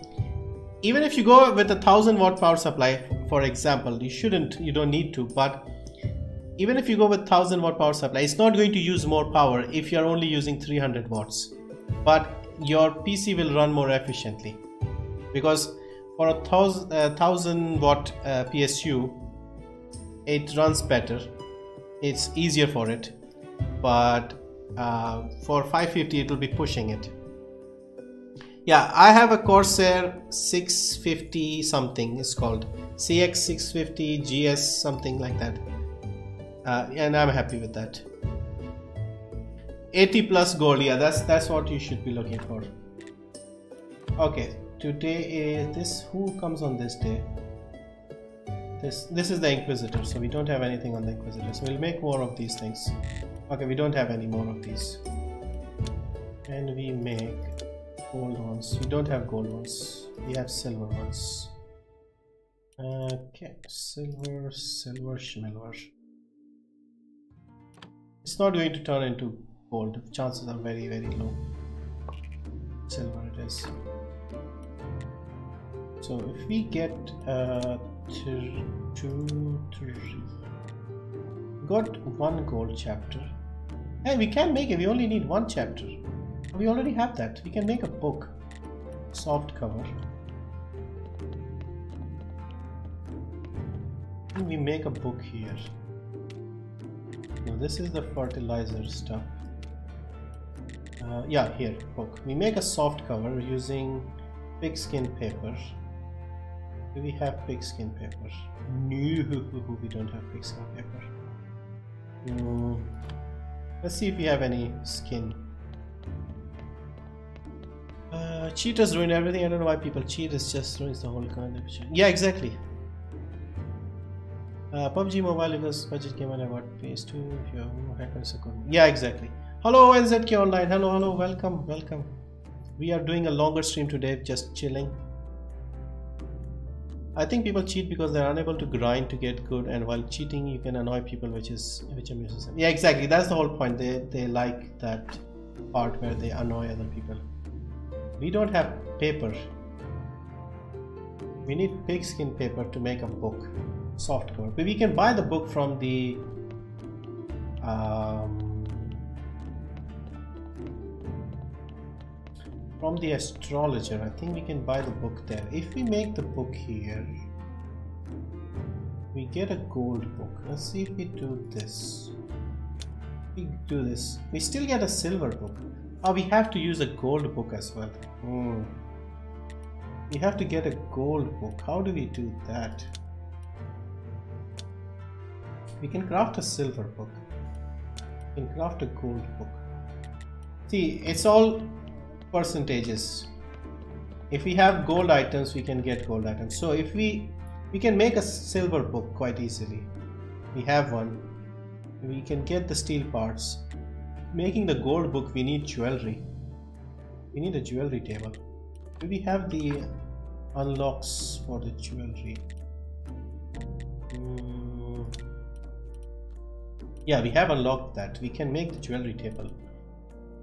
even if you go with 1,000 watt power supply, for example, you don't need to, but even if you go with 1,000 watt power supply, it's not going to use more power if you're only using 300 watts, but your PC will run more efficiently, because for a 1,000 watt PSU, it runs better, it's easier for it, but for 550 it will be pushing it. Yeah, I have a Corsair 650 something, it's called CX 650 GS something like that, and I'm happy with that. 80 plus gold, yeah, that's what you should be looking for. Okay, today is this, who comes on this day? This is the Inquisitor, so we don't have anything on the Inquisitor, so we'll make more of these things. Okay, we don't have any more of these, and we make gold ones. We don't have gold ones, we have silver ones. Okay, silver, schmilver. It's not going to turn into gold, the chances are very low. Silver it is. So if we get 2, 3, got 1 gold chapter, and we can make it, we only need 1 chapter, we already have that. We can make a book, soft cover, and we make a book here. Now this is the fertilizer stuff. Yeah, here, book. We make a soft cover using pigskin paper. Do we have pigskin paper? No, we don't have pigskin paper. Let's see if we have any skin. Cheaters ruin everything. I don't know why people cheat. It just ruins the whole concept. Yeah, exactly. PUBG Mobile because budget came on about PS2. If you have hackers, yeah, exactly. Hello NZK Online. Hello, welcome. We are doing a longer stream today, just chilling. I think people cheat because they're unable to grind to get good, and while cheating you can annoy people, which amuses them. Yeah, exactly, that's the whole point. They like that part where they annoy other people. We don't have paper. We need pigskin paper to make a book, soft cover. But we can buy the book from the astrologer. I think we can buy the book there. If we make the book here, we get a gold book. Let's see if we do this. We do this, we still get a silver book. Oh, we have to use a gold book as well. We have to get a gold book. How do we do that? We can craft a silver book. We can craft a gold book. See, it's all percentages. If we have gold items, we can get gold items. So if we can make a silver book quite easily. We have one. We can get the steel parts. Making the gold book, we need jewelry. We need a jewelry table. Do we have the unlocks for the jewelry? Yeah, we have unlocked that. We can make the jewelry table.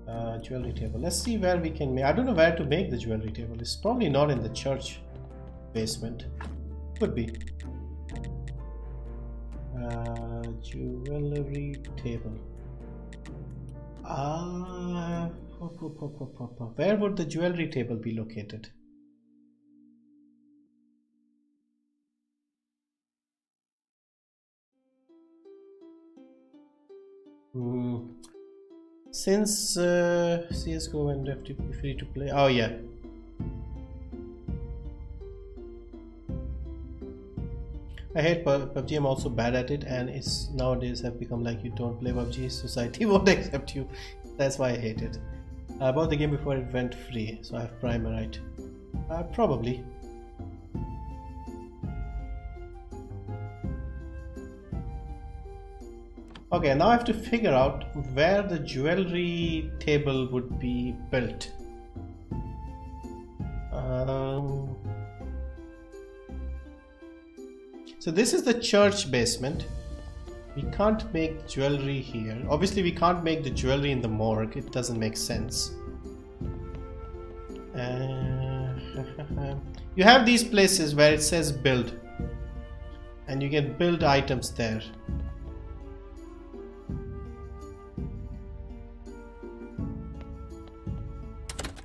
Let's see where we can make. I don't know where to make the jewelry table. It's probably not in the church basement. Could be. Jewelry table. Where would the jewelry table be located? Since CSGO and FTP free to play. Oh yeah. I hate PUBG. I'm also bad at it, and it's nowadays have become like you don't play PUBG, society won't accept you. That's why I hate it. I bought the game before it went free, so I have Prime, right? Probably. Okay, now I have to figure out where the jewelry table would be built. So this is the church basement. We can't make jewelry here. Obviously we can't make the jewelry in the morgue. It doesn't make sense. You have these places where it says build, and you can build items there.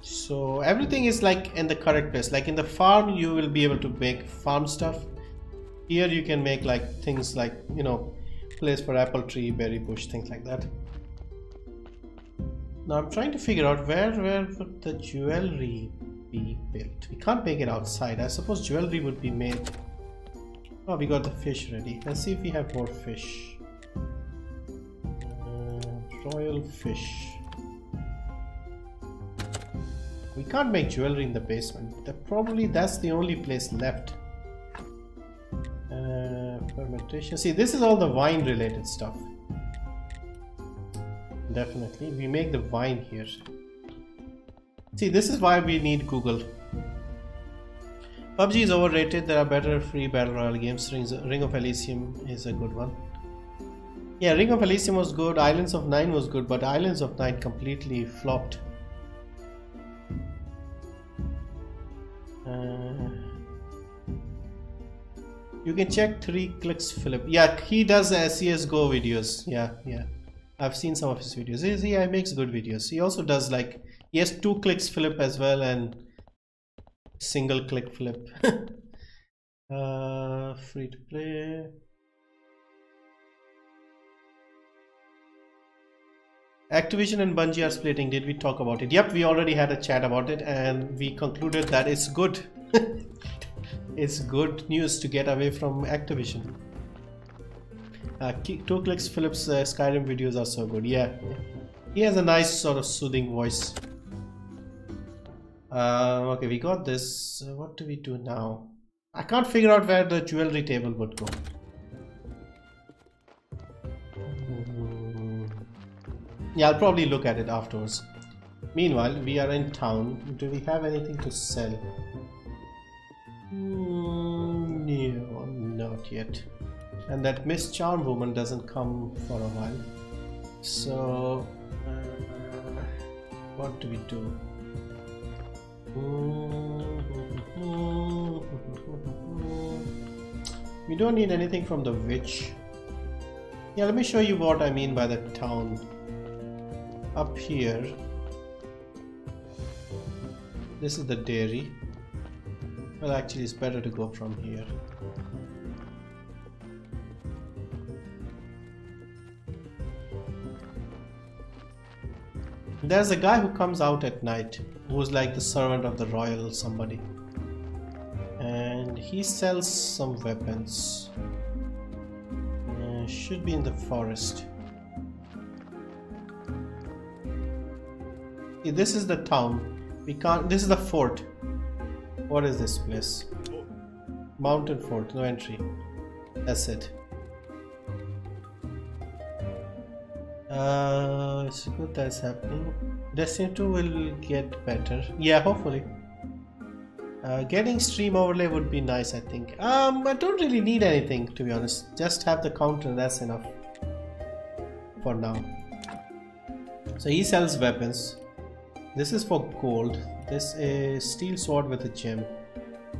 So everything is like in the correct place. Like in the farm you will be able to make farm stuff. Here you can make like things like, you know, place for apple tree, berry bush, things like that. Now I'm trying to figure out where would the jewelry be built. We can't make it outside. I suppose jewelry would be made. Oh, we got the fish ready. Let's see if we have more fish. Royal fish. We can't make jewelry in the basement. That's the only place left. Fermentation. See, this is all the wine related stuff. Definitely. We make the wine here. See, this is why we need Google. PUBG is overrated. There are better free battle royale games. Ring of Elysium is a good one. Yeah, Ring of Elysium was good. Islands of Nine was good, but Islands of Nine completely flopped. You can check 3 clicks Philip. Yeah, he does CSGO videos. Yeah. I've seen some of his videos. He makes good videos. He also does like, he has 2 clicks Philip as well and single click Philip. Free to play. Activision and Bungie are splitting. Did we talk about it? Yep, we already had a chat about it and we concluded that it's good. It's good news to get away from Activision. 2 clicks Philip's Skyrim videos are so good. Yeah, he has a nice sort of soothing voice. Okay, we got this. What do we do now? I can't figure out where the jewelry table would go. Yeah, I'll probably look at it afterwards. Meanwhile, we are in town. Do we have anything to sell? No, not yet. And that Miss Charm woman doesn't come for a while. So, what do we do? We don't need anything from the witch. Yeah, let me show you what I mean by the town. Up here, this is the dairy. Well, actually it's better to go from here. There's a guy who comes out at night who's like the servant of the royal somebody, and he sells some weapons. Should be in the forest. See, this is the town. We can't. This is the fort. What is this place? Mountain fort. No entry. That's it. It's good that's happening. Destiny 2 will get better. Yeah, hopefully. Getting stream overlay would be nice, I think. I don't really need anything, to be honest. Just have the counter, that's enough for now. So he sells weapons. This is for gold. This is steel sword with a gem.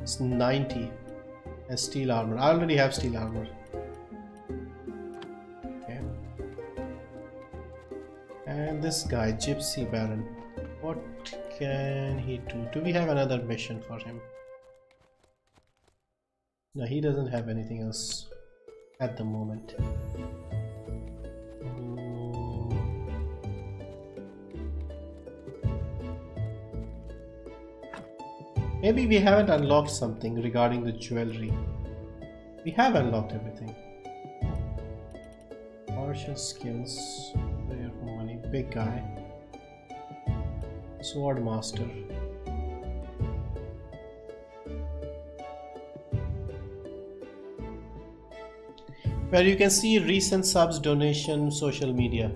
It's 90. And steel armor. I already have steel armor. Okay. And this guy, Gypsy Baron. What can he do? Do we have another mission for him? No, he doesn't have anything else at the moment. Maybe we haven't unlocked something regarding the jewelry. We have unlocked everything. Martial skills, player money, big guy, sword master. Where you can see recent subs, donation, social media.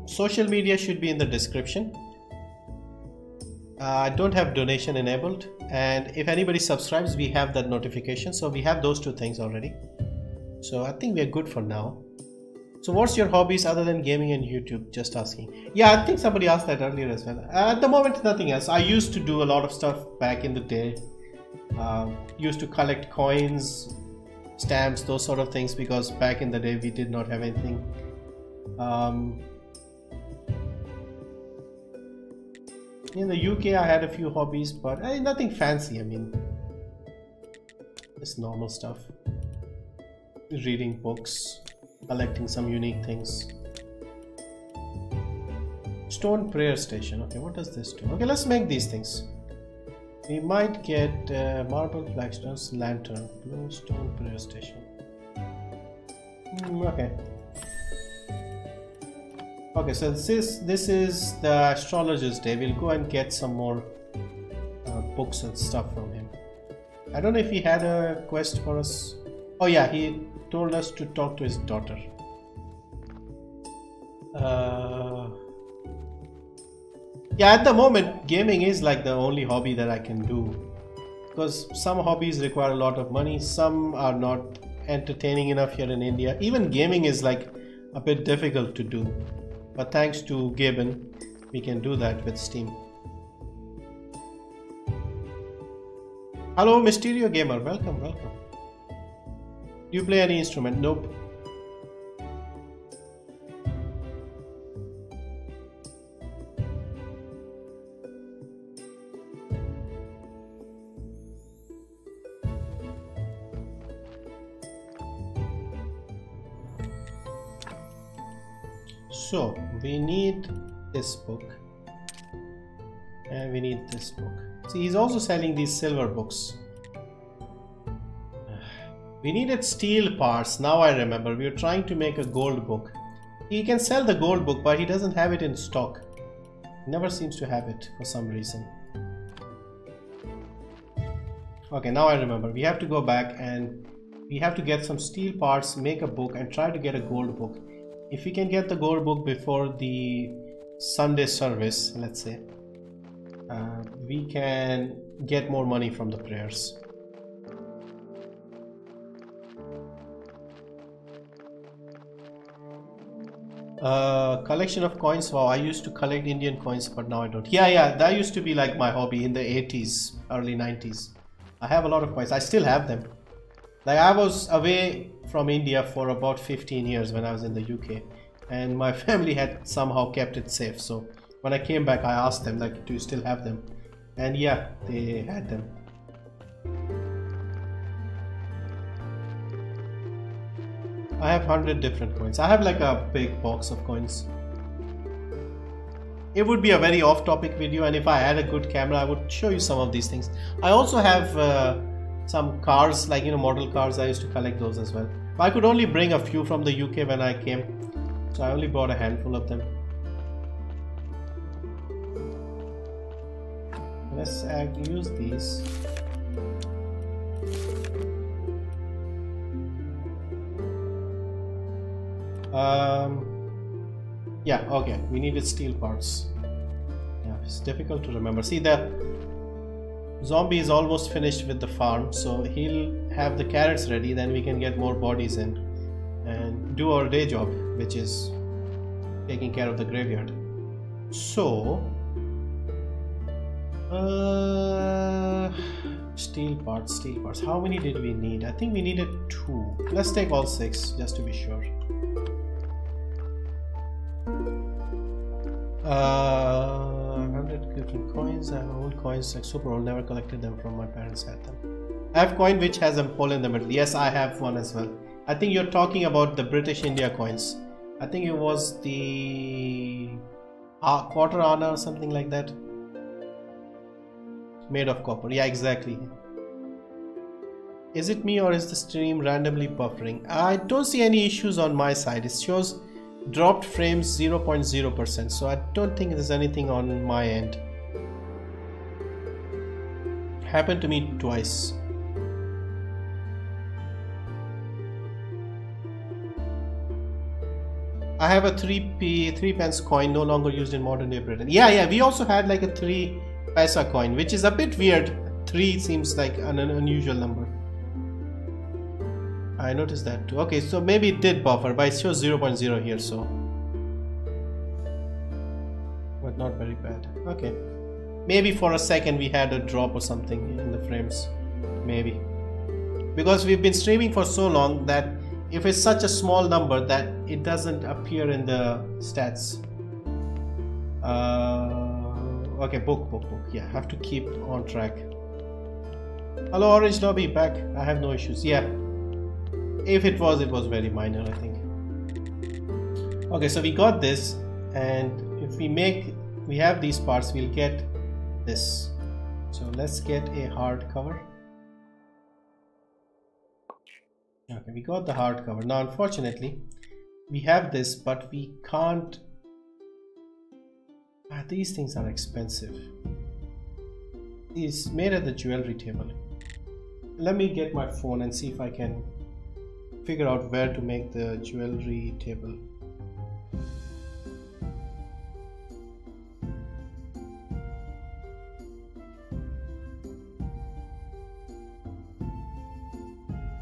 Social media should be in the description. I don't have donation enabled, and if anybody subscribes we have that notification, so we have those two things already. So I think we are good for now. So what's your hobbies other than gaming and YouTube? Just asking. Yeah, I think somebody asked that earlier as well. At the moment, nothing else. I used to do a lot of stuff back in the day. Used to collect coins, stamps, those sort of things, because back in the day we did not have anything. In the UK I had a few hobbies, but nothing fancy. I mean, just normal stuff. Reading books, collecting some unique things. Stone prayer station. Okay, what does this do? Okay, let's make these things. We might get marble flagstones, lantern, blue stone prayer station. Okay. Okay, so this is the astrologer's day. We'll go and get some more books and stuff from him. I don't know if he had a quest for us. Oh yeah, he told us to talk to his daughter. Yeah, at the moment gaming is like the only hobby that I can do, because some hobbies require a lot of money, some are not entertaining enough here in India. Even gaming is like a bit difficult to do, but thanks to Gibbon we can do that with Steam. Hello Mysterio Gamer, welcome. Do you play any instrument? Nope. So we need this book and we need this book. See, he's also selling these silver books. We needed steel parts. Now I remember, we were trying to make a gold book. He can sell the gold book, but he doesn't have it in stock. He never seems to have it for some reason. Okay, now I remember. We have to go back and we have to get some steel parts, make a book and try to get a gold book. If we can get the gold book before the Sunday service, let's say, we can get more money from the prayers. Collection of coins. Wow, I used to collect Indian coins, but now I don't. Yeah, that used to be like my hobby in the 80s, early 90s. I have a lot of coins. I still have them. Like, I was away from India for about 15 years when I was in the UK, and my family had somehow kept it safe. So when I came back, I asked them, like, do you still have them? And yeah, they had them. I have 100 different coins. I have like a big box of coins. It would be a very off-topic video, and if I had a good camera I would show you some of these things. I also have some cars, like, you know, model cars. I used to collect those as well. But I could only bring a few from the UK when I came, so I only bought a handful of them. Let's use these. Yeah, okay, we needed steel parts. Yeah, it's difficult to remember. See, the zombie is almost finished with the farm, so he'll have the carrots ready, then we can get more bodies in and do our day job, which is taking care of the graveyard. So steel parts. How many did we need? I think we needed 2. Let's take all 6 just to be sure. 100 different coins. I have old coins like super old, never collected them from my parents had them. I have coin which has a hole in the middle. Yes, I have one as well. I think you're talking about the British India coins. I think it was the quarter anna or something like that. Made of copper. Yeah, exactly. Is it me or is the stream randomly buffering? I don't see any issues on my side. It shows dropped frames 0.0%, so I don't think there's anything on my end. Happened to me twice. I have a 3 pence coin no longer used in modern day Britain. Yeah, we also had like a 3 paisa coin, which is a bit weird. 3 seems like an unusual number. I noticed that too. Okay, so maybe it did buffer, but it shows 0.0 here, so. But not very bad. Okay. Maybe for a second we had a drop or something in the frames. Maybe. Because we've been streaming for so long that if it's such a small number that it doesn't appear in the stats. Okay, book. Yeah, have to keep on track. Hello, Orange Lobby, back. I have no issues. Yeah. If it was very minor, I think. Okay, so we got this, and if we have these parts, we'll get this. So let's get a hard cover. Okay, we got the hard cover. Now, unfortunately, we have this, but we can't. These things are expensive. It's made at the jewelry table. Let me get my phone and see if I can figure out where to make the jewelry table.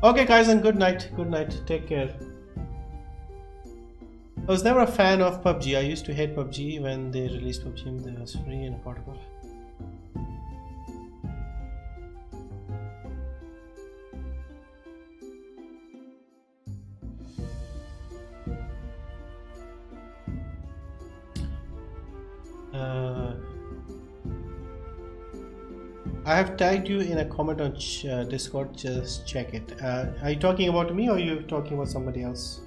Okay guys, and good night. Good night. Take care. I was never a fan of PUBG. I used to hate PUBG when they released PUBG and it was free and affordable. I have tagged you in a comment on Discord, just check it. Are you talking about me or are you talking about somebody else?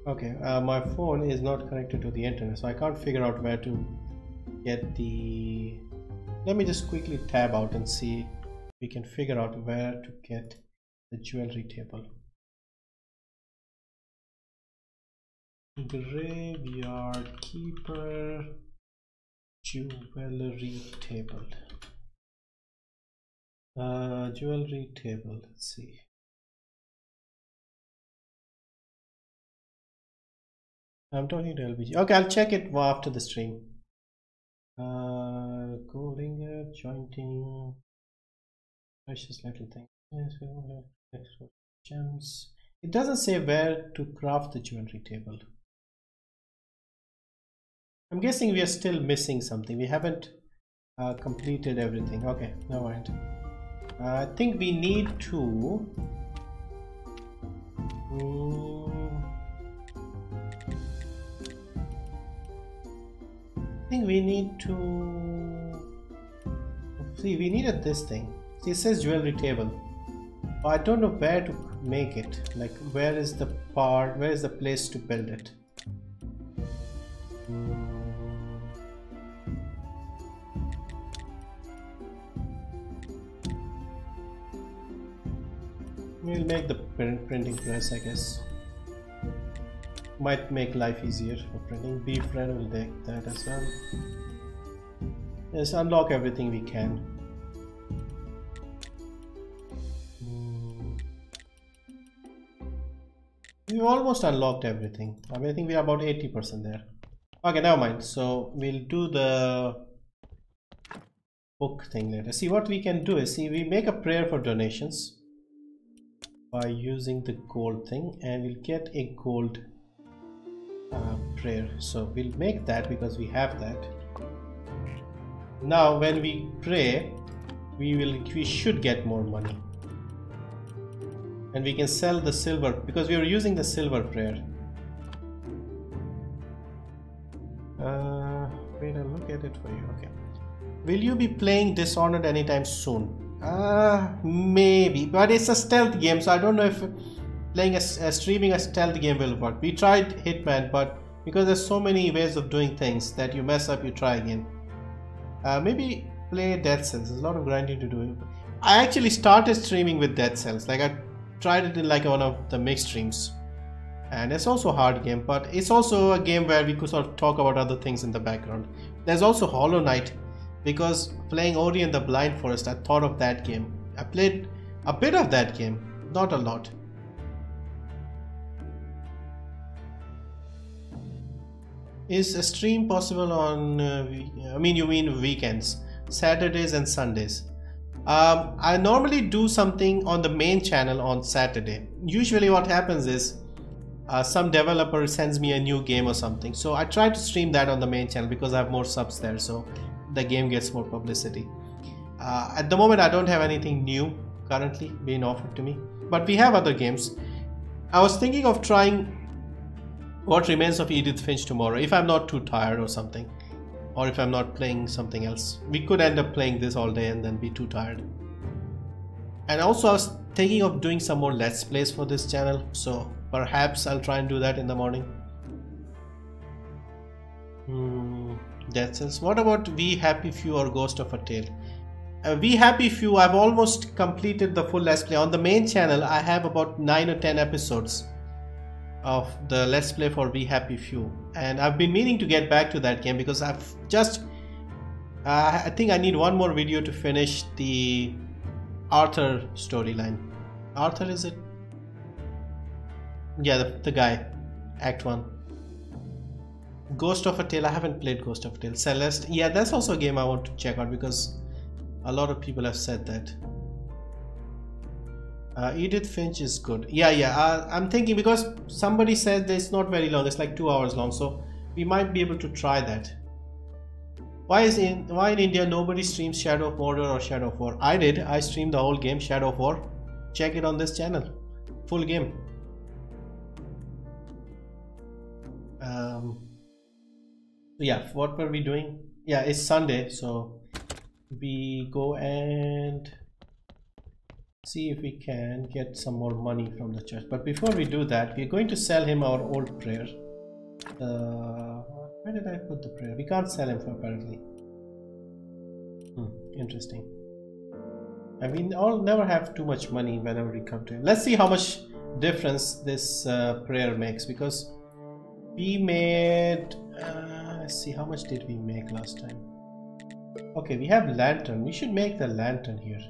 Okay, my phone is not connected to the internet, so I can't figure out where to get the. Let me just quickly tab out and see if we can figure out where to get the jewelry table. Graveyard keeper jewelry table. Jewelry table, let's see. I'm talking to LBG. Okay, I'll check it after the stream. Gold ingot, jointing, precious little thing. Gems. It doesn't say where to craft the jewelry table. I'm guessing we are still missing something. We haven't completed everything. Okay, never mind. I think we need to. I think we need to see. We needed this thing. See, it says jewelry table, but I don't know where to make it. Like, where is the part? Where is the place to build it? We'll make the printing press, I guess. Might make life easier for printing. Befriend will take that as well. Let's unlock everything we can. We almost unlocked everything. I mean, I think we are about 80% there. Okay, never mind. So we'll do the book thing later. See, what we can do is, see, we make a prayer for donations by using the gold thing, and we'll get a gold prayer. So we'll make that because we have that. Now when we pray, we should get more money, and we can sell the silver because we are using the silver prayer. Wait, I'll look at it for you. Okay, will you be playing Dishonored anytime soon? Maybe, but it's a stealth game, so I don't know if playing streaming a stealth game will work. We tried Hitman, but because there's so many ways of doing things that you mess up, you try again. Maybe play Dead Cells. There's a lot of grinding to do. I actually started streaming with Dead Cells. Like, I tried it in like one of the mixed streams, and it's also a hard game, but it's also a game where we could sort of talk about other things in the background. There's also Hollow Knight, because playing Ori and the Blind Forest, I thought of that game. I played A bit of that game, not a lot. Is a stream possible on, I mean, you mean weekends, Saturdays and Sundays? I normally do something on the main channel on Saturday. Usually what happens is some developer sends me a new game or something. So I try to stream that on the main channel because I have more subs there. So the game gets more publicity. At the moment, I don't have anything new currently being offered to me. But we have other games. I was thinking of trying What Remains of Edith Finch tomorrow, if I'm not too tired or something, or if I'm not playing something else. We could end up playing this all day and then be too tired. And also I was thinking of doing some more Let's Plays for this channel, so perhaps I'll try and do that in the morning. That's it. What about We Happy Few or Ghost of a Tale? We Happy Few, I've almost completed the full Let's Play. On the main channel, I have about 9 or 10 episodes of the Let's Play for We Happy Few, and I've been meaning to get back to that game because I've just I think I need one more video to finish the Arthur storyline. Arthur, is it? Yeah, the guy, Act 1. Ghost of a Tale, I haven't played Ghost of a Tale. Celeste, yeah, that's also a game I want to check out because a lot of people have said that. Edith Finch is good. Yeah. I'm thinking because somebody said that it's not very long. It's like 2 hours long, so we might be able to try that. Why in India nobody streams Shadow of Mordor or Shadow of War? I did. I streamed the whole game, Shadow of War. Check it on this channel. Full game. Yeah, what were we doing? Yeah, it's Sunday, so we go and see if we can get some more money from the church. But before we do that, we're going to sell him our old prayer. Where did I put the prayer? We can't sell him for apparently. Interesting. I mean, I'll never have too much money whenever we come to him. Let's see how much difference this prayer makes, because we made let's see, how much did we make last time? Okay, we have lantern. We should make the lantern here.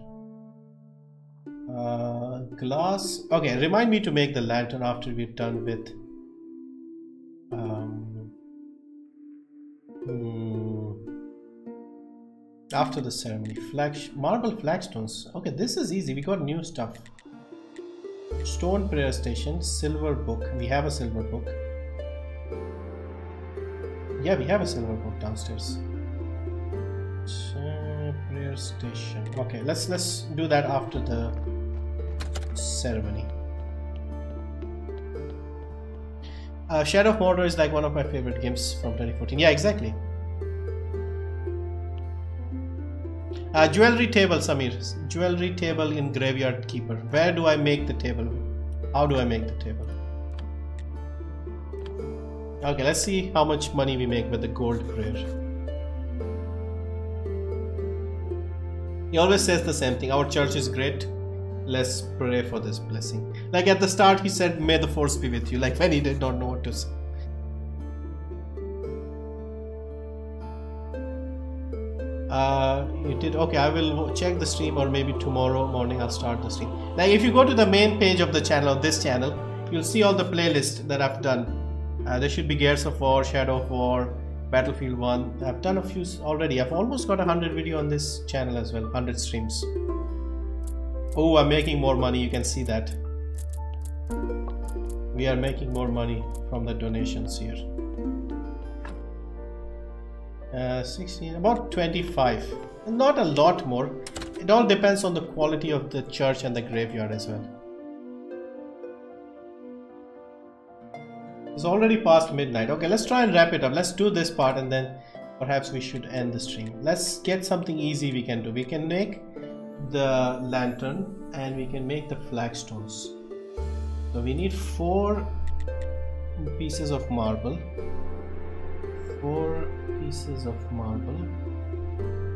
Glass. Okay, remind me to make the lantern after we're done with after the ceremony. Marble flagstones. Okay, this is easy. We got new stuff. Stone prayer station, silver book. We have a silver book. Yeah, we have a silver book downstairs. Prayer station. Okay, let's do that after the ceremony. Shadow of Mordor is like one of my favorite games from 2014. Yeah, exactly. Jewelry table, Samir. Jewelry table in Graveyard Keeper. Where do I make the table? How do I make the table? Okay, let's see how much money we make with the gold prayer. He always says the same thing. Our church is great. Let's pray for this blessing. Like at the start, he said, "May the force be with you." Like when he did not know what to say. You did. Okay, I will check the stream, or maybe tomorrow morning I'll start the stream. Like if you go to the main page of the channel, this channel, you'll see all the playlists that I've done. There should be Gears of War, Shadow of War, Battlefield 1. I've done a few already. I've almost got 100 video on this channel as well, 100 streams. Oh, I'm making more money. You can see that. We are making more money from the donations here. 16, about 25. Not a lot more. It all depends on the quality of the church and the graveyard as well. It's already past midnight. Okay, let's try and wrap it up. Let's do this part and then perhaps we should end the stream. Let's get something easy we can do. We can make the lantern and we can make the flagstones. So we need 4 pieces of marble. 4 pieces of marble.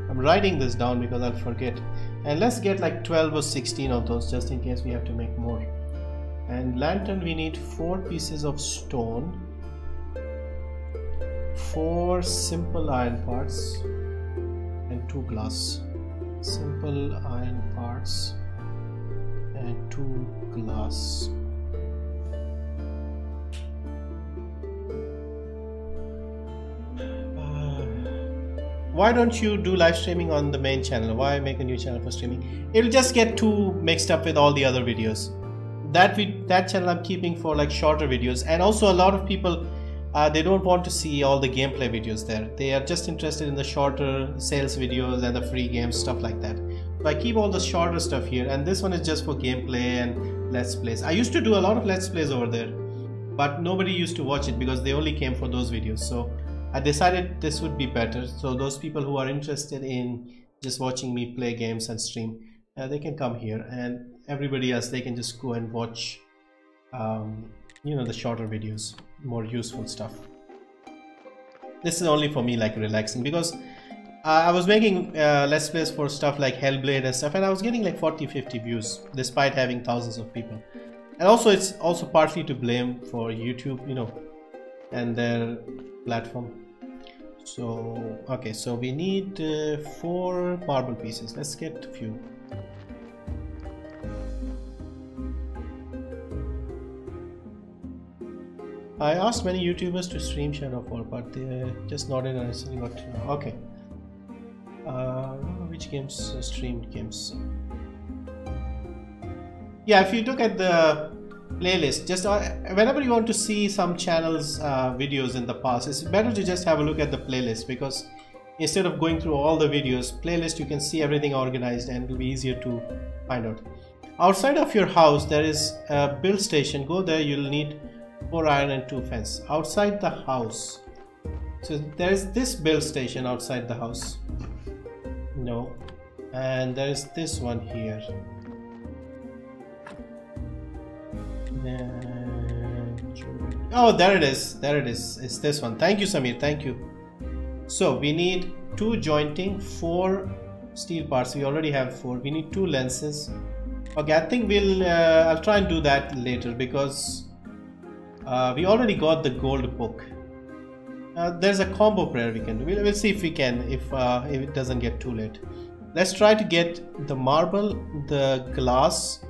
I'm writing this down because I'll forget. And let's get like 12 or 16 of those just in case we have to make more. And lantern, we need 4 pieces of stone, 4 simple iron parts, and 2 glass. Simple iron parts and 2 glass. Why don't you do live streaming on the main channel? Why make a new channel for streaming? It'll just get too mixed up with all the other videos. That channel I'm keeping for like shorter videos, and also a lot of people they don't want to see all the gameplay videos there. They are just interested in the shorter sales videos and the free games, stuff like that. So I keep all the shorter stuff here, and this one is just for gameplay and let's plays. I used to do a lot of let's plays over there, but nobody used to watch it because they only came for those videos. So I decided this would be better. So those people who are interested in just watching me play games and stream, they can come here, and everybody else, they can just go and watch you know, the shorter videos, more useful stuff. This is only for me, like relaxing, because I was making let's plays for stuff like Hellblade and stuff, and I was getting like 40-50 views despite having thousands of people. And also it's also partly to blame for YouTube, you know, and their platform. So okay, so we need 4 marble pieces. Let's get a few. I asked many YouTubers to stream Shadow of War, but they just nodded and I suddenly got to know. Okay. Which games? Streamed games. Yeah, if you look at the playlist, just whenever you want to see some channels videos in the past, it's better to just have a look at the playlist, because instead of going through all the videos, playlist, you can see everything organized and it will be easier to find out. Outside of your house there is a build station. Go there, you'll need 4 iron and 2 fence. Outside the house, so there is this build station outside the house. No, and there is this one here. Oh, there it is, there it is. It's this one. Thank you, Samir, thank you. So we need 2 jointing, 4 steel parts. We already have 4. We need 2 lenses. Okay, I think I'll try and do that later, because we already got the gold book. There's a combo prayer we can do. We'll see if we can, if it doesn't get too late. Let's try to get the marble, the glass.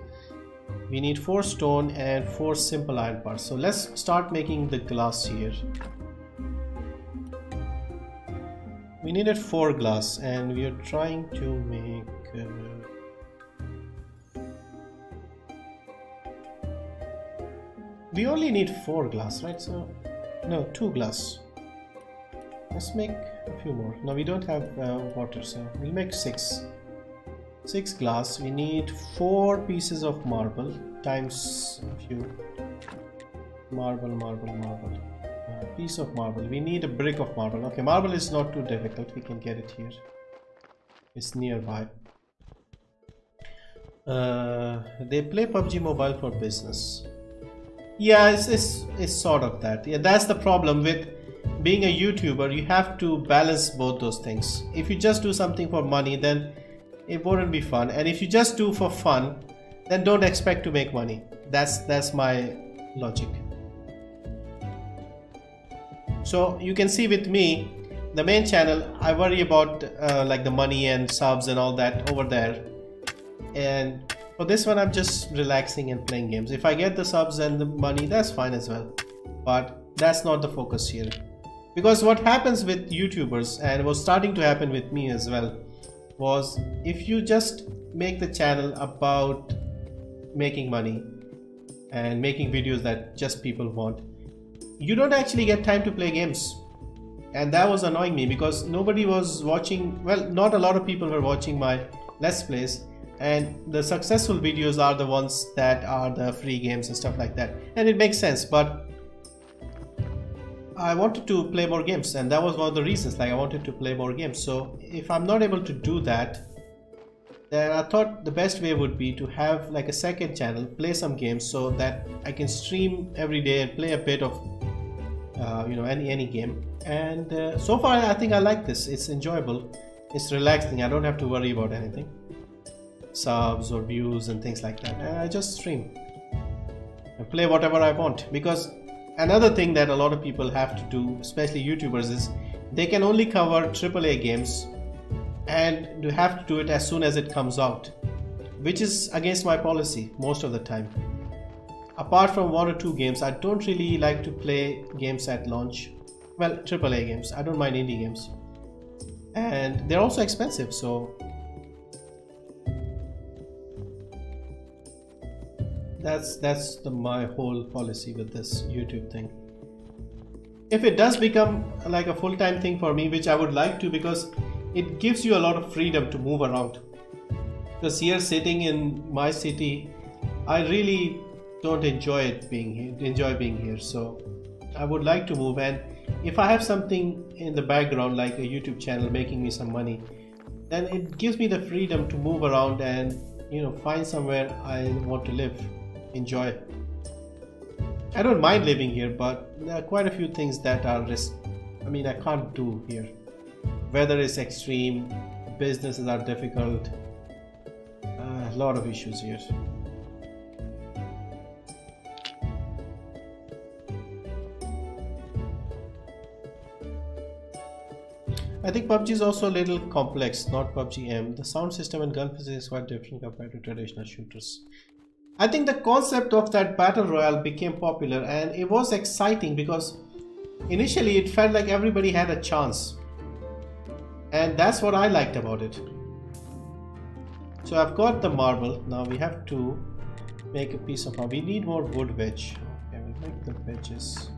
We need 4 stone and 4 simple iron parts. So let's start making the glass here. We needed 4 glass, and we are trying to make we only need 4 glass, right? So no, 2 glass. Let's make a few more. No, we don't have water, so we'll make 6 glass. We need 4 pieces of marble times a few marble, piece of marble. We need a brick of marble. Okay, marble is not too difficult, we can get it here, it's nearby. They play PUBG Mobile for business. Yeah, it's sort of that. Yeah, that's the problem with being a YouTuber. You have to balance both those things. If you just do something for money, then it wouldn't be fun, and if you just do for fun, then don't expect to make money. That's my logic. So you can see with me, the main channel, I worry about like the money and subs and all that over there, and for this one I'm just relaxing and playing games. If I get the subs and the money, that's fine as well, but that's not the focus here. Because what happens with YouTubers, and was starting to happen with me as well, was if you just make the channel about making money and making videos that just people want, you don't actually get time to play games. And that was annoying me, because nobody was watching. Well, not a lot of people were watching my let's plays, and the successful videos are the ones that are the free games and stuff like that, and it makes sense. But I wanted to play more games, and that was one of the reasons. Like, I wanted to play more games. So if I'm not able to do that, then I thought the best way would be to have like a second channel, play some games, so that I can stream every day and play a bit of you know, any game. And so far I think I like this. It's enjoyable, it's relaxing. I don't have to worry about anything, subs or views and things like that. And I just stream and play whatever I want. Because another thing that a lot of people have to do, especially YouTubers, is they can only cover AAA games, and you have to do it as soon as it comes out. which is against my policy most of the time. Apart from 1 or 2 games, I don't really like to play games at launch. Well, AAA games. I don't mind indie games, and they're also expensive, so that's my whole policy with this YouTube thing. If it does become like a full-time thing for me, which I would like to, because it gives you a lot of freedom to move around. Because here, sitting in my city, I really don't enjoy being here. So I would like to move, and if I have something in the background like a YouTube channel making me some money, then it gives me the freedom to move around and, you know, find somewhere I want to live, enjoy. I don't mind living here, but there are quite a few things that are I can't do here. Weather is extreme, businesses are difficult, a lot of issues here. I think PUBG is also a little complex, not PUBG M. The sound system and gun physics is quite different compared to traditional shooters. I think the concept of that battle royale became popular, and it was exciting because initially it felt like everybody had a chance, and that's what I liked about it. So I've got the marble. Now we have to make a piece of marble. We need more wood wedge. Okay, we'll make the wedges.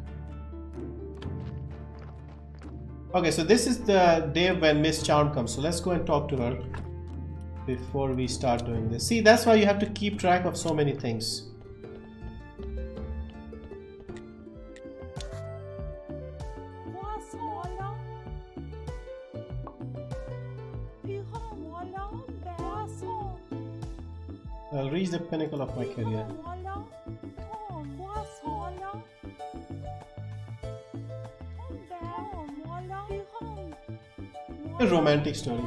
Okay, so this is the day when Miss Charm comes, so let's go and talk to her before we start doing this. See, that's why you have to keep track of so many things. I'll reach the pinnacle of my career. A romantic story.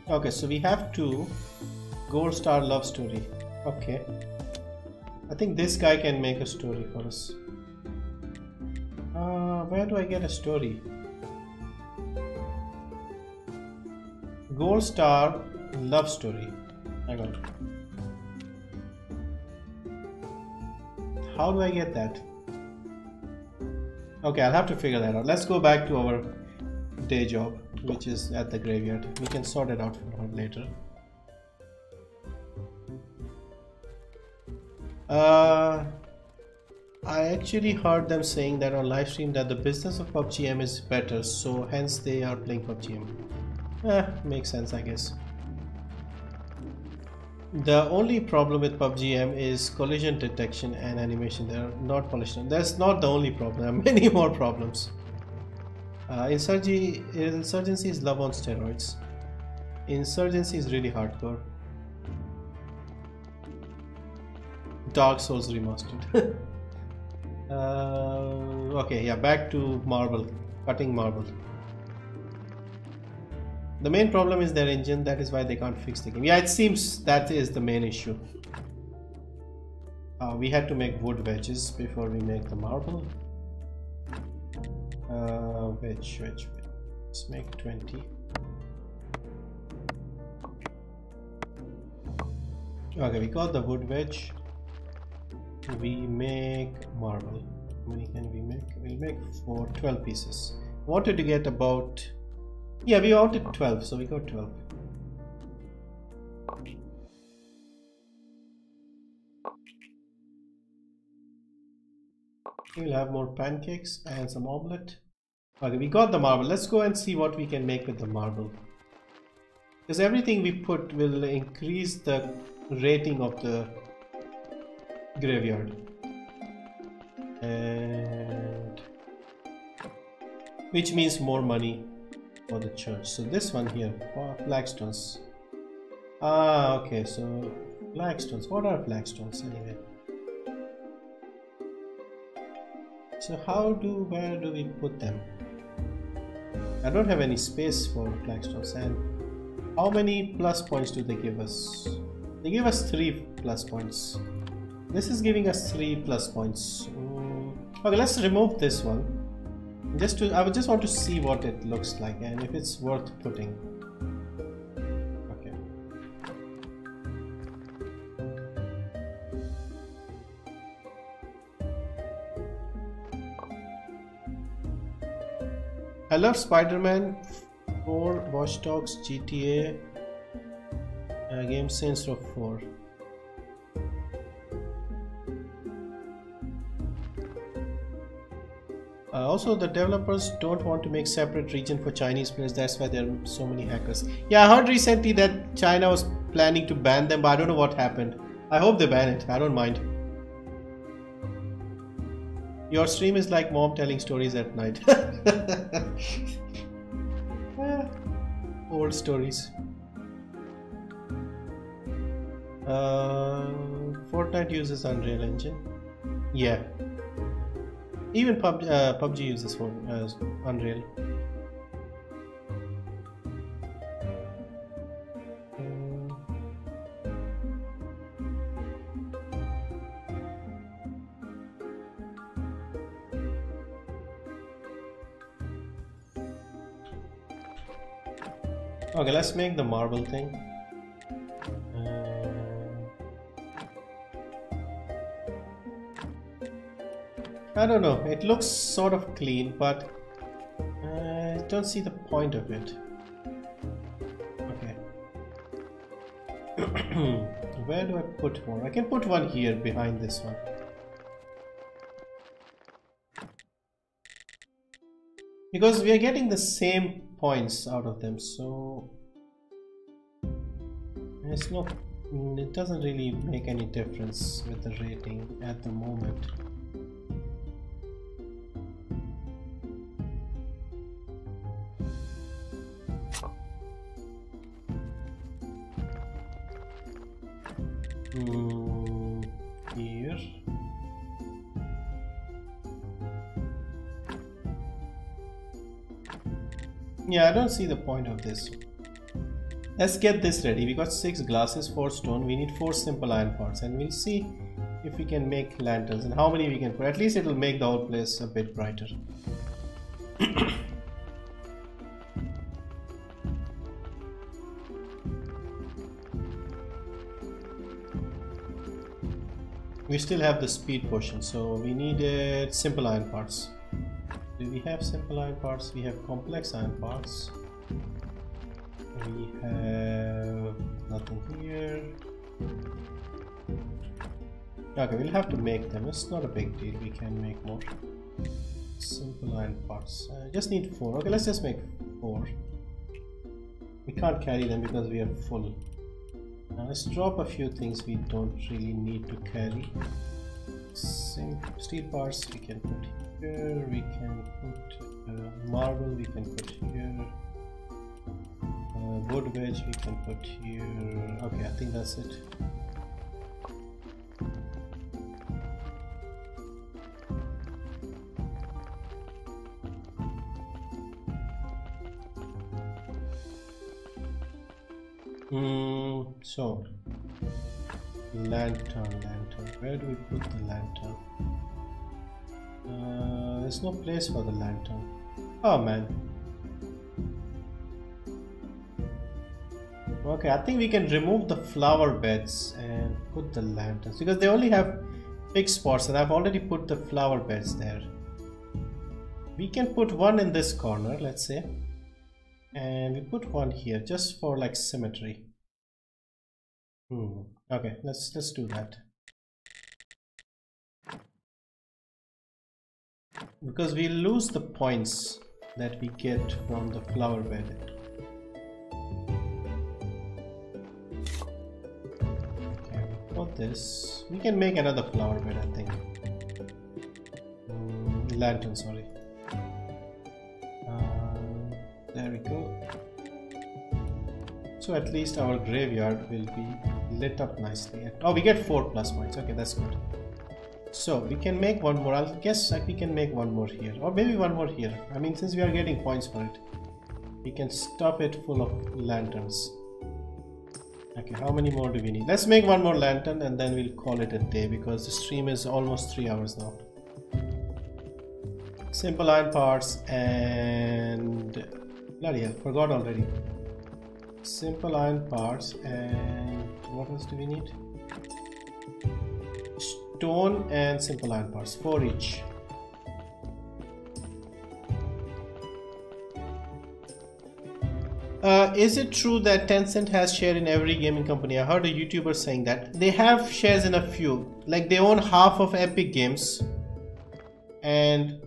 Okay, so we have to gold star love story. Okay, I think this guy can make a story for us. Where do I get a story? Gold star love story. Hang on. How do I get that? Okay, I'll have to figure that out. Let's go back to our day job, which is at the graveyard. We can sort it out later. I actually heard them saying that on live stream that the business of PUBG M is better, so hence they are playing PUBG M. Makes sense, I guess. The only problem with PUBG M is collision detection and animation. They are not polished. That's not the only problem. There are many more problems. Insurgency is love on steroids. Insurgency is really hardcore. Dark Souls remastered. Okay, yeah, back to marble, cutting marble. The main problem is their engine. That is why they can't fix the game. Yeah, it seems that is the main issue. We had to make wood wedges before we make the marble. Wedge. Let's make 20. Okay, we got the wood wedge. We make marble. How many can we make? We'll make 12 pieces. Wanted to get about, yeah, we wanted 12, so we got 12. We'll have more pancakes and some omelette. Okay, we got the marble. Let's go and see what we can make with the marble, because everything we put will increase the rating of the graveyard, and which means more money for the church. So this one here, flagstones. Okay, so flagstones. What are flagstones anyway? So where do we put them? I don't have any space for flagstones. And how many plus points do they give us? They give us 3 plus points. This is giving us 3 plus points. Okay, let's remove this one. I would just want to see what it looks like and if it's worth putting. Okay. I love Spider-Man 4, Watch Dogs, GTA, game Saints Row 4. Also, the developers don't want to make separate region for Chinese players. That's why there are so many hackers. Yeah, I heard recently that China was planning to ban them, but I don't know what happened. I hope they ban it. I don't mind. Your stream is like mom telling stories at night. Old stories. Fortnite uses Unreal Engine. Yeah. Even PUBG uses Unreal. Okay, let's make the marble thing. I don't know, it looks sort of clean, but I don't see the point of it. Okay. Where do I put more? I can put one here behind this one. Because we are getting the same points out of them, so it doesn't really make any difference with the rating at the moment. Here. Yeah, I don't see the point of this. Let's get this ready. We got 6 glasses, 4 stone. We need 4 simple iron parts, and we'll see if we can make lanterns and how many we can put. At least it will make the whole place a bit brighter. We still have the speed potion, so we needed simple iron parts. Do we have simple iron parts? We have complex iron parts. We have nothing here. Okay, we'll have to make them. It's not a big deal. We can make more simple iron parts. Just need 4. Okay, let's just make 4. We can't carry them because we are full. Now let's drop a few things we don't really need to carry. Steel parts we can put here, we can put marble we can put here, wood wedge we can put here. Okay, I think that's it. So lantern, where do we put the lantern? There's no place for the lantern. Oh man. Okay, I think we can remove the flower beds and put the lanterns because they only have fixed spots, and I've already put the flower beds there. We can put one in this corner, let's say, and we put one here just for like symmetry. Okay, let's do that. Because we lose the points that we get from the flower bed. Okay, we got this. We can make another flower bed, I think. Lantern, sorry. There we go. So at least our graveyard will be lit up nicely. Oh, we get 4+ points. Okay, that's good. So we can make one more. I'll guess like we can make one more here, or maybe one more here. I mean, since we are getting points for it, we can stuff it full of lanterns. Okay, how many more do we need? Let's make one more lantern and then we'll call it a day because the stream is almost 3 hours now. Simple iron parts and bloody hell, forgot already. Simple iron parts and what else do we need? Stone and simple iron parts, 4 each. Is it true that Tencent has share in every gaming company? I heard a YouTuber saying that. They have shares in a few. Like they own half of Epic Games. And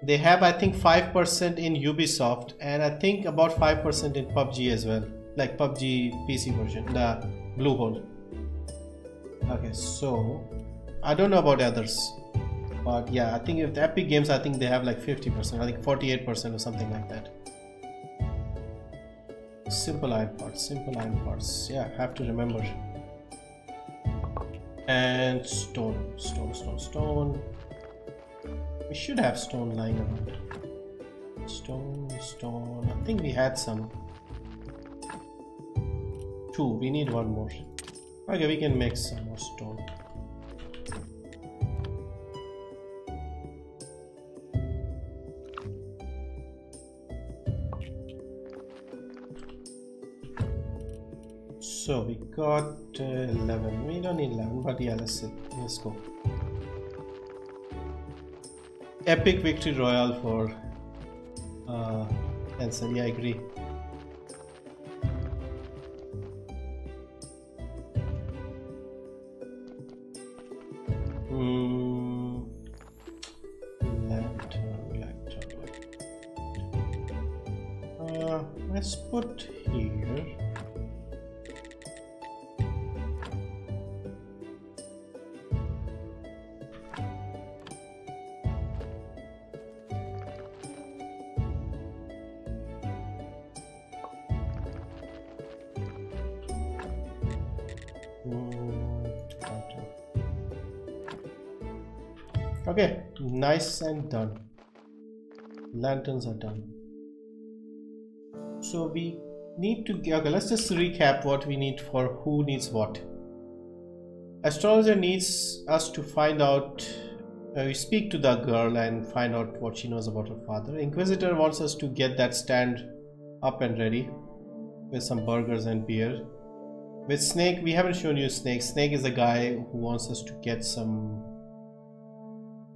they have I think 5% in Ubisoft. And I think about 5% in PUBG as well. Like PUBG PC version. The Blue Hole. Okay, so I don't know about others. But yeah, I think if the Epic Games, I think they have like 50%. I think 48% or something like that. Simple iron parts, yeah, have to remember. And stone. We should have stone lying around. Stone, I think we had some. 2, we need 1 more. Okay, we can make some more stone. So we got 11. We don't need 11, but yeah, let's go. Epic victory royale for Tencent. Yeah, I agree. Let's put here. Okay, nice and done. Lanterns are done. So we need to, okay, let's just recap what we need for who needs what. Astrologer needs us to find out, we speak to the girl and find out what she knows about her father. Inquisitor wants us to get that stand up and ready with some burgers and beer. With Snake, we haven't shown you Snake. Snake is the guy who wants us to get some,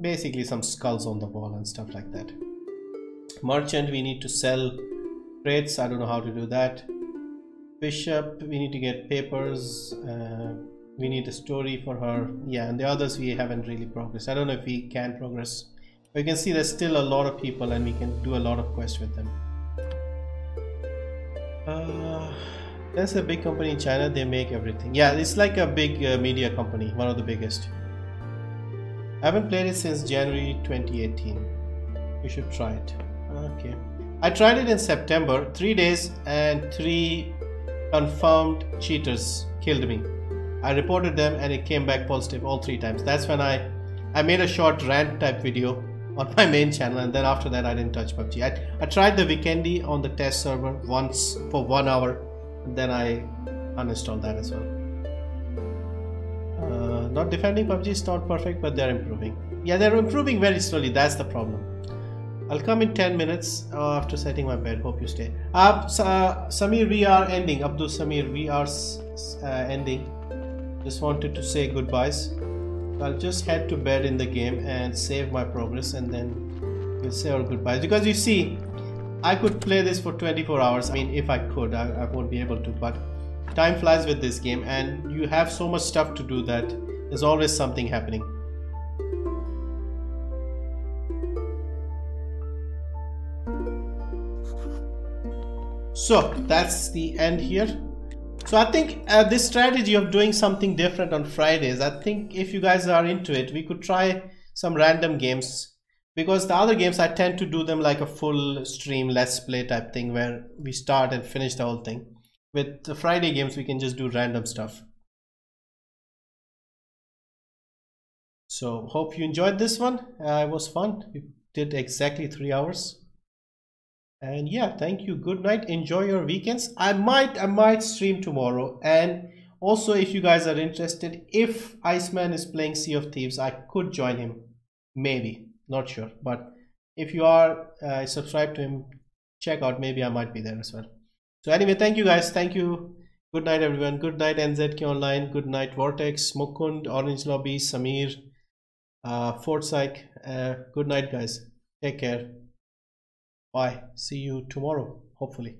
basically some skulls on the wall and stuff like that. Merchant, we need to sell crates. I don't know how to do that. Bishop, we need to get papers. We need a story for her. Yeah, and the others we haven't really progressed. I don't know if we can progress. But you can see there's still a lot of people and we can do a lot of quests with them. There's a big company in China. They make everything. Yeah, it's like a big media company. One of the biggest. I haven't played it since January 2018. You should try it. Okay. I tried it in September. 3 days and 3 confirmed cheaters killed me. I reported them and it came back positive all 3 times. That's when I made a short rant type video on my main channel, and then after that I didn't touch PUBG. I tried the Weekendy on the test server once for 1 hour, and then I uninstalled that as well. Not defending PUBG is not perfect, but they're improving. Yeah, they're improving very slowly. That's the problem. I'll come in 10 minutes after setting my bed. Hope you stay. Samir, we are ending. Abdul Samir, we are ending. Just wanted to say goodbyes. I'll just head to bed in the game and save my progress, and then we'll say our goodbyes. Because you see, I could play this for 24 hours. I mean, if I could, I won't be able to. But time flies with this game, and you have so much stuff to do that there's always something happening. So that's the end here. So I think this strategy of doing something different on Fridays, I think if you guys are into it, we could try some random games, because the other games I tend to do them like a full stream let's play type thing where we start and finish the whole thing. With the Friday games we can just do random stuff. So hope you enjoyed this one. It was fun. We did exactly 3 hours. And yeah, thank you. Good night. Enjoy your weekends. I might stream tomorrow. And also, if you guys are interested, if Iceman is playing Sea of Thieves, I could join him. Maybe. Not sure. But if you are subscribed to him, check out, maybe I might be there as well. So anyway, thank you guys, thank you. Good night everyone. Good night NZK Online. Good night Vortex, Mukund, Orange Lobby, Samir, Fort Psych. Good night guys. Take care. Bye. See you tomorrow, hopefully.